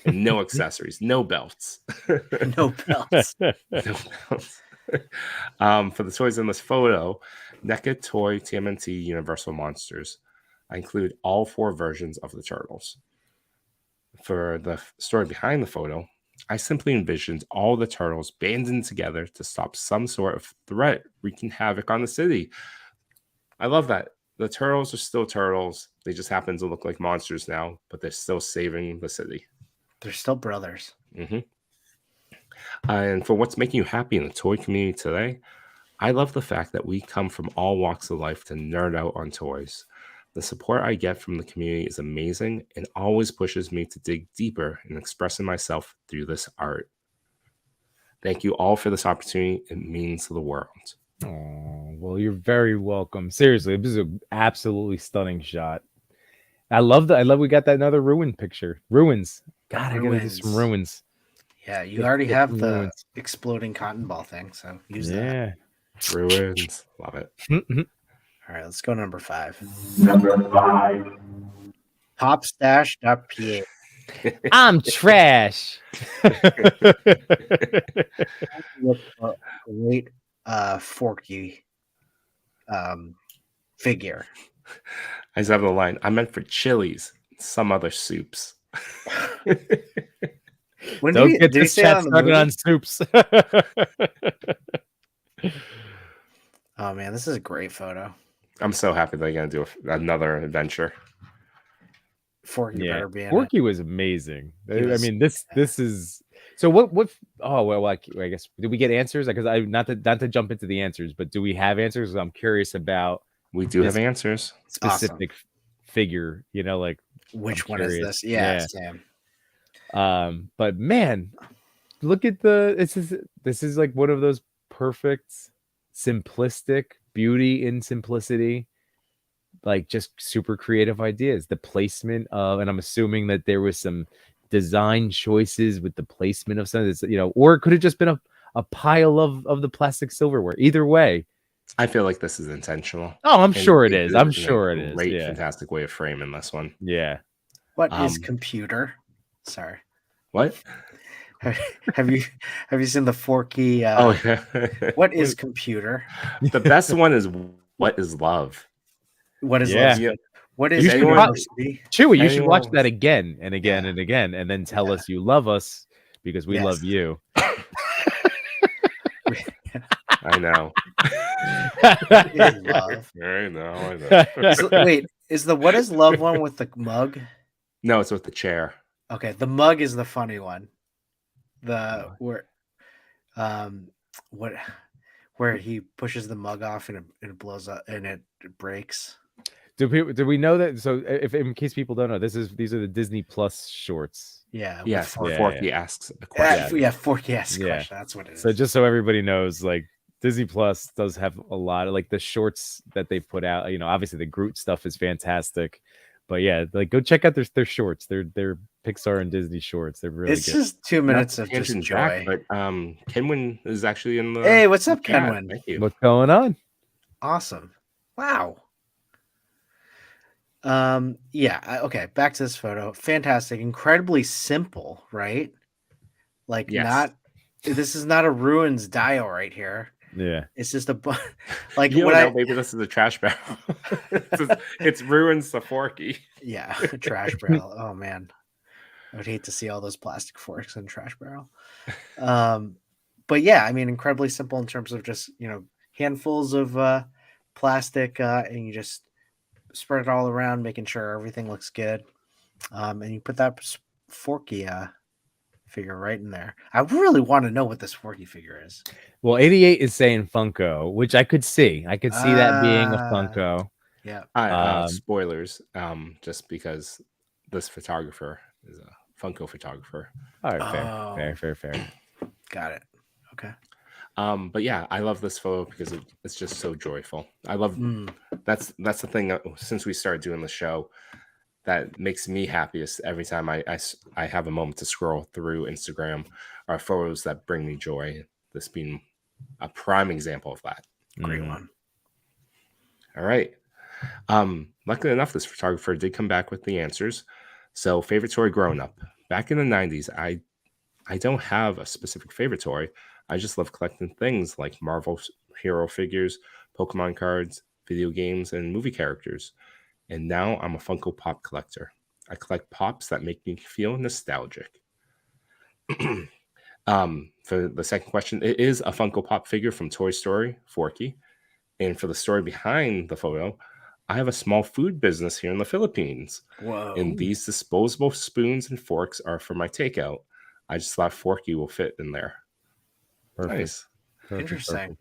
and no accessories, no belts, no belts, no belts. For the toys in this photo, NECA Toy TMNT Universal Monsters. I include all 4 versions of the turtles. For the story behind the photo, I simply envisioned all the turtles banding together to stop some sort of threat wreaking havoc on the city. I love that. The turtles are still turtles. They just happen to look like monsters now, but they're still saving the city. They're still brothers. And for what's making you happy in the toy community today, I love the fact that we come from all walks of life to nerd out on toys. The support I get from the community is amazing and always pushes me to dig deeper in expressing myself through this art. Thank you all for this opportunity. It means the world. Oh, well, you're very welcome. Seriously, this is an absolutely stunning shot. I love we got that another ruin picture. Ruins. God, I gotta do some ruins. Yeah, you already have the exploding cotton ball thing, so use that. Ruins. Love it. All right, let's go number 5. Number 5. Popstash.pa. I'm trash. Great Forky figure. I just have the line, I meant for chilies, some other soups. Don't get this chat started on soups. Oh man, this is a great photo. I'm so happy they're gonna do another adventure. Forky better be in Forky was amazing. I mean, this is so. What? Oh well, I guess did we get answers? Because I not to jump into the answers, but do we have answers? I'm curious about. We do have answers. Specific figure, you know, like which one is this? Yeah, Sam. But man, look at this is like one of those perfect, simplistic beauty in simplicity. Like just super creative ideas. The placement of, and I'm assuming that there was some design choices with the placement of some of this, you know, or it could have just been a pile of the plastic silverware. Either way, I feel like this is intentional. Oh, I'm sure it is. I'm sure it is. Great, fantastic way of framing this one. Yeah. What is computer? Sorry. What? Have you seen the Forky? What is computer? The best one is what is love. What is love? What is university? Chewy, you should watch that again and again and again, and then tell us you love us because we love you. I know. Love. I know. Wait, is the what is love one with the mug? No, it's with the chair. Okay, the mug is the funny one. Where he pushes the mug off and it blows up and it breaks. Do we know that? So, if in case people don't know, these are the Disney Plus shorts. Yeah. Yes, Forky. Forky asks a question. Yeah, Forky asks a question. That's what it is. So just so everybody knows, like Disney Plus does have a lot of like the shorts that they put out. You know, obviously the Groot stuff is fantastic, but yeah, like go check out their shorts. They're Pixar and Disney shorts. They're really it's good. just 2 minutes of just joy. But Kenwin is actually in the. Hey, what's up, Kenwin? Thank you. What's going on? Awesome. Wow. Yeah. Okay. Back to this photo. Fantastic. Incredibly simple, right? Like this is not a ruins dial right here. Yeah. It's just a like maybe this is a trash barrel. it's ruins the Forky. Yeah, a trash barrel. Oh man. I would hate to see all those plastic forks in a trash barrel. But yeah, I mean, incredibly simple in terms of just, handfuls of plastic, and you just spread it all around, making sure everything looks good. And you put that Forky figure right in there. I really want to know what this Forky figure is. Well, 88 is saying Funko, which I could see. I could see that being a Funko. Yeah. Spoilers, just because this photographer is a Funko photographer. All right, fair. Got it. Okay. But yeah, I love this photo because it's just so joyful. I love that's the thing since we started doing the show that makes me happiest every time I have a moment to scroll through Instagram are photos that bring me joy. This being a prime example of that. Great one. All right. Luckily enough, this photographer did come back with the answers. So, favorite toy growing up. Back in the 90s, I don't have a specific favorite toy. I just love collecting things like Marvel hero figures, Pokemon cards, video games, and movie characters. And now I'm a Funko Pop collector. I collect pops that make me feel nostalgic. For the second question, it is a Funko Pop figure from Toy Story, Forky. And for the story behind the photo, I have a small food business here in the Philippines. Whoa. And these disposable spoons and forks are for my takeout. I just thought Forky will fit in there. Perfect. Nice. Interesting.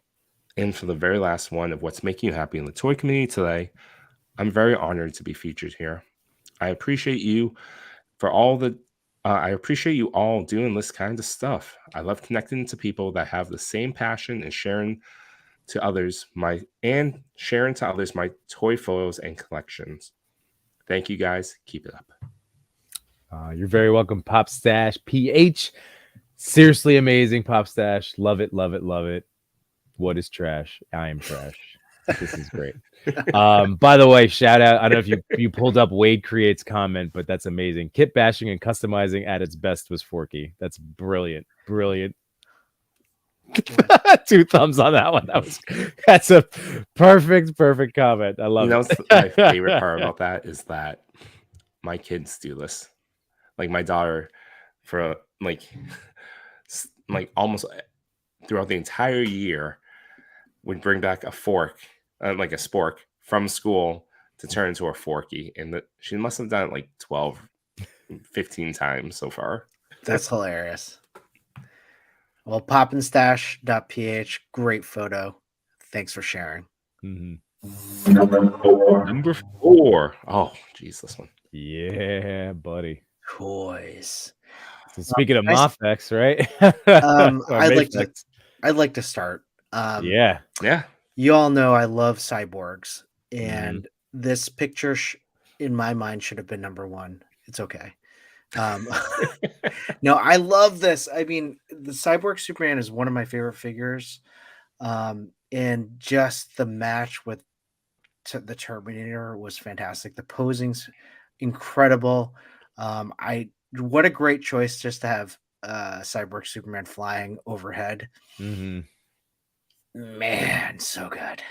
And for the very last one of what's making you happy in the toy community today, I'm very honored to be featured here. I appreciate you for all the I appreciate you all doing this kind of stuff. I love connecting to people that have the same passion and sharing to others my toy photos and collections. Thank you guys. Keep it up. You're very welcome, Pop Stash PH. Seriously amazing, Pop Stash. Love it. What is trash? I am trash. This is great. By the way, shout out. I don't know if you pulled up Wade Creates comment, but that's amazing. Kit bashing and customizing at its best was Forky. That's brilliant. 2 thumbs on that one. That's a perfect comment. I love it. My favorite part about that is that my kids do this. Like my daughter, for like almost throughout the entire year, would bring back a fork, like a spork from school to turn into a Forky. And she must have done it like 12, 15 times so far. That's hilarious. Well, popandstash.ph, great photo. Thanks for sharing. Mm-hmm. Number 4. Oh, geez, this one. Yeah, buddy. Toys. So speaking of Mofex, right? I'd like to start. Yeah. You all know I love cyborgs, and this picture in my mind should have been number 1. It's okay. No, I love this. I mean, the Cyborg Superman is one of my favorite figures, and just the match with the Terminator was fantastic. The posing's incredible. What a great choice just to have Cyborg Superman flying overhead. Mm-hmm. Man, so good.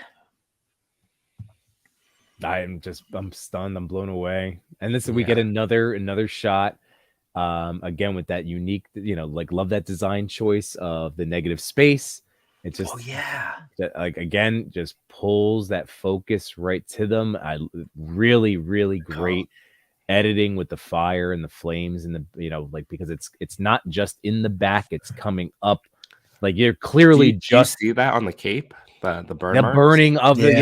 I'm stunned. I'm blown away. And we get another shot. Again with that unique, love that design choice of the negative space. It just again just pulls that focus right to them. I really great editing with the fire and the flames and the because it's not just in the back, it's coming up. Like you're clearly do you see that on the cape, the burning of the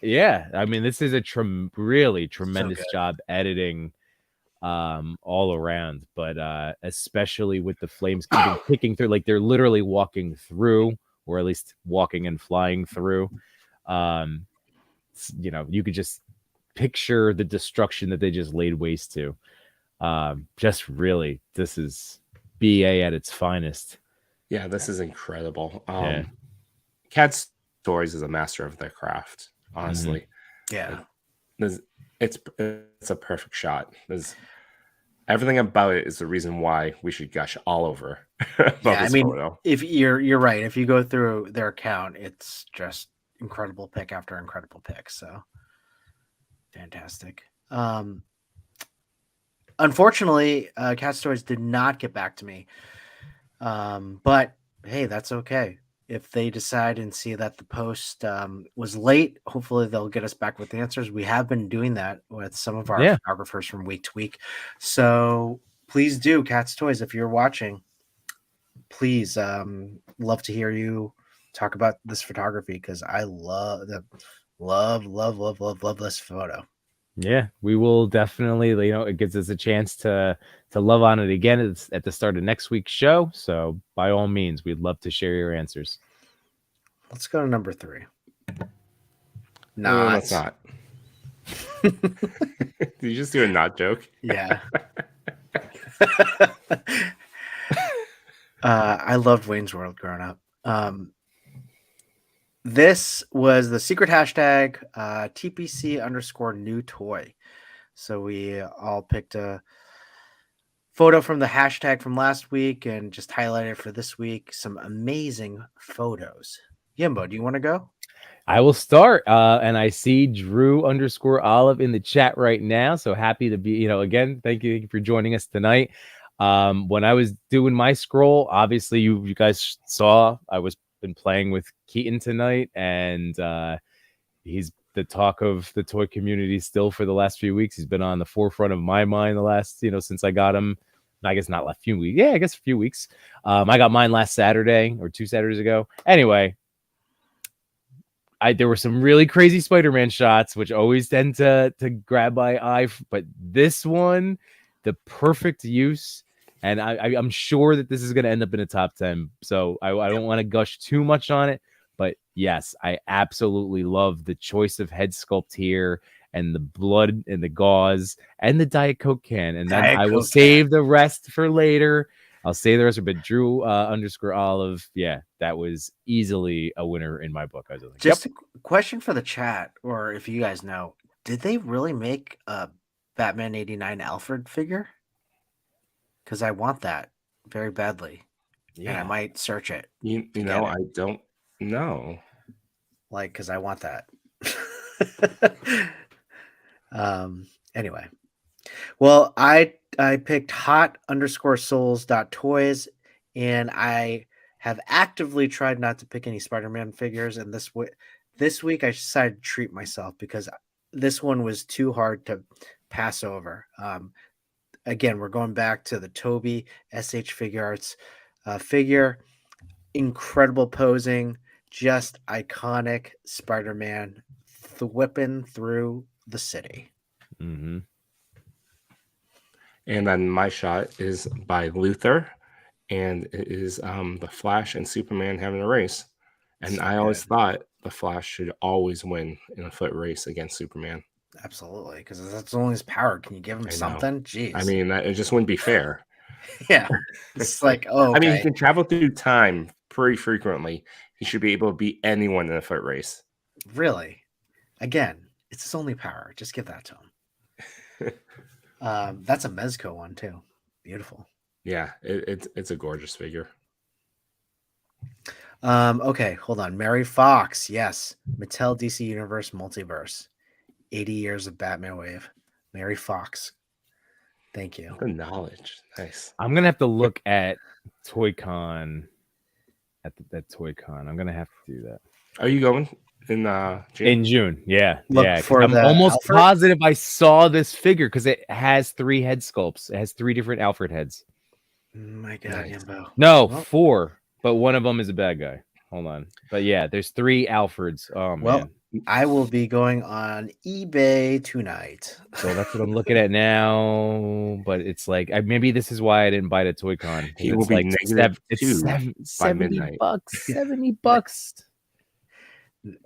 yeah. I mean, this is a really tremendous job editing. all around. But especially with the flames kicking through, like they're literally walking through, or at least walking and flying through. You know, you could just picture the destruction that they just laid waste to. Just really, this is BA at its finest. Yeah, this is incredible. Yeah. Cat Stories is a master of their craft, honestly. Yeah. It's a perfect shot. Everything about it is the reason why we should gush all over about this photo. If you're right, if you go through their account, it's just incredible pick after incredible pick. So fantastic. Unfortunately, Cat Stories did not get back to me. But hey, that's okay. If they decide and see that the post was late, hopefully they'll get us back with answers. We have been doing that with some of our photographers from week to week. So please do, Cat's Toys, if you're watching, please, love to hear you talk about this photography, because I love this photo. Yeah, we will definitely, you know, it gives us a chance to love on it again at the start of next week's show. So by all means, we'd love to share your answers. Let's go to number 3. No, that's not. Did you just do a not joke? Yeah. I loved Wayne's World growing up. This was the secret hashtag TPC_new toy. So we all picked a photo from the hashtag from last week and just highlighted for this week. Some amazing photos. Yimbo, do you want to go? I will start. And I see Drew_Olive in the chat right now. So happy to be, you know, again, thank you for joining us tonight. When I was doing my scroll, obviously you guys saw I was been playing with Keaton tonight, and he's the talk of the toy community still for the last few weeks. He's been on the forefront of my mind the last, you know, since I got him. I guess not a few weeks. Yeah, I guess a few weeks. I got mine last Saturday or 2 Saturdays ago. Anyway, there were some really crazy Spider-Man shots, which always tend to grab my eye. But this one, the perfect use. And I'm sure that this is going to end up in a top 10. So I don't want to gush too much on it. But yes, I absolutely love the choice of head sculpt here, and the blood and the gauze and the Diet Coke can. And then I will save the rest for later. I'll save the rest. But Drew_Olive, yeah, that was easily a winner in my book. I was like, just a question for the chat, or if you guys know, did they really make a Batman 89 Alfred figure? Because I want that very badly. Yeah, and I might search it. You know, I don't know. Like, because I want that. Anyway, well, I picked hot_souls.toys, and I have actively tried not to pick any Spider-Man figures. And this week I decided to treat myself, because this one was too hard to pass over. Again, we're going back to the Toby SH Figure Arts figure. Incredible posing, just iconic Spider-Man whipping through the city. Mm-hmm. And then my shot is by Luther, and it is the Flash and Superman having a race. And I always thought the Flash should always win in a foot race against Superman. Absolutely, because that's only his power. Can you give him something? Jeez. I mean, it just wouldn't be fair. Yeah. It's like, oh, okay. I mean, he can travel through time pretty frequently. He should be able to beat anyone in a foot race. Really? Again, it's his only power. Just give that to him. That's a Mezco one, too. Beautiful. Yeah, it's a gorgeous figure. Okay, hold on. Mary Fox. Yes. Mattel DC Universe Multiverse. 80 years of Batman wave. Mary Fox. Thank you. The knowledge. Nice. I'm gonna have to look at ToyCon. At ToyCon, I'm gonna have to do that. Are you going in June? In June, yeah. For I'm almost Alfred? positive I saw this figure, because it has 3 head sculpts. It has 3 different Alfred heads. My God, Yimbo. No, 4, but one of them is a bad guy. Hold on. But yeah, there's 3 Alfreds. Oh Well, man. I will be going on eBay tonight. So that's what I'm looking at now. But it's like maybe this is why I didn't buy the Toy Con. He will It's be like -2 by $70 midnight. $70.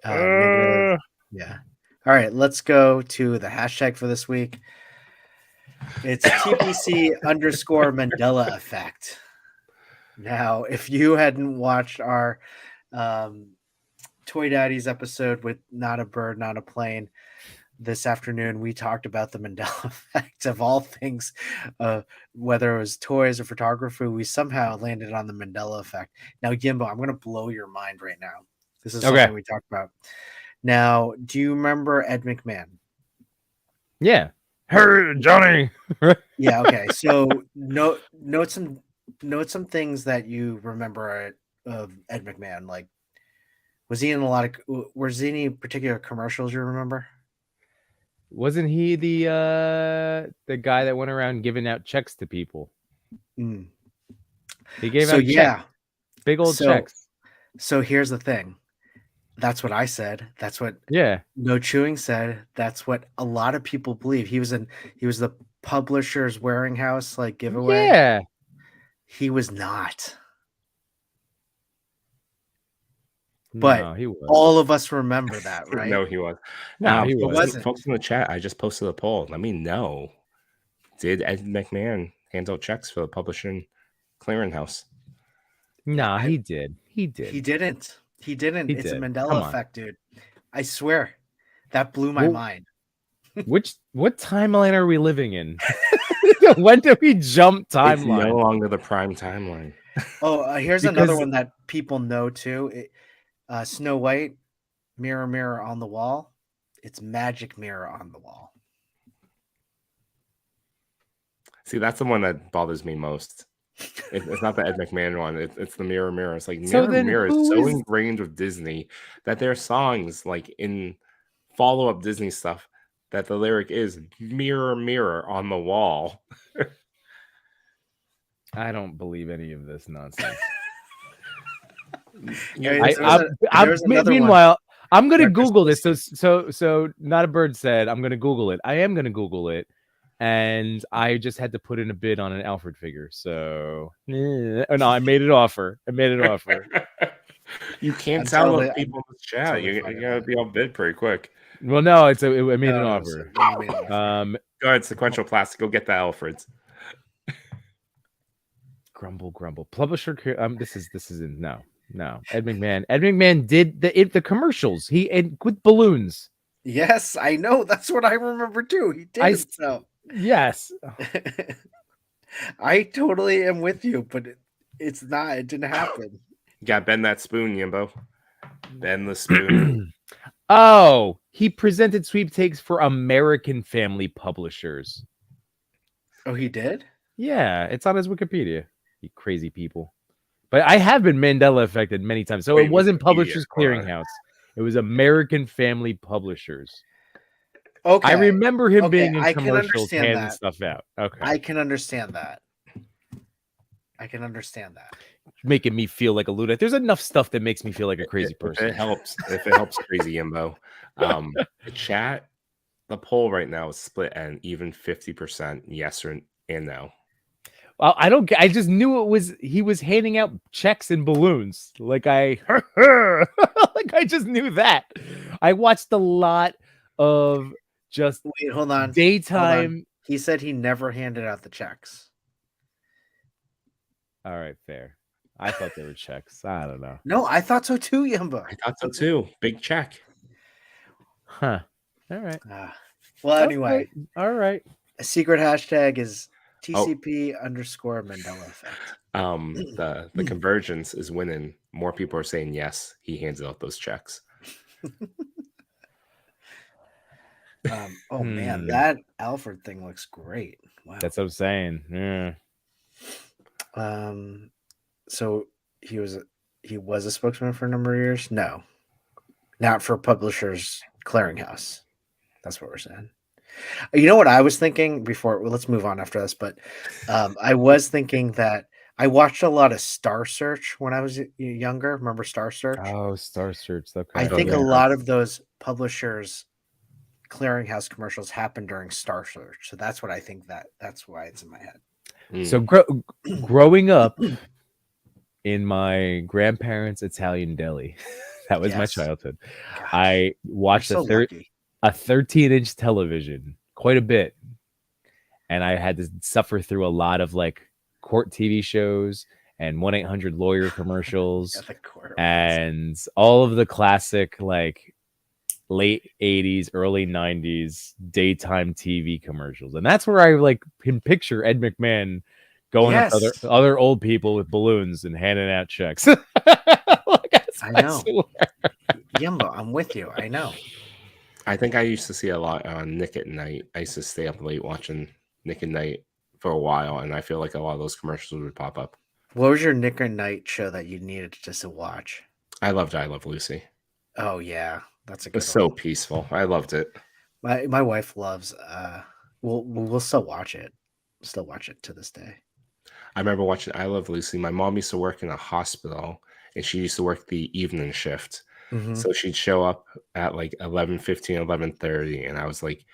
Negative. Yeah. All right, let's go to the hashtag for this week. It's TPC _ Mandela effect. Now, if you hadn't watched our Toy Daddies episode with Not a Bird, Not a Plane this afternoon, we talked about the Mandela effect of all things, whether it was toys or photography. We somehow landed on the Mandela effect. Now, Gimbo, I'm going to blow your mind right now. This is something we talked about. Now, do you remember Ed McMahon? Yeah. Hey, Johnny. Yeah. Okay. So note some things that you remember of Ed McMahon. Like, was he in a lot of? Was there any particular commercials you remember? Wasn't he the guy that went around giving out checks to people? Mm. He gave out checks, big old checks. So here's the thing. That's what I said. That's what No Chewing said. That's what a lot of people believe. He was the Publishers Warehouse like giveaway. Yeah. He was not. But no, he was. All of us remember that, right? No, he was. No, he wasn't. Folks in the chat, I just posted a poll. Let me know. Did Ed McMahon hand out checks for the Publishing Clearinghouse? No, he did. He did. He didn't. He didn't. It's a Come Mandela on. effect, dude. I swear. That blew my mind. What timeline are we living in? When did we jump timeline? It's no longer the prime timeline. Oh, here's another one that people know too. Snow White, mirror, mirror on the wall. It's magic mirror on the wall. See, that's the one that bothers me most. It's not the Ed McMahon one. It's the mirror, mirror. It's like mirror, mirror is so ingrained with Disney that their songs, like in follow-up Disney stuff, that the lyric is mirror, mirror on the wall. I don't believe any of this nonsense. Meanwhile, I'm gonna Google this. So Not a Bird said I'm gonna Google it. I am gonna Google it, and I just had to put in a bid on an Alfred figure. So no, I made an offer. You can't tell what people in the chat. You gotta be on bid pretty quick. Well, no, I made an offer. Go ahead, Sequential Plastic. Go get the Alfreds. Grumble. Publisher. This isn't no. Ed McMahon did the commercials. With balloons. Yes, I know. That's what I remember too. He did. Yes. I totally am with you, but it's not. It didn't happen. You gotta bend that spoon, Yimbo. Bend the spoon. Oh, he presented sweepstakes for American Family Publishers. Oh, he did? Yeah, it's on his Wikipedia. You crazy people. But I have been Mandela affected many times. So it wasn't Publishers Clearinghouse. It was American Family Publishers. Okay. I remember him being in commercials handing stuff out. Okay. I can understand that. Making me feel like a lunatic. There's enough stuff that makes me feel like a crazy person. If it helps, crazy Yimbo. The chat, the poll right now is split at even 50% yes and no. Well, I just knew he was handing out checks and balloons. Like I just knew that. I watched a lot of just hold on. Daytime. He said he never handed out the checks. All right, fair. I thought they were checks. I don't know. No, I thought so too, Yumbo. I thought so too. Big check. Huh. All right. Well, anyway. All right. A secret hashtag is TCP _ Mandela effect. The convergence is winning. More people are saying yes. He hands out those checks. Man, that Alfred thing looks great. Wow. That's what I'm saying. Yeah. So he was a spokesman for a number of years? No. Not for Publishers Clearinghouse. That's what we're saying. You know what I was thinking before? Well, let's move on after this. But I was thinking that I watched a lot of Star Search when I was younger. Remember Star Search? Oh, Star Search. Okay. I think a lot of those publishers clearinghouse commercials happen during Star Search. So that's what I think that's why it's in my head. So growing up in my grandparents' Italian deli, that was my childhood. Gosh, I watched a 13-inch television quite a bit. And I had to suffer through a lot of like court TV shows and 1-800-Lawyer commercials and all of the classic like late 80s, early 90s daytime TV commercials. And that's where I like can picture Ed McMahon going up to other old people with balloons and handing out checks. I know. Yumbo, I'm with you. I know. I think I used to see a lot on Nick at Night. I used to stay up late watching Nick at Night for a while, and I feel like a lot of those commercials would pop up. What was your Nick at Night show that you needed just to watch? I loved I Love Lucy. Oh yeah, that's a good. It was so peaceful. I loved it. My wife loves. We'll still watch it. Still watch it to this day. I remember watching I Love Lucy. My mom used to work in a hospital, and she used to work the evening shift. So she'd show up at like 11:15, 11:30, and I was like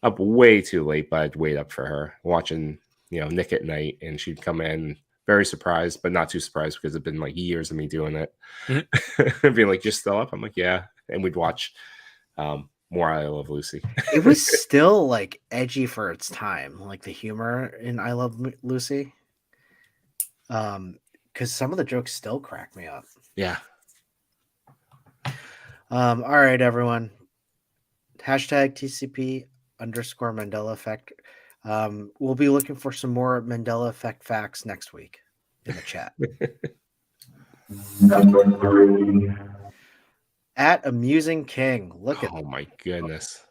up way too late, but I'd wait up for her watching, Nick at Night, and she'd come in very surprised, but not too surprised because it'd been like years of me doing it. Being like, "You're still up?" I'm like, "Yeah," and we'd watch more I Love Lucy. It was still like edgy for its time, like the humor in I Love Lucy. Because some of the jokes still crack me up. Yeah. All right, everyone. #TCP_Mandela effect. We'll be looking for some more Mandela effect facts next week in the chat. At Amusing King. Look at. Oh my goodness.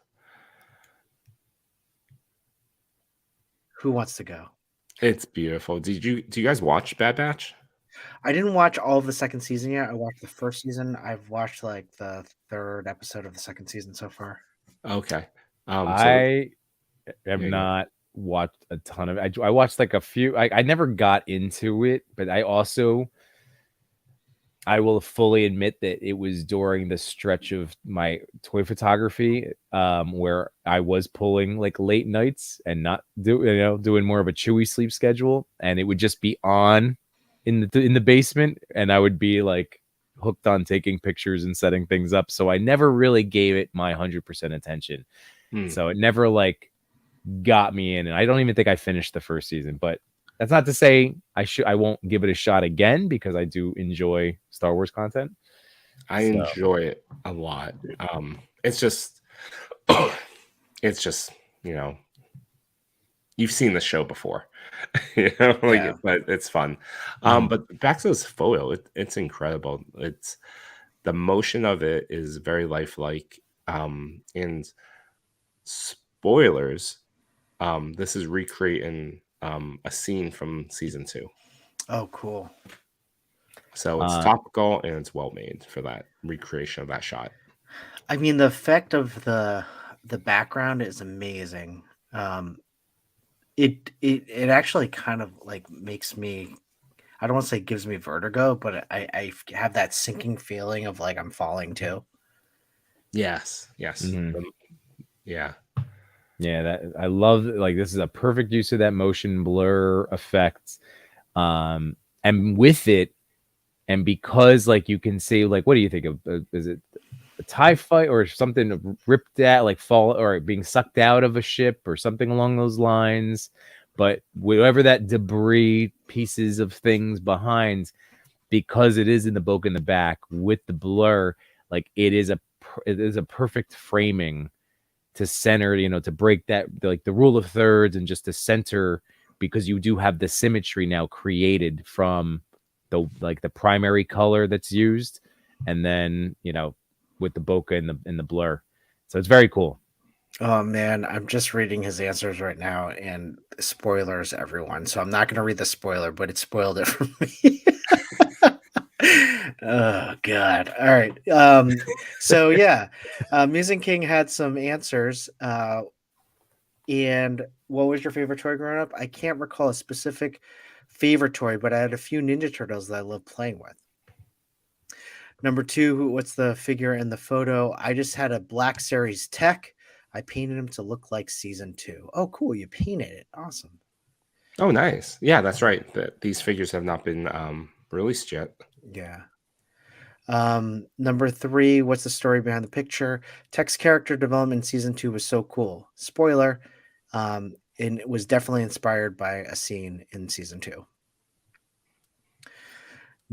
Who wants to go? It's beautiful. Do you guys watch Bad Batch? I didn't watch all of the second season yet. I watched the first season. I've watched like the third episode of the second season so far. Okay. I have not watched a ton of it. I watched like a few. I never got into it, but I will fully admit that it was during the stretch of my toy photography where I was pulling like late nights and not doing more of a chewy sleep schedule, and it would just be on in the basement, and I would be like hooked on taking pictures and setting things up. So I never really gave it my 100% attention. So it never like got me in, and I don't even think I finished the first season, but that's not to say I won't give it a shot again, because I do enjoy Star Wars content. I enjoy it a lot. It's just you've seen the show before, but it's fun. But back to this foil, it's incredible. It's the motion of it is very lifelike. And spoilers, this is recreating a scene from season 2. Oh, cool. So it's topical and it's well made for that recreation of that shot. I mean, the effect of the background is amazing. It actually kind of like makes me, I don't want to say gives me vertigo, but I have that sinking feeling of like I'm falling too. Yes. Mm-hmm. Yeah. That I love. Like, this is a perfect use of that motion blur effect, and with it, and because like you can see, like, what do you think of? Is it a TIE fight or something ripped at, like fall or being sucked out of a ship or something along those lines? But whatever that debris, pieces of things behind, because it is in the bokeh in the back with the blur, like it is a perfect framing to center, to break that, like the rule of thirds, and just to center, because you do have the symmetry now created from the primary color that's used, and then with the bokeh and the blur. So it's very cool. Oh man, I'm just reading his answers right now, and spoilers, everyone. So I'm not going to read the spoiler, but it spoiled it for me. Oh god. All right. So yeah, Amusing King had some answers. And what was your favorite toy growing up? I can't recall a specific favorite toy, but I had a few Ninja Turtles that I love playing with. Number 2, what's the figure in the photo? I just had a Black Series Tech. I painted him to look like Season 2. Oh, cool. You painted it. Awesome. Oh, nice. Yeah, that's right. These figures have not been released yet. Yeah. Number 3, what's the story behind the picture? Tech's character development in Season 2 was so cool. Spoiler, and it was definitely inspired by a scene in Season 2.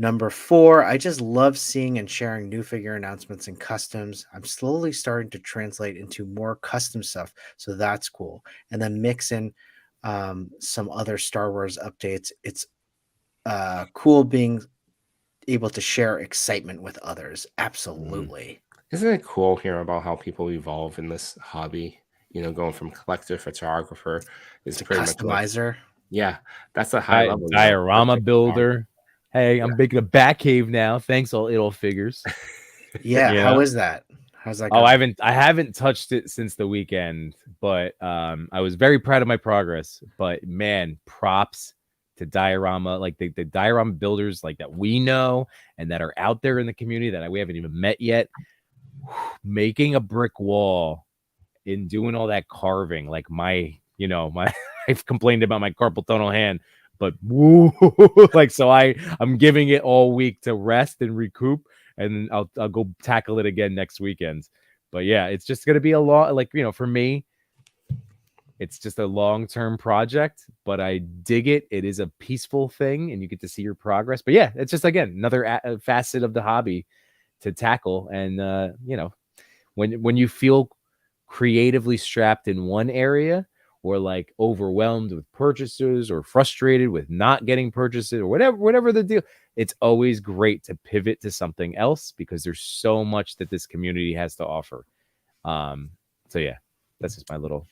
Number 4, I just love seeing and sharing new figure announcements and customs. I'm slowly starting to translate into more custom stuff, so that's cool. And then mix in some other Star Wars updates. It's cool being able to share excitement with others. Absolutely. Isn't it cool hearing about how people evolve in this hobby? You know, going from collector, photographer is to pretty customizer. Much yeah, that's a high level. Diorama builder. Hey, I'm making a Batcave now. Thanks, all Idle Figures. Yeah, how is that? How's that going? I haven't touched it since the weekend, but I was very proud of my progress. But man, props to diorama, like the diorama builders like that we know and that are out there in the community that we haven't even met yet. Making a brick wall and doing all that carving, like I've complained about my carpal tunnel hand, but woo, like so I'm giving it all week to rest and recoup, and I'll go tackle it again next weekend. But yeah, it's just gonna be a lot, like for me, it's just a long-term project, but I dig it. It is a peaceful thing, and you get to see your progress. But yeah, it's just again another facet of the hobby to tackle, and when you feel creatively strapped in one area, or like overwhelmed with purchases or frustrated with not getting purchases or whatever the deal, it's always great to pivot to something else because there's so much that this community has to offer. So yeah, that's just my little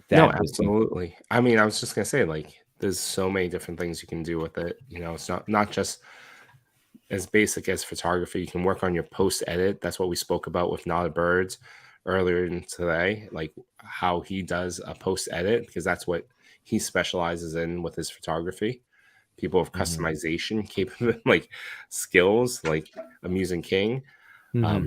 no, absolutely. I mean, I was just gonna say, like, there's so many different things you can do with it. It's not just as basic as photography. You can work on your post edit. That's what we spoke about with Not a Birds earlier in today, like how he does a post edit, because that's what he specializes in with his photography. People of customization capable, like skills, like Amusing King,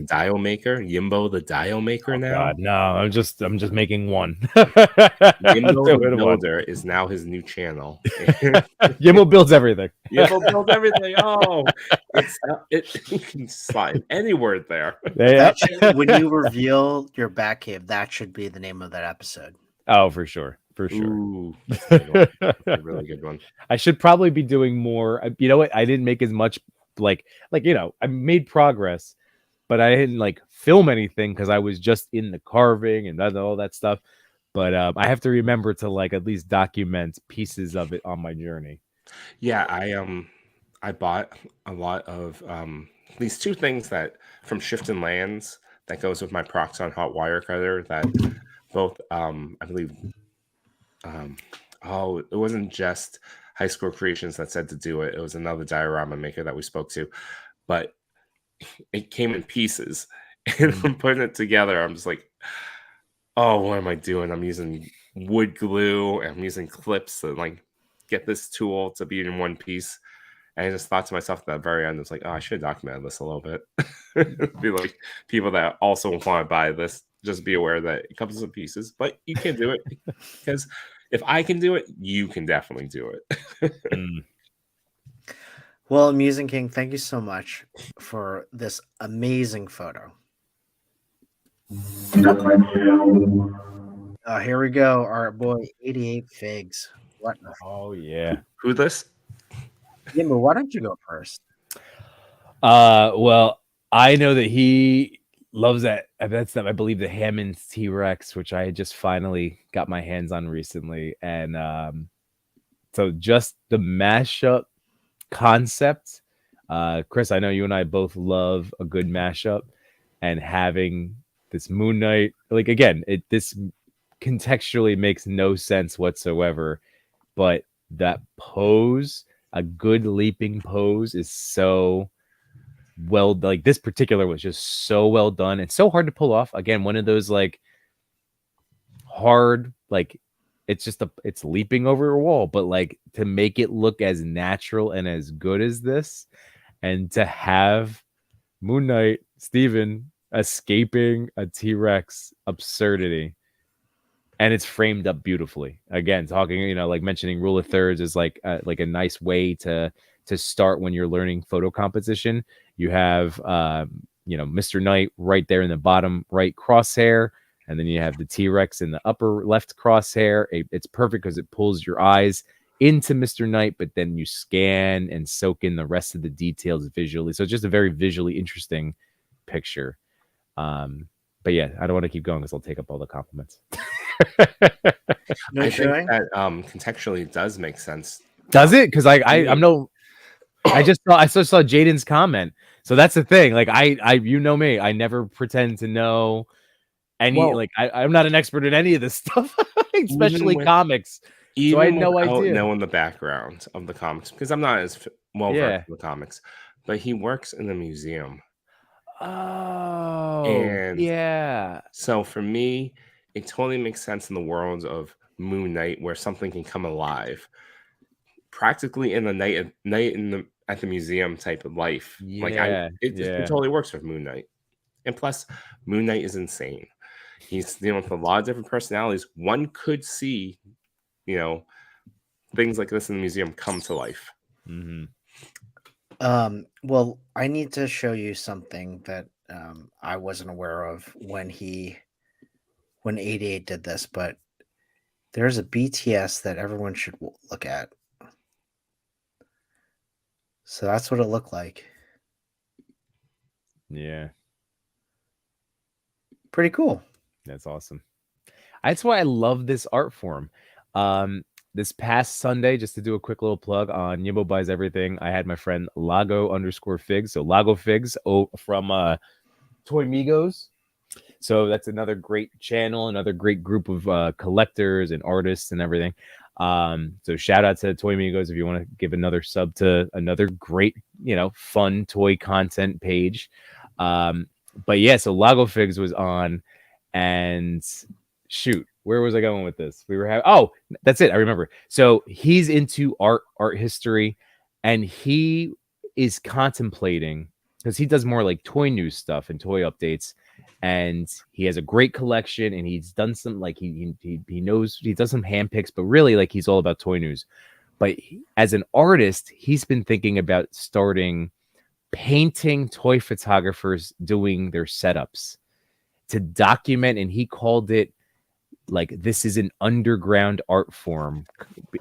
dial maker, Yimbo the dial maker. Now God, no, I'm just making one. Yimbo the builder is now his new channel. Yimbo builds everything. Yimbo builds everything. Oh, you can slide any word there. When you reveal your Batcave, that should be the name of that episode. Oh, for sure. Ooh, that's a good one. That's a really good one. I should probably be doing more. You know what? I didn't make as much like I made progress, but I didn't like film anything because I was just in the carving and all that stuff. But I have to remember to like at least document pieces of it on my journey. Yeah, I bought a lot of these two things that from Shifting Lands that goes with my Proxon hot wire cutter that both I believe it wasn't just High School Creations that said to do it. It was another diorama maker that we spoke to, but it came in pieces. And from putting it together, I'm just like, oh, what am I doing? I'm using wood glue and I'm using clips to like get this tool to be in one piece. And I just thought to myself at the very end, it's like, oh, I should have documented this a little bit. Be like, people that also want to buy this, just be aware that it comes in pieces, but you can do it because if I can do it, you can definitely do it. Well, Amusing King, thank you so much for this amazing photo. Here we go. Our boy 88 Figs. What? Oh yeah. Who this? Yeah, but why don't you go first? Well, I know that he loves that. That's I believe the Hammond T-Rex, which I just finally got my hands on recently, and so just the mashup concept. Chris, I know you and I both love a good mashup, and having this Moon Knight, like again, this contextually makes no sense whatsoever, but that pose, a good leaping pose, is so well, like this particular was just so well done and so hard to pull off. Again, one of those like hard, like it's just it's leaping over a wall, but like to make it look as natural and as good as this, and to have Moon Knight Steven escaping a T-Rex absurdity, and it's framed up beautifully. Again, talking, you know, like mentioning rule of thirds is like a nice way to start when you're learning photo composition. You have you know, Mr. Knight right there in the bottom right crosshair, and then you have the T-Rex in the upper left crosshair. It's perfect because it pulls your eyes into Mr. Knight, but then you scan and soak in the rest of the details visually. So it's just a very visually interesting picture. But yeah, I don't want to keep going because I'll take up all the compliments. No, I think that contextually it does make sense. Does it? Because I'm no. I just saw Jaden's comment, so that's the thing. Like I you know me, I never pretend to know any. Well, like I'm not an expert in any of this stuff, especially comics. Even so I had no idea. Knowing the background of the comics, because I'm not as well versed in the comics, but he works in the museum. Oh, and yeah. So for me, it totally makes sense in the world of Moon Knight, where something can come alive, practically in the night at the museum type of life. Yeah, like it totally works with Moon Knight. And plus, Moon Knight is insane. He's dealing with a lot of different personalities. One could see, you know, things like this in the museum come to life. Mm-hmm. Well, I need to show you something that I wasn't aware of when 88 did this, but there's a BTS that everyone should look at. So that's what it looked like. Yeah. Pretty cool. That's awesome. That's why I love this art form. This past Sunday, just to do a quick little plug on Yimbo Buys Everything, I had my friend Lago_Figs. So Lago Figs from Toy Migos. So that's another great channel, another great group of collectors and artists and everything. So shout out to Toy Migos if you want to give another sub to another great, you know, fun toy content page. But yeah, so Lago Figs was on, and shoot, where was I going with this? We were having, that's it. I remember. So he's into art history, and he is contemplating, because he does more like toy news stuff and toy updates, and he has a great collection, and he's done some, like he knows, he does some hand picks, but really like he's all about toy news. But as an artist, he's been thinking about starting painting toy photographers doing their setups to document, and he called it like, this is an underground art form.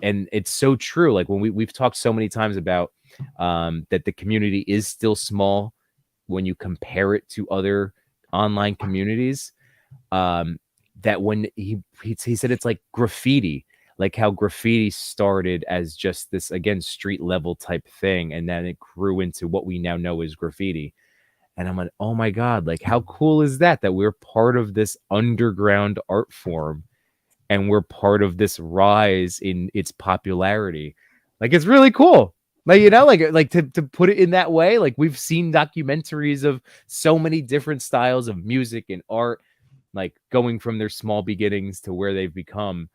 And it's so true. Like when we've talked so many times about that the community is still small when you compare it to other online communities, that when he said it's like graffiti, like how graffiti started as just this, again, street level type thing, and then it grew into what we now know as graffiti. And I'm like, oh my God, like how cool is that we're part of this underground art form, and we're part of this rise in its popularity. Like, it's really cool. Like, you know, like to put it in that way, like we've seen documentaries of so many different styles of music and art, like going from their small beginnings to where they've become.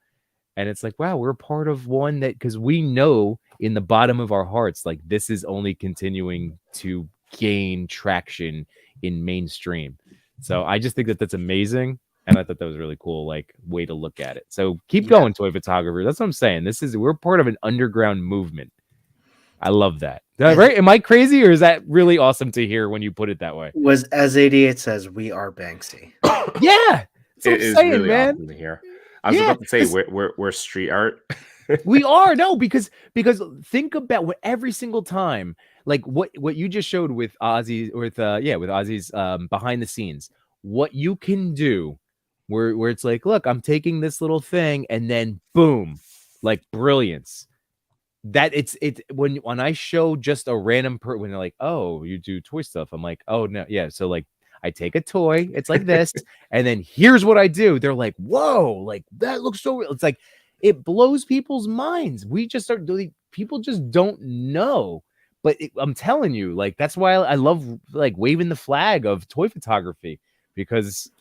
And it's like, wow, we're part of one that, because we know in the bottom of our hearts, like this is only continuing to gain traction in mainstream. So I just think that that's amazing. And I thought that was really cool, like way to look at it. So keep going, toy photographer. That's what I'm saying. We're part of an underground movement. I love that. Right? Am I crazy, or is that really awesome to hear when you put it that way? Was, as 88 says, we are Banksy. Yeah. It is saying, really man. Awesome to hear. I was about to say we're street art. We are, no, because think about what every single time, like what you just showed with Ozzy, with Ozzy's behind the scenes, what you can do where it's like, look, I'm taking this little thing and then boom, like brilliance. That it's when I show just a random when they're like, oh, you do toy stuff, I'm like, oh no, yeah. So like I take a toy, it's like this, and then here's what I do. They're like, whoa, like that looks so real. It's like it blows people's minds. We just start doing, people just don't know. But I'm telling you, like that's why I love like waving the flag of toy photography, because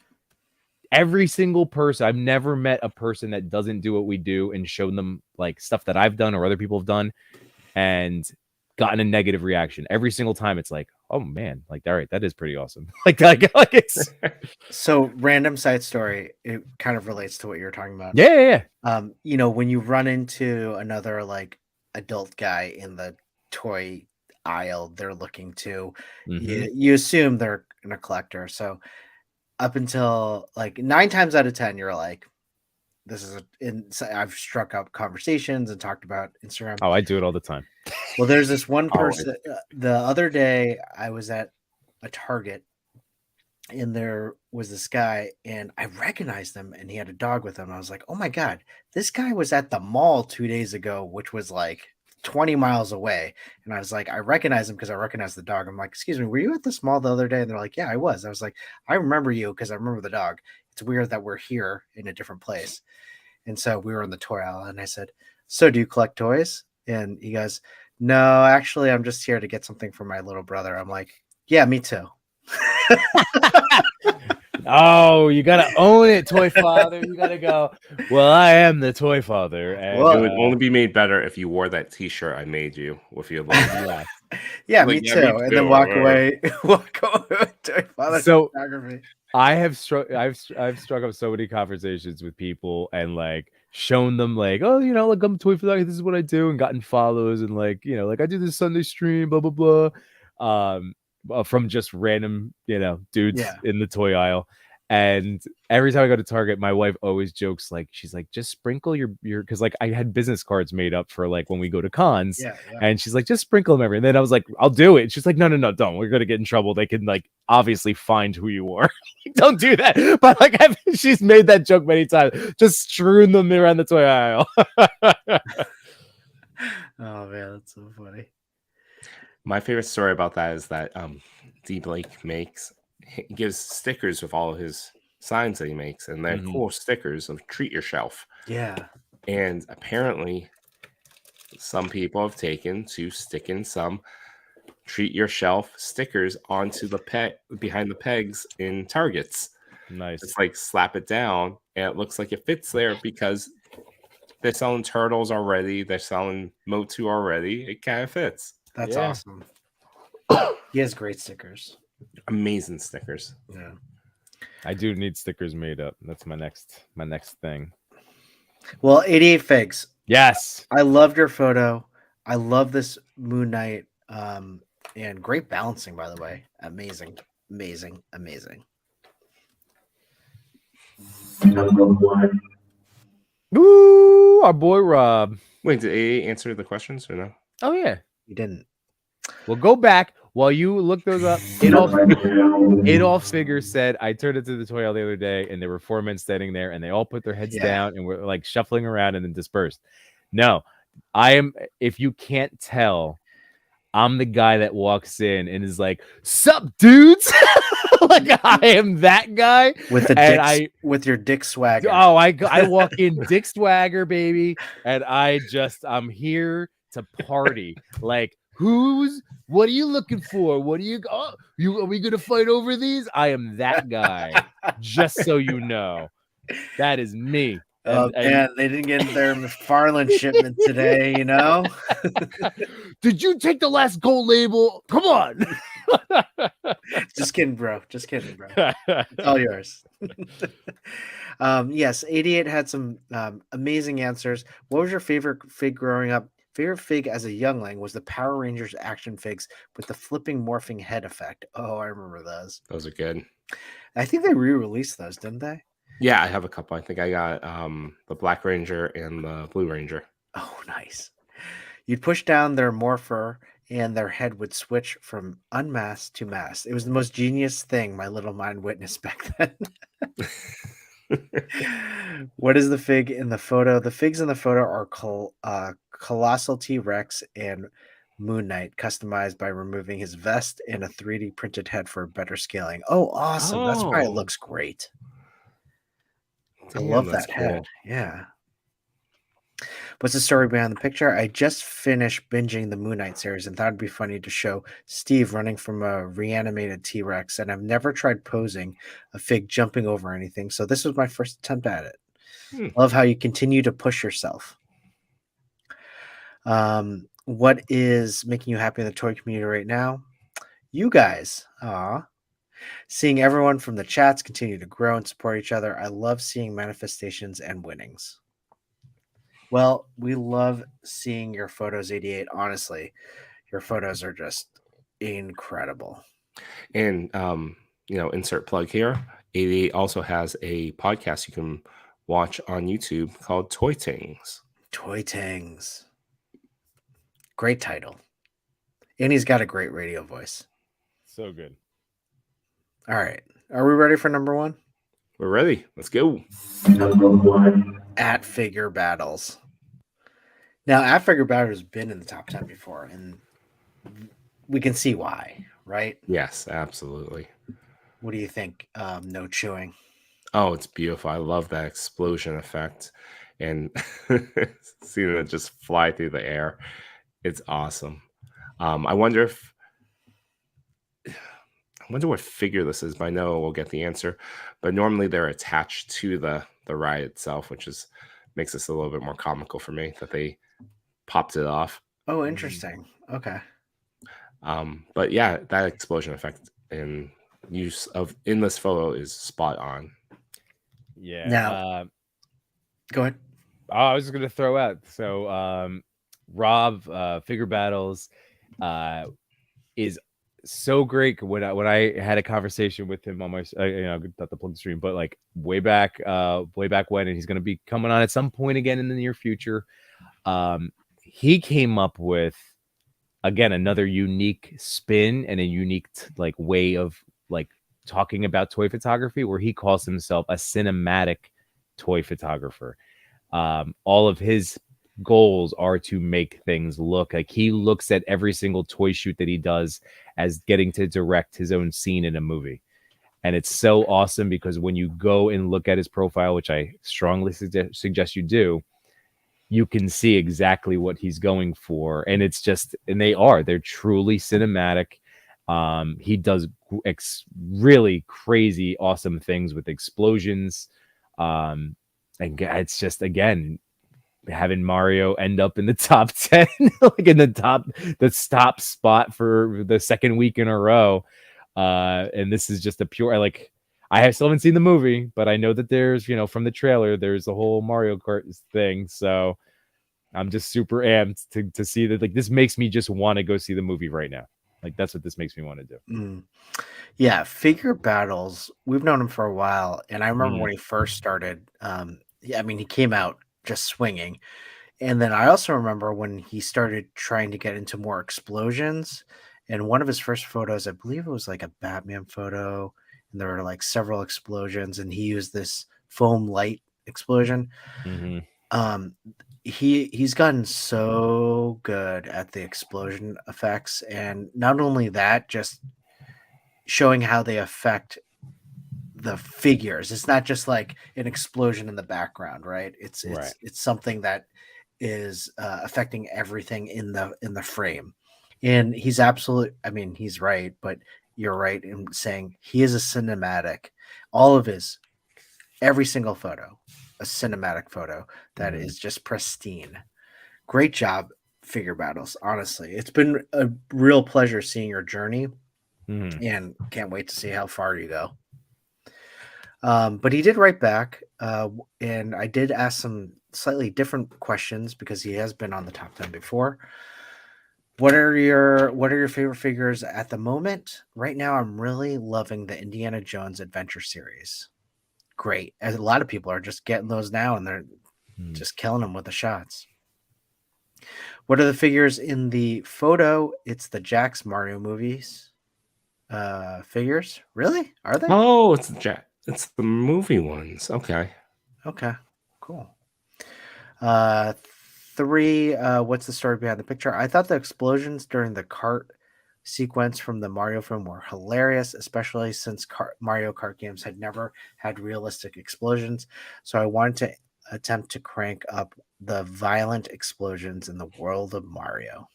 every single person. I've never met a person that doesn't do what we do and shown them like stuff that I've done or other people have done and gotten a negative reaction. Every single time it's like, oh man, like, all right, that is pretty awesome. like it's so random side story. It kind of relates to what you're talking about. Yeah. You know, when you run into another like adult guy in the toy aisle, they're looking to, you assume they're a collector. So up until like 9 times out of 10, you're like, this is I've struck up conversations and talked about Instagram. Oh, I do it all the time. Well, there's this one person. The other day, I was at a Target, and there was this guy, and I recognized him, and he had a dog with him. I was like, "Oh my god, this guy was at the mall 2 days ago, which was like 20 miles away." And I was like, I recognize him because I recognize the dog. I'm like, "Excuse me, were you at this mall the other day?" And they're like, "Yeah, I was." I was like, "I remember you because I remember the dog. It's weird that we're here in a different place." And so we were in the toy aisle, and I said, "So do you collect toys?" And he goes, "No, actually, I'm just here to get something for my little brother." I'm like, "Yeah, me too." Oh, you gotta own it, toy father. You gotta go, well, I am the toy father. And, it would only be made better if you wore that t-shirt I made you with your logo. Yeah, me too. And then walk away with toy father photography. I've struck up so many conversations with people and like shown them like, oh, you know, like I'm a toy photographer, this is what I do, and gotten follows and like, you know, like I do this Sunday stream, blah blah blah. From just random, you know, dudes in the toy aisle. And every time I go to Target, my wife always jokes, like, she's like, just sprinkle your because like I had business cards made up for like when we go to cons, and she's like, just sprinkle them every. And then I was like, I'll do it. And she's like, no, don't. We're gonna get in trouble. They can like obviously find who you are. Don't do that. But like she's made that joke many times, just strewn them around the toy aisle. Oh man, that's so funny. My favorite story about that is that D. Blake gives stickers with all of his signs that he makes, and they're cool stickers of treat your shelf. Yeah. And apparently some people have taken to sticking some treat your shelf stickers onto the behind the pegs in Targets. Nice. It's like slap it down and it looks like it fits there because they're selling turtles already, they're selling Motu already. It kind of fits. That's awesome. He has great stickers. Amazing stickers. Yeah. I do need stickers made up. That's my next thing. Well, 88 Figs. Yes. I loved your photo. I love this Moon Knight. And great balancing, by the way. Amazing. Number 1. Ooh, our boy Rob. Wait, did AA answer the questions or no? Oh yeah. You didn't. Well, go back while you look those up. Adolf Figures said, I turned into the toy aisle the other day, and there were 4 men standing there, and they all put their heads down and were like shuffling around and then dispersed. No, I am. If you can't tell, I'm the guy that walks in and is like, "Sup, dudes?" Like I am that guy with with your dick swagger. Oh, I walk in dick swagger, baby, and I'm here to party. Like, what are you looking for? What are you are we gonna fight over these? I am that guy. Just so you know, that is me. And they didn't get their McFarlane shipment today, you know. Did you take the last gold label? Come on. Just kidding, bro. It's all yours. Yes, 88 had some amazing answers. What was your favorite fig growing up? Favorite fig as a youngling was the Power Rangers action figs with the flipping morphing head effect. Oh, I remember those. Those are good. I think they re-released those, didn't they? Yeah, I have a couple. I think I got the Black Ranger and the Blue Ranger. Oh, nice. You'd push down their morpher and their head would switch from unmasked to masked. It was the most genius thing my little mind witnessed back then. What is the fig in the photo? The figs in the photo are Colossal T-Rex and Moon Knight, customized by removing his vest and a 3D printed head for better scaling. Oh, awesome. That's why it looks great. I love that head. Yeah. What's the story behind the picture? I just finished binging the Moon Knight series and thought it'd be funny to show Steve running from a reanimated T-Rex, and I've never tried posing a fig jumping over anything, so this was my first attempt at it. Love how you continue to push yourself. What is making you happy in the toy community right now? You guys. Seeing everyone from the chats continue to grow and support each other. I love seeing manifestations and winnings. Well, we love seeing your photos, 88. Honestly, your photos are just incredible. And insert plug here. 88 also has a podcast you can watch on YouTube called Toy Tings. Toy Tings. Great title. And he's got a great radio voice. So good. All right. Are we ready for number one? We're ready. Let's go. Number 1. At Figure Battles. Now, At Figure Battles has been in the top 10 before, and we can see why, right? Yes, absolutely. What do you think? No chewing. Oh, it's beautiful. I love that explosion effect and seeing it just fly through the air. It's awesome. I wonder what figure this is, but I know we'll get the answer. But normally they're attached to the ride itself, which makes this a little bit more comical for me that they popped it off. Oh, interesting. Okay. But yeah, that explosion effect and use of in this photo is spot on. Yeah. Now, go ahead. I was just gonna throw out. So Rob, Figure Battles, is so great. When I had a conversation with him on my, not the plug stream, but like way back when, and he's gonna be coming on at some point again in the near future. He came up with, again, another unique spin and a unique way of talking about toy photography, where he calls himself a cinematic toy photographer. All of his goals are to make things look like he looks at every single toy shoot that he does as getting to direct his own scene in a movie. And it's so awesome because when you go and look at his profile, which I strongly suggest you do, you can see exactly what he's going for. And it's just, and they're truly cinematic. He does really crazy, awesome things with explosions. And it's just, again, having Mario end up in the top 10, like in the top spot for the second week in a row. And this is just a pure, I still haven't seen the movie, but I know that there's, from the trailer, there's a whole Mario Kart thing. So I'm just super amped to see that. This makes me just want to go see the movie right now. That's what this makes me want to do. Yeah, Figure Battles, we've known him for a while, and I remember when he first started, he came out just swinging. And then I also remember when he started trying to get into more explosions, and one of his first photos, I believe it was like a Batman photo, and there were several explosions, and he used this foam light explosion. He's gotten so good at the explosion effects, and not only that, just showing how they affect the figures. It's not just like an explosion in the background, right? It's something that is affecting everything in the frame. And he's he's right, but you're right in saying he is a cinematic. Every single photo, a cinematic photo that is just pristine. Great job, Figure Battles. Honestly, it's been a real pleasure seeing your journey, and can't wait to see how far you go. But he did write back, and I did ask some slightly different questions because he has been on the top 10 before. What are your favorite figures at the moment? Right now, I'm really loving the Indiana Jones Adventure series. Great. As a lot of people are just getting those now, and they're just killing them with the shots. What are the figures in the photo? It's the Jax Mario movies figures. Really? Are they? Oh, it's the movie ones. Okay, cool. 3, what's the story behind the picture? I thought the explosions during the kart sequence from the Mario film were hilarious, especially since Mario Kart games had never had realistic explosions. So I wanted attempt to crank up the violent explosions in the world of Mario.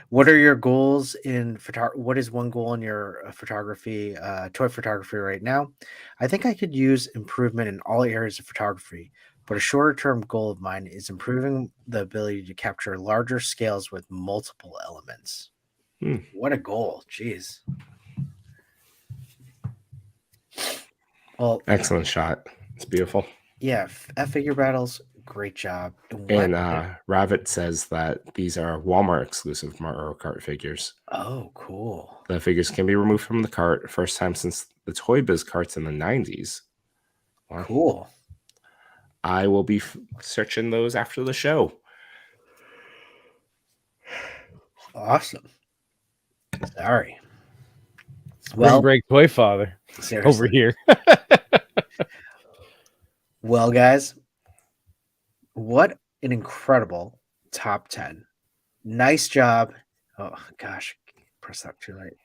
What are your goals in photography? What is one goal in your photography, toy photography right now? I think I could use improvement in all areas of photography, but a shorter term goal of mine is improving the ability to capture larger scales with multiple elements. What a goal. Jeez. Well, excellent shot. It's beautiful. Yeah, figure battles, great job. And Ravit says that these are Walmart exclusive Mario Kart figures. Oh, cool. The figures can be removed from the cart. First time since the Toy Biz carts in the 90s. Wow. Cool. I will be searching those after the show. Awesome. Sorry. Spring break toy father seriously. Over here. Well, guys, what an incredible top 10. Nice job. Oh, gosh. Press that too late.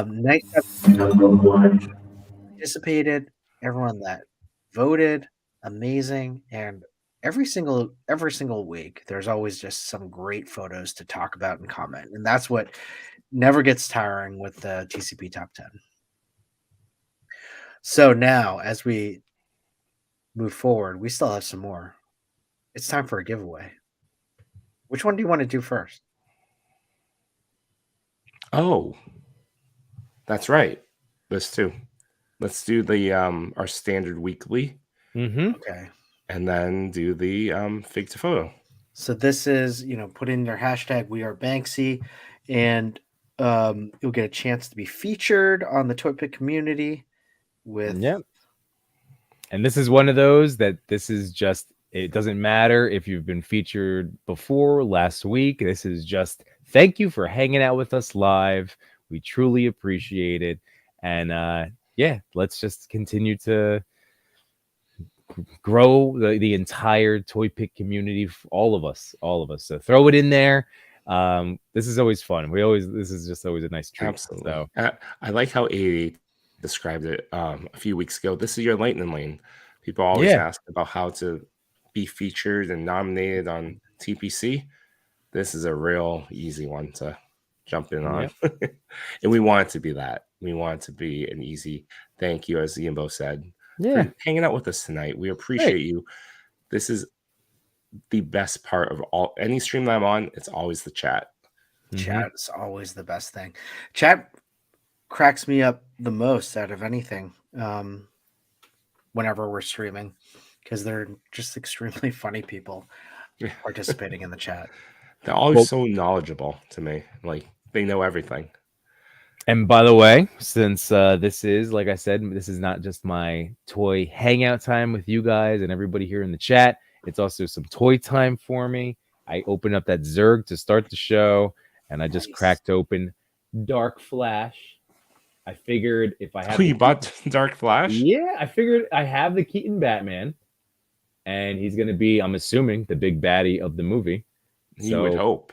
Nice job. Participated. Everyone that voted. Amazing. And every single week, there's always just some great photos to talk about and comment. And that's what never gets tiring with the TCP Top 10. So now, as we move forward, we still have some more. It's time for a giveaway. Which one do you want to do first? Oh, that's right. This too. Let's do the our standard weekly. Okay. And then do the fig to photo. So this is, put in your hashtag We Are Banksy, and you'll get a chance to be featured on the Toy Pick community with. Yep. And this is one of those that this is just, it doesn't matter if you've been featured before, last week. This is just thank you for hanging out with us live. We truly appreciate it. And let's just continue to grow the entire Toy Pick community, all of us. So throw it in there. This is always fun. This is just always a nice treat. Absolutely. So I like how 88 described it a few weeks ago. This is your lightning lane. People always ask about how to be featured and nominated on TPC. This is a real easy one to jump in on. And we want it to be that. We want it to be an easy thank you, as Ian Bo said, for hanging out with us tonight. We appreciate you. This is the best part of any stream that I'm on. It's always the chat. Chat is always the best thing. Chat cracks me up the most out of anything whenever we're streaming, because they're just extremely funny people participating in the chat. They're always so knowledgeable to me. Like, they know everything. And by the way, since this is, like I said, this is not just my toy hangout time with you guys and everybody here in the chat. It's also some toy time for me. I opened up that Zerg to start the show, and I just cracked open Dark Flash. I figured if I had... you bought Dark Flash? Yeah, I figured I have the Keaton Batman, and he's going to be, I'm assuming, the big baddie of the movie. You would hope.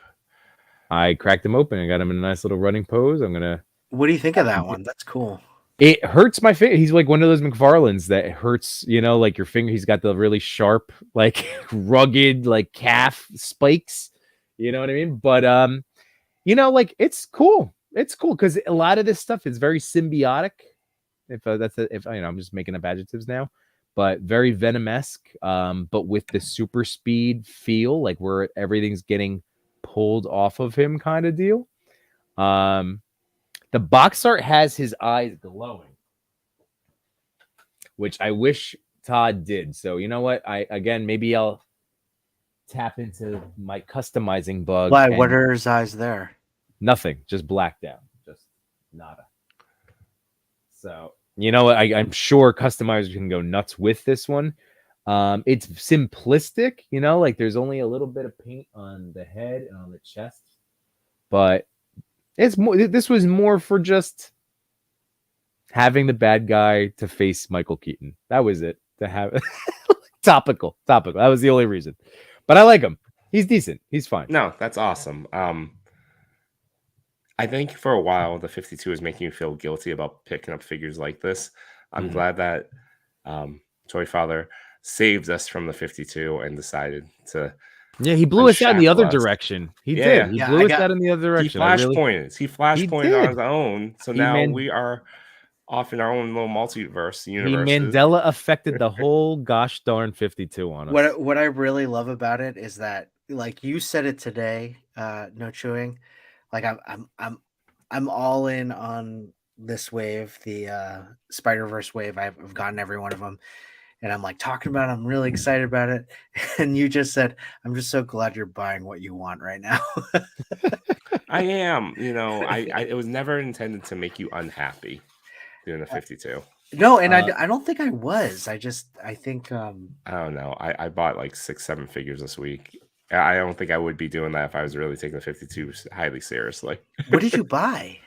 I cracked him open. I got him in a nice little running pose. I'm going to... What do you think of that one? That's cool. It hurts my finger. He's like one of those McFarlanes that hurts, like your finger. He's got the really sharp, like rugged, like calf spikes. You know what I mean? But, like it's cool. It's cool because a lot of this stuff is very symbiotic. I'm just making up adjectives now, but very Venom-esque, but with the super speed feel, like where everything's getting pulled off of him kind of deal. The box art has his eyes glowing, which I wish Todd did. So you know what? Maybe I'll tap into my customizing bug. Why? What are his eyes there? Nothing. Just blacked out. Just nada. So you know what? I'm sure customizers can go nuts with this one. It's simplistic, like there's only a little bit of paint on the head and on the chest, but it's more. This was more for just having the bad guy to face Michael Keaton. That was it. To have topical. That was the only reason. But I like him. He's decent. He's fine. No, that's awesome. I think for a while the 52 is making you feel guilty about picking up figures like this. I'm glad that Toy Father, saved us from the 52 and decided to. Yeah, he blew us out in the other us. direction. He did. He blew us out in the other direction. He flashpointed on his own. So now we are off in our own little multiverse universe. He Mandela affected the whole gosh darn 52 on us. What I really love about it is that, like you said it today, no chewing. Like I'm all in on this wave, the Spider-Verse wave. I've gotten every one of them. And I'm like talking about it, I'm really excited about it. And you just said, I'm just so glad you're buying what you want right now. I am. It was never intended to make you unhappy doing the 52. No, and I don't think I was. I think I don't know. I bought like 6-7 figures this week. I don't think I would be doing that if I was really taking the 52 highly seriously. What did you buy?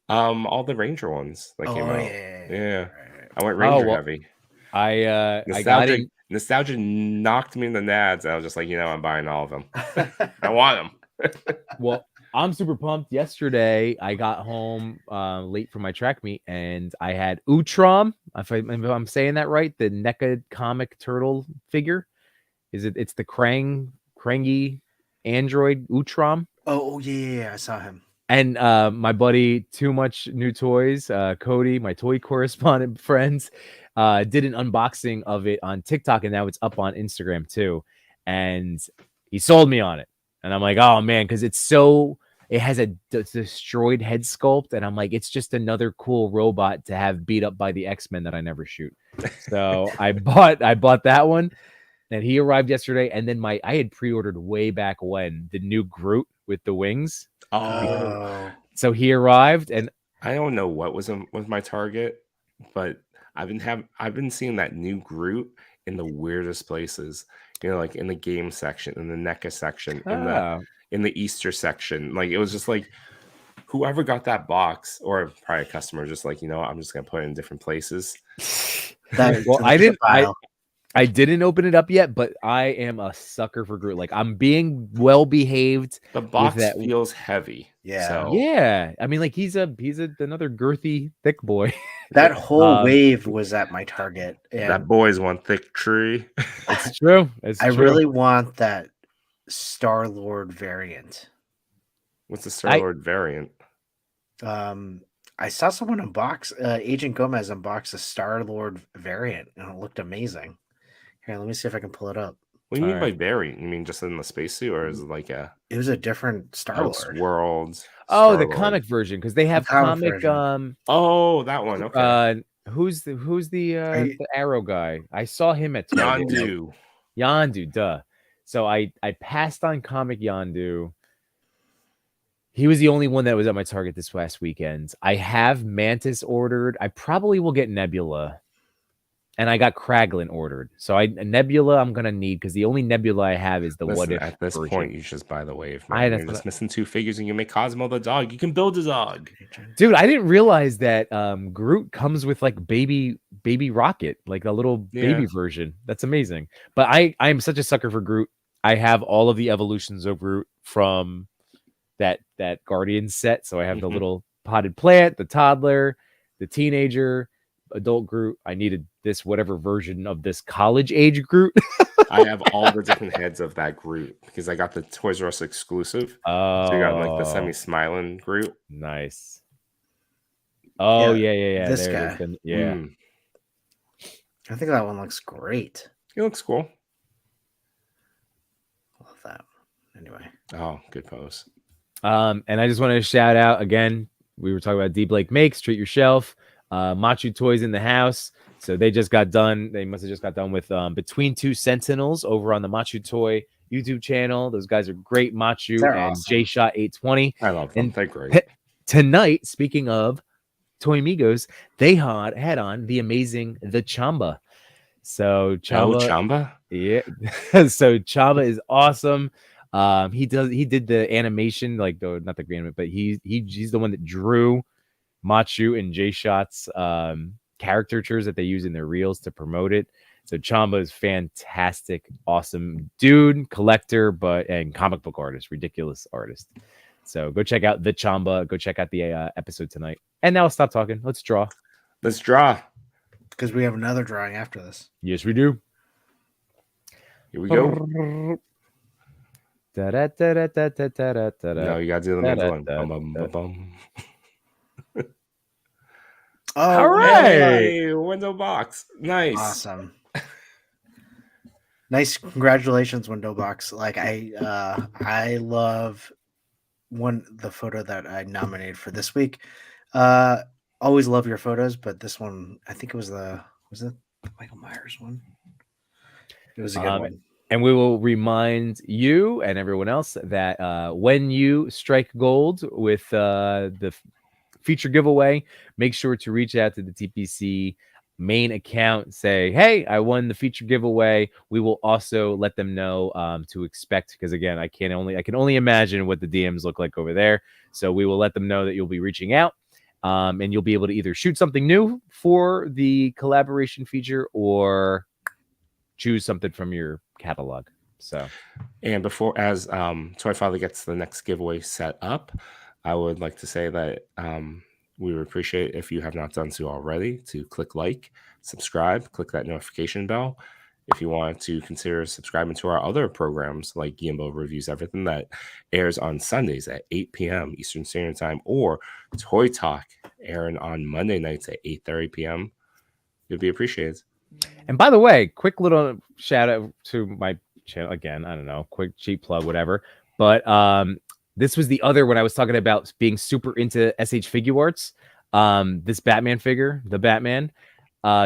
All the Ranger ones that came out. Yeah. I went Ranger heavy. Nostalgia knocked me in the nads. I was just like, I'm buying all of them. I want them. Well, I'm super pumped. Yesterday, I got home late from my track meet, and I had Utrom. If I'm saying that right, the NECA comic turtle figure. It's the Crangy android Utrom. Oh yeah, I saw him. And my buddy, Too Much New Toys, Cody, my toy correspondent friends, did an unboxing of it on TikTok, and now it's up on Instagram too. And he sold me on it. And I'm like, oh man, because it has a destroyed head sculpt, and I'm like, it's just another cool robot to have beat up by the X-Men that I never shoot. So I bought that one, and he arrived yesterday. And then I had pre-ordered way back when the new Groot with the wings. Oh, so he arrived, and I don't know what was my target, but I've been seeing that new Groot in the weirdest places. Like in the game section, in the NECA section, in the Easter section. Like it was just like whoever got that box, or probably a customer, just like, I'm just gonna put it in different places. I didn't open it up yet, but I am a sucker for Groot. Like I'm being well behaved. The box feels heavy. Yeah. So. Yeah. I mean, like he's another girthy, thick boy. That whole wave was at my target. And that boy's one thick tree. It's true. I really want that Star-Lord variant. What's the Star-Lord variant? I saw someone unbox Agent Gomez unbox a Star-Lord variant, and it looked amazing. Here, let me see if I can pull it up. What do you mean by variant? You mean just in the spacesuit, or is it like a? It was a different Star-Lord. Worlds. Oh, the comic version, because they have comic. Oh, that one. Okay. Who's the Arrow guy? I saw him at Target. Yondu, duh. So I passed on comic Yondu. He was the only one that was at my Target this last weekend. I have Mantis ordered. I probably will get Nebula. And I got Kraglin ordered. So Nebula I'm going to need, because the only Nebula I have is the What If at this version. Point, you just buy the wave. You're just missing 2 figures, and you make Cosmo the dog. You can build a dog. Dude, I didn't realize that Groot comes with like baby Rocket, like a little baby version. That's amazing. But I'm such a sucker for Groot. I have all of the evolutions of Groot from that Guardians set. So I have the little potted plant, the toddler, the teenager, adult Groot. I needed this whatever version of this college age Groot. I have all the different heads of that Groot because I got the Toys R Us exclusive. So you got like the semi-smiling Groot. Nice. Oh yeah. This guy. Yeah. I think that one looks great. He looks cool. Love that. Anyway. Oh, good pose. And I just wanted to shout out again. We were talking about D Blake Makes, Treat Your Shelf. Machu Toys in the house. So they just got done. They must have just got done with Between Two Sentinels over on the Machu Toy YouTube channel. Those guys are great. Machu They're and awesome. J-Shot 820. I love them. They're great. Tonight, speaking of Toy Migos, they had on the amazing The Chamba. So Chamba? Yeah. So Chamba is awesome. He did the animation, like not the green, but he's the one that drew Machu and J-Shot's caricatures that they use in their reels to promote it. So Chamba is fantastic, awesome dude, collector, and comic book artist, ridiculous artist. So go check out The Chamba. Go check out the episode tonight. And now I'll stop talking. Let's draw. Let's draw. because we have another drawing after this. Yes, we do. Here we go. No, you gotta do the Mandela. Bum, bum, bum, bum. All right. Hey, window box. Nice. Awesome. Nice. Congratulations, window box. Like I love the photo that I nominated for this week. Always love your photos, but this one, I think it was the Michael Myers one. It was a good one. And we will remind you and everyone else that when you strike gold with the feature giveaway, make sure to reach out to the TPC main account. Say, hey, I won the feature giveaway. We will also let them know to expect, because again, I can only imagine what the DMs look like over there. So we will let them know that you'll be reaching out. And you'll be able to either shoot something new for the collaboration feature or choose something from your catalog. So, and before, as Toy Father gets the next giveaway set up, I would like to say that we would appreciate if you have not done so already to click like, subscribe, click that notification bell. If you want to consider subscribing to our other programs like Yimbo Reviews Everything, that airs on Sundays at 8 p.m. Eastern Standard Time, or Toy Talk airing on Monday nights at 8:30 p.m., you'd be appreciated. And by the way, quick little shout out to my channel again. I don't know, quick cheap plug, whatever. But this was the other when I was talking about being super into SH Figure Arts. This Batman figure, the Batman.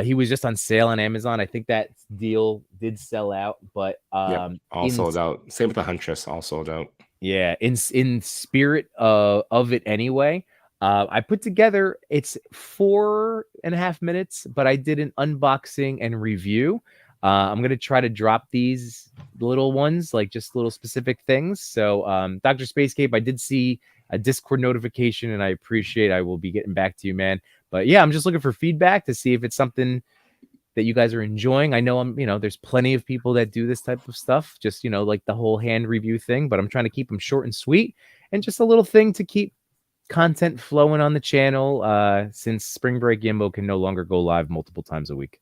He was just on sale on Amazon. I think that deal did sell out, but all sold out. Same with the Huntress, all sold out. Yeah, in spirit of it anyway. I put together, it's 4.5 minutes, but I did an unboxing and review. I'm gonna try to drop these little ones, like just little specific things. So Dr. Spacecape, I did see a Discord notification, and I appreciate. I will be getting back to you, man. But yeah, I'm just looking for feedback to see if it's something that you guys are enjoying. I know there's plenty of people that do this type of stuff, just like the whole hand review thing, but I'm trying to keep them short and sweet and just a little thing to keep content flowing on the channel since Spring Break Yimbo can no longer go live multiple times a week.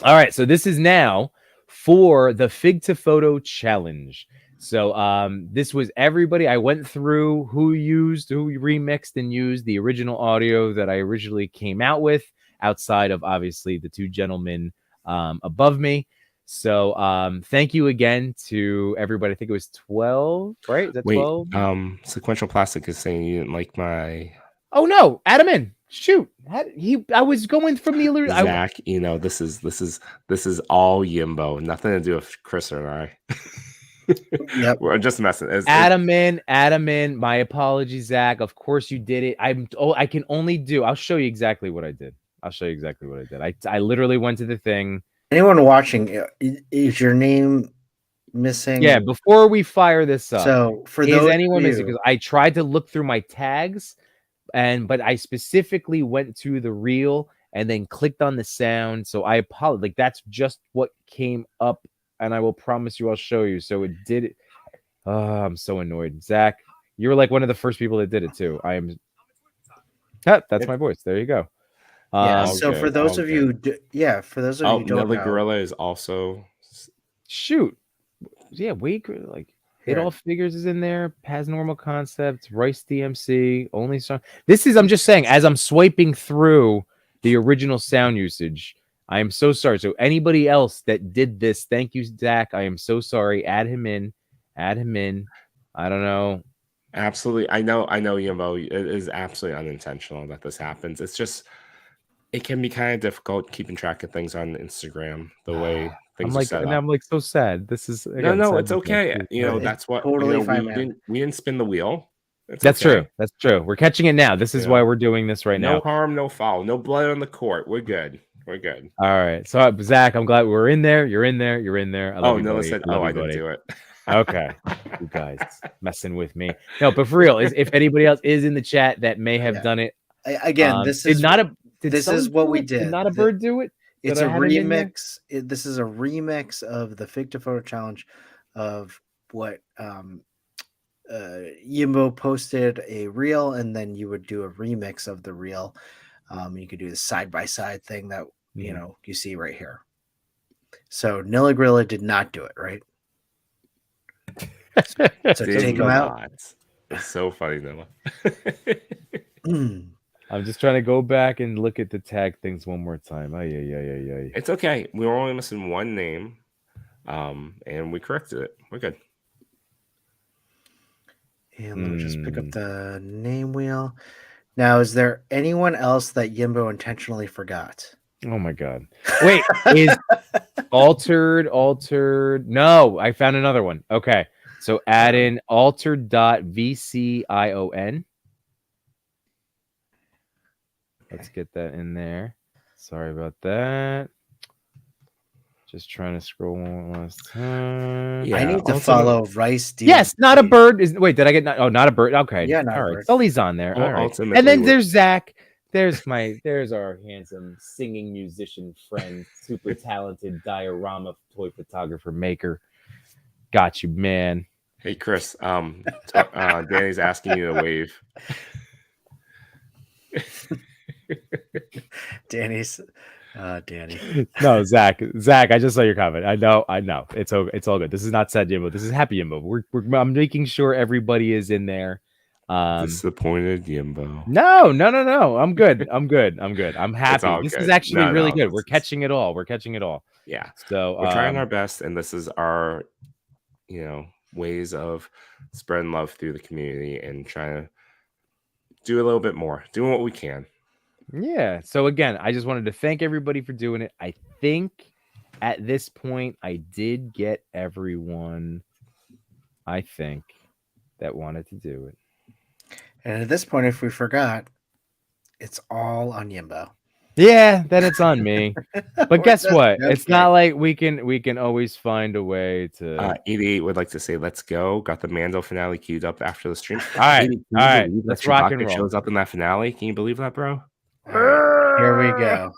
All right, so this is now for the Fig to Photo Challenge. So this was everybody. I went through who remixed and used the original audio that I originally came out with, outside of obviously the two gentlemen above me. So thank you again to everybody. I think it was 12, right? Is that 12? Sequential Plastic is saying you didn't like my... Oh no, Adam in. Shoot. I was going from the alert. Zach, this is all Yimbo. Nothing to do with Chris or I. Yep. We're just messing. Adam in. My apologies, Zach. Of course you did it. I can only do. I'll show you exactly what I did. I literally went to the thing. Anyone watching, is your name missing? Yeah, before we fire this up. So for is those anyone of you, missing? Because I tried to look through my tags, but I specifically went to the reel and then clicked on the sound. So I apologize. Like that's just what came up, and I will promise you I'll show you. So it did it. Oh, I'm so annoyed. Zach, you were like one of the first people that did it too. That's my voice. There you go. Yeah. So for those of you, for those of you who don't Nelly know, Gorilla is also shoot. Yeah, It All Figures is in there. Has Normal Concept, Rice DMC, Only Song. I'm just saying, as I'm swiping through the original sound usage, I am so sorry. So anybody else that did this, thank you, Zach. I am so sorry. Add him in. I don't know. Absolutely. I know, Yimbo. It is absolutely unintentional that this happens. It's just, it can be kind of difficult keeping track of things on Instagram the way things are set up. I'm like so sad. This is no, it's okay. That's what totally fine, we didn't spin the wheel. That's true. We're catching it now. This is why we're doing this right now. No harm, no foul. No blood on the court. We're good. All right. So Zach, I'm glad we're in there. You're in there. I love you, Noah buddy. said no. I didn't do it. Okay, you guys messing with me. No, but for real, if anybody else is in the chat that may have done it, again, this is what we did. Did not a bird do it? It's a remix. This is a remix of the Fig to Photo Challenge of what Yimbo posted a reel, and then you would do a remix of the reel. You could do the side-by-side thing that, you see right here. So Nilligrilla did not do it, right? So take him out. It's so funny, Noah. I'm just trying to go back and look at the tag things one more time. Ay. It's okay. We were only missing one name, and we corrected it. We're good. And let me just pick up the name wheel. Now, is there anyone else that Yimbo intentionally forgot? Oh my god! Wait, is altered? No, I found another one. Okay, so add in altered.vcion. Let's get that in there. Sorry about that. Just trying to scroll one last time. Yeah, I need to follow Rice. Yes, not a bird. Wait, did I get? Not a bird. Okay, yeah, not all a right. bird. Sully's on there. All right, and then there's Zach. There's our handsome singing musician friend, super talented diorama toy photographer maker. Got you, man. Hey, Chris. Danny's asking you to wave. Danny. No, Zach. I just saw your comment. I know. It's all good. This is not sad Yimbo. This is happy Yimbo. I'm making sure everybody is in there. Disappointed Yimbo. No. I'm good. I'm happy. This is actually really good. We're catching it all. Yeah. So we're trying our best, and this is our, ways of spreading love through the community and trying to do a little bit more, doing what we can. Yeah. So again, I just wanted to thank everybody for doing it. I think at this point I did get everyone, I think, that wanted to do it. And at this point, if we forgot, it's all on Yimbo. Yeah, then it's on me. But guess what? It's not like we can always find a way to. 88 would like to say, "Let's go." Got the Mandela finale queued up after the stream. All right. Let's rock and roll. Shows up in that finale. Can you believe that, bro? Here we go.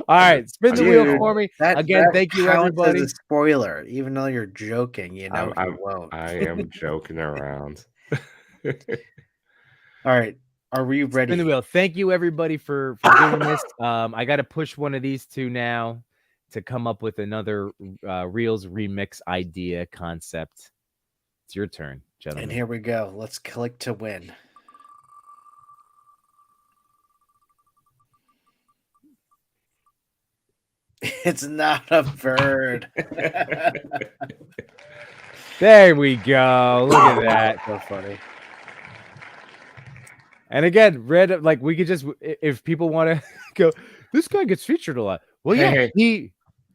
All right, spin the wheel for me. Again, thank you, everybody. As a spoiler, even though you're joking, you won't. I am joking around. All right. Are we ready? Spin the wheel. Thank you, everybody, for doing this. I got to push one of these two now to come up with another Reels remix idea concept. It's your turn, gentlemen. And here we go. Let's click to win. It's not a bird. There we go. Look at that. So funny. And again, we could just, if people want to go, this guy gets featured a lot. Well, yeah, he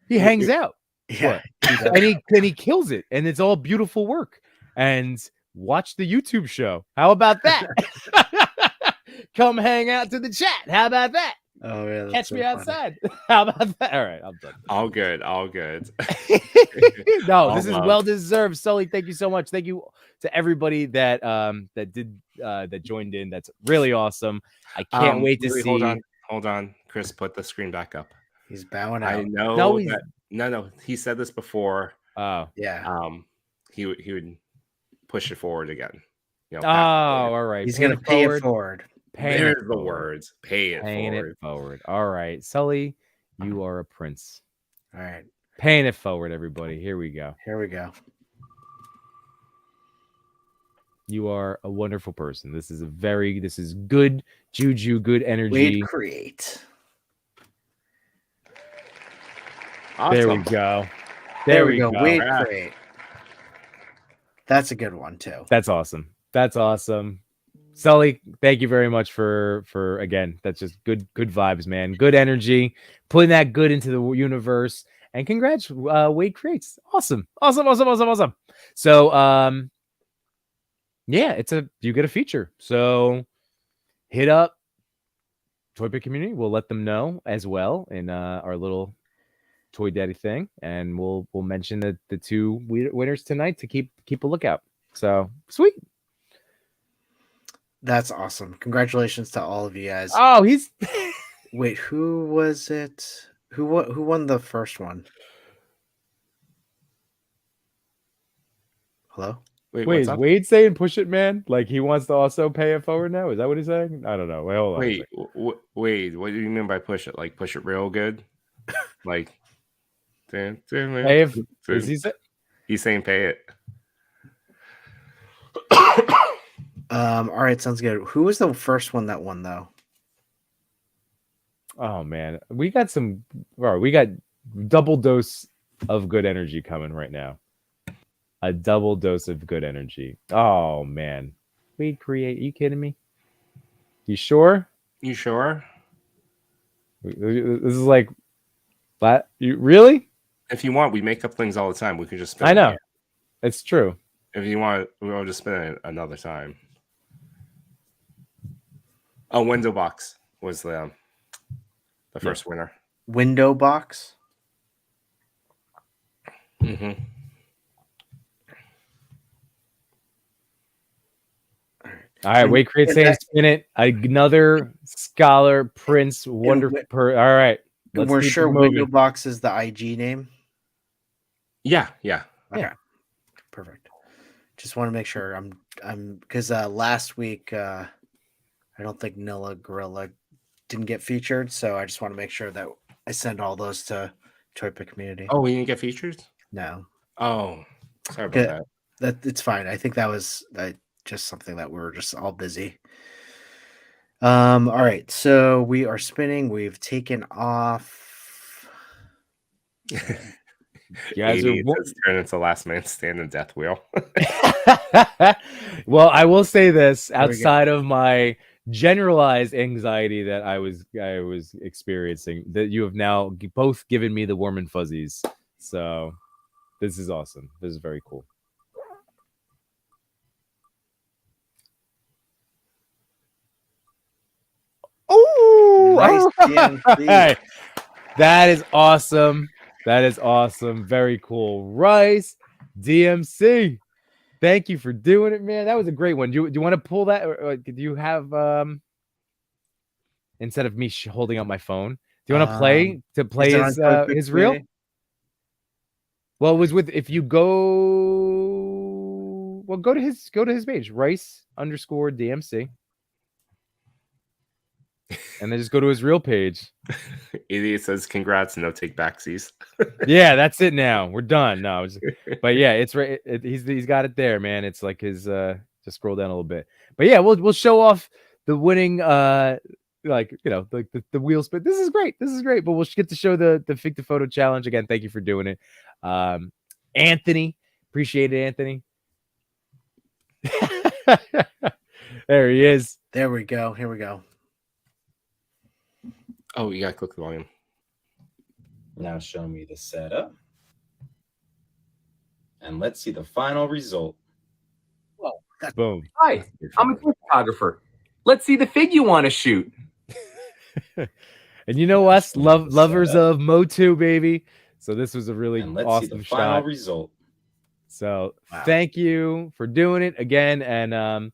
hangs out. Yeah, and he kills it, and it's all beautiful work. And watch the YouTube show. How about that? Come hang out to the chat. How about that? Oh yeah, catch me outside. How about that? All right, I'm done. All good. No, this is well deserved. Sully, thank you so much. Thank you to everybody that joined in. That's really awesome. I can't wait to see. Hold on, Chris, put the screen back up. He's bowing out. I know. No. He said this before. Oh yeah. He would push it forward again. All right. He's gonna pay it forward. There's the words. Paying it forward. All right, Sully, you are a prince. All right. Paying it forward, everybody. Here we go. You are a wonderful person. This is good juju, good energy. Wade create. Awesome. There we go. Wade create. That's a good one too. That's awesome. Sully, thank you very much for again. That's just good vibes, man. Good energy, putting that good into the universe. And congrats, Wade creates. Awesome. So, yeah, you get a feature. So, hit up Toy Pick community. We'll let them know as well in our little Toy Daddy thing, and we'll mention the two winners tonight to keep a lookout. So sweet. That's awesome. Congratulations to all of you guys. Oh, he's wait, who was it? Who won the first one? Hello? Wait, is Wade saying push it, man? Like he wants to also pay it forward now? Is that what he's saying? I don't know. Wait, hold on. Wait, what do you mean by push it? Like push it real good? Like, pay if, is he he's saying pay it. All right, sounds good. Who was the first one that won though? Oh man, we got double dose of good energy coming right now. A double dose of good energy. Oh man, we create. Are you kidding me? You sure? You sure? This is like, that. You really? If you want, we make up things all the time. We can just spin. I know, it's true. If you want, we'll just spin it another time. Oh, Window Box was the first winner. Window Box. Mm-hmm. All right, Wait, create, say, spin it. Another Scholar Prince, wonderful. All right, we're sure Window Box is the IG name. Yeah. Okay, perfect. Just want to make sure I'm because last week I don't think Nilla Gorilla didn't get featured, so I just want to make sure that I send all those to Toy Pick Community. Oh, we didn't get featured? No. Oh, sorry about that. That it's fine. I think that was just something that we were just all busy. All right, so we are spinning. We've taken off. You guys are turn into Last Man Standing Death Wheel. Well, I will say this: outside of my generalized anxiety that I was experiencing, that you have now both given me the warm and fuzzies. So this is awesome. This is very cool. Oh, nice. That is awesome. That is awesome. Very cool. Rice DMC. Thank you for doing it, man. That was a great one. Do you want to pull that? Or do you have instead of me holding up my phone? Do you want to play his reel? Well, it was with if you go to his page, Rice_DMC. And then just go to his real page. Idiot says congrats, no take backsies. Yeah, that's it now. We're done. No, but yeah, it's right. He's got it there, man. It's like his just scroll down a little bit. But yeah, we'll show off the winning like the wheel spin. This is great. But we'll get to show the Fig to Photo challenge again. Thank you for doing it. Anthony, appreciate it, Anthony. There he is. There we go. Here we go. Oh, you gotta click the volume. Now show me the setup. And let's see the final result. Well, boom. Hi, I'm a photographer. Let's see the fig you want to shoot. And you know us, lovers of Motu, baby. So this was a really awesome see the shot. Final result. So thank you for doing it again. And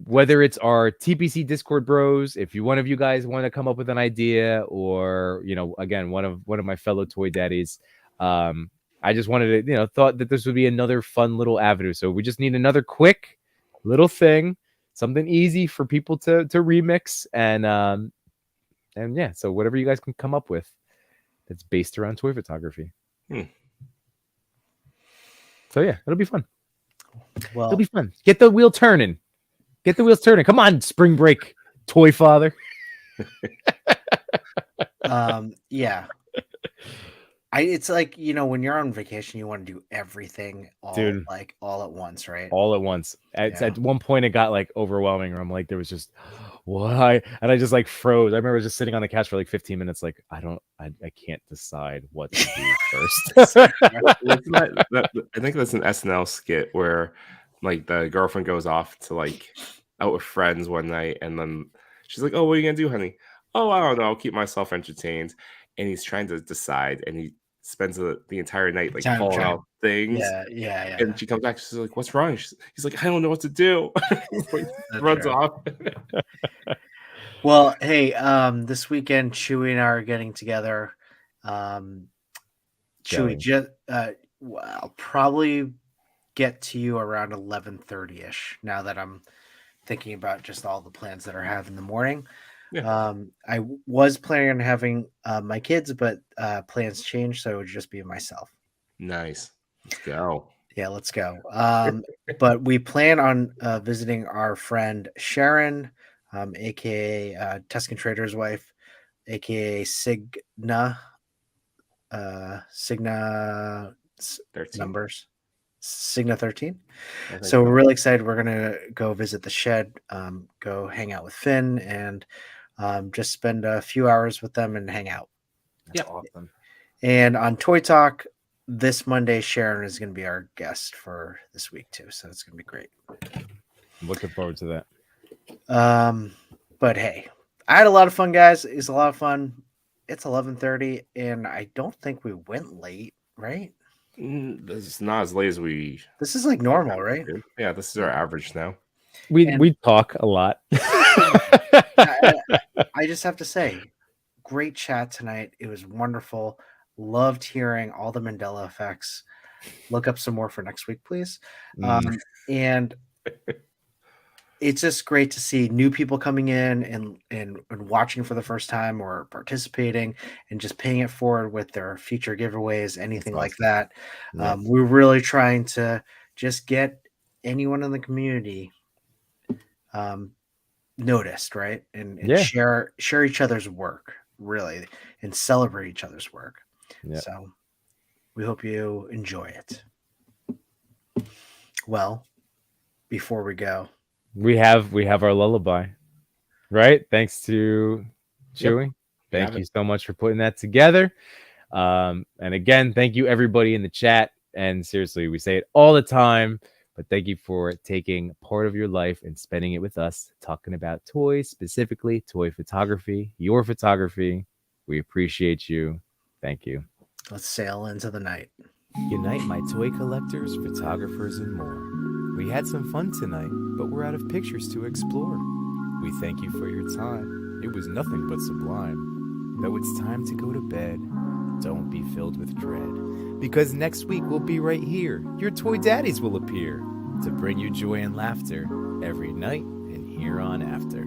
whether it's our TPC Discord bros, if one of you guys want to come up with an idea, or again, one of my fellow toy daddies, I just wanted to thought that this would be another fun little avenue. So we just need another quick little thing, something easy for people to remix, and yeah, so whatever you guys can come up with that's based around toy photography. So yeah, it'll be fun. Well, it'll be fun. Get the wheel turning. Get the wheels turning. Come on, spring break, toy father. Yeah. It's like, when you're on vacation, you want to do everything all at once, right? All at once. At one point, it got like overwhelming, where I'm like, there was just why, and I just like froze. I remember just sitting on the couch for like 15 minutes, like I can't decide what to do first. I think that's an SNL skit where like the girlfriend goes off to like out with friends one night, and then she's like, "Oh, what are you gonna do, honey?" "Oh, I don't know. I'll keep myself entertained." And he's trying to decide, and he spends the entire night like pulling out things. Yeah. And she comes back. She's like, "What's wrong?" He's like, "I don't know what to do." Runs off. Well, hey, this weekend Chewy and I are getting together. Chewy, just probably get to you around 11:30ish. Now that I'm thinking about just all the plans that I have in the morning. Yeah. I was planning on having my kids, but plans changed, so it would just be myself. Nice. Let's go. Yeah, let's go. But we plan on visiting our friend Sharon, aka Tuscan Trader's wife, aka Signa 13. numbers. Signa 13. I think So we're really excited. We're gonna go visit the shed, go hang out with Finn, and just spend a few hours with them and hang out. That's awesome. And on Toy Talk this Monday, Sharon is going to be our guest for this week too, so it's going to be great. I'm looking forward to that. But hey, I had a lot of fun, guys. It's a lot of fun. It's 11:30, and I don't think we went late, right? This is not as late as we. This is like normal, right? Yeah, this is our average now. We talk a lot. I just have to say, great chat tonight. It was wonderful. Loved hearing all the Mandela effects. Look up some more for next week, please. And it's just great to see new people coming in and watching for the first time or participating and just paying it forward with their future giveaways, anything like that. Yeah. We're really trying to just get anyone in the community noticed, right? And share each other's work, really, and celebrate each other's work. Yeah. So we hope you enjoy it. Well, before we go, we have our lullaby, right? Thanks to Chewy. Thank you so much for putting that together. And again, thank you everybody in the chat. And seriously, we say it all the time, but thank you for taking part of your life and spending it with us, talking about toys, specifically toy photography, your photography. We appreciate you. Thank you. Let's sail into the night. Unite my toy collectors, photographers, and more. We had some fun tonight, but we're out of pictures to explore. We thank you for your time. It was nothing but sublime. Though it's time to go to bed, don't be filled with dread. Because next week we'll be right here. Your toy daddies will appear to bring you joy and laughter every night and here on after.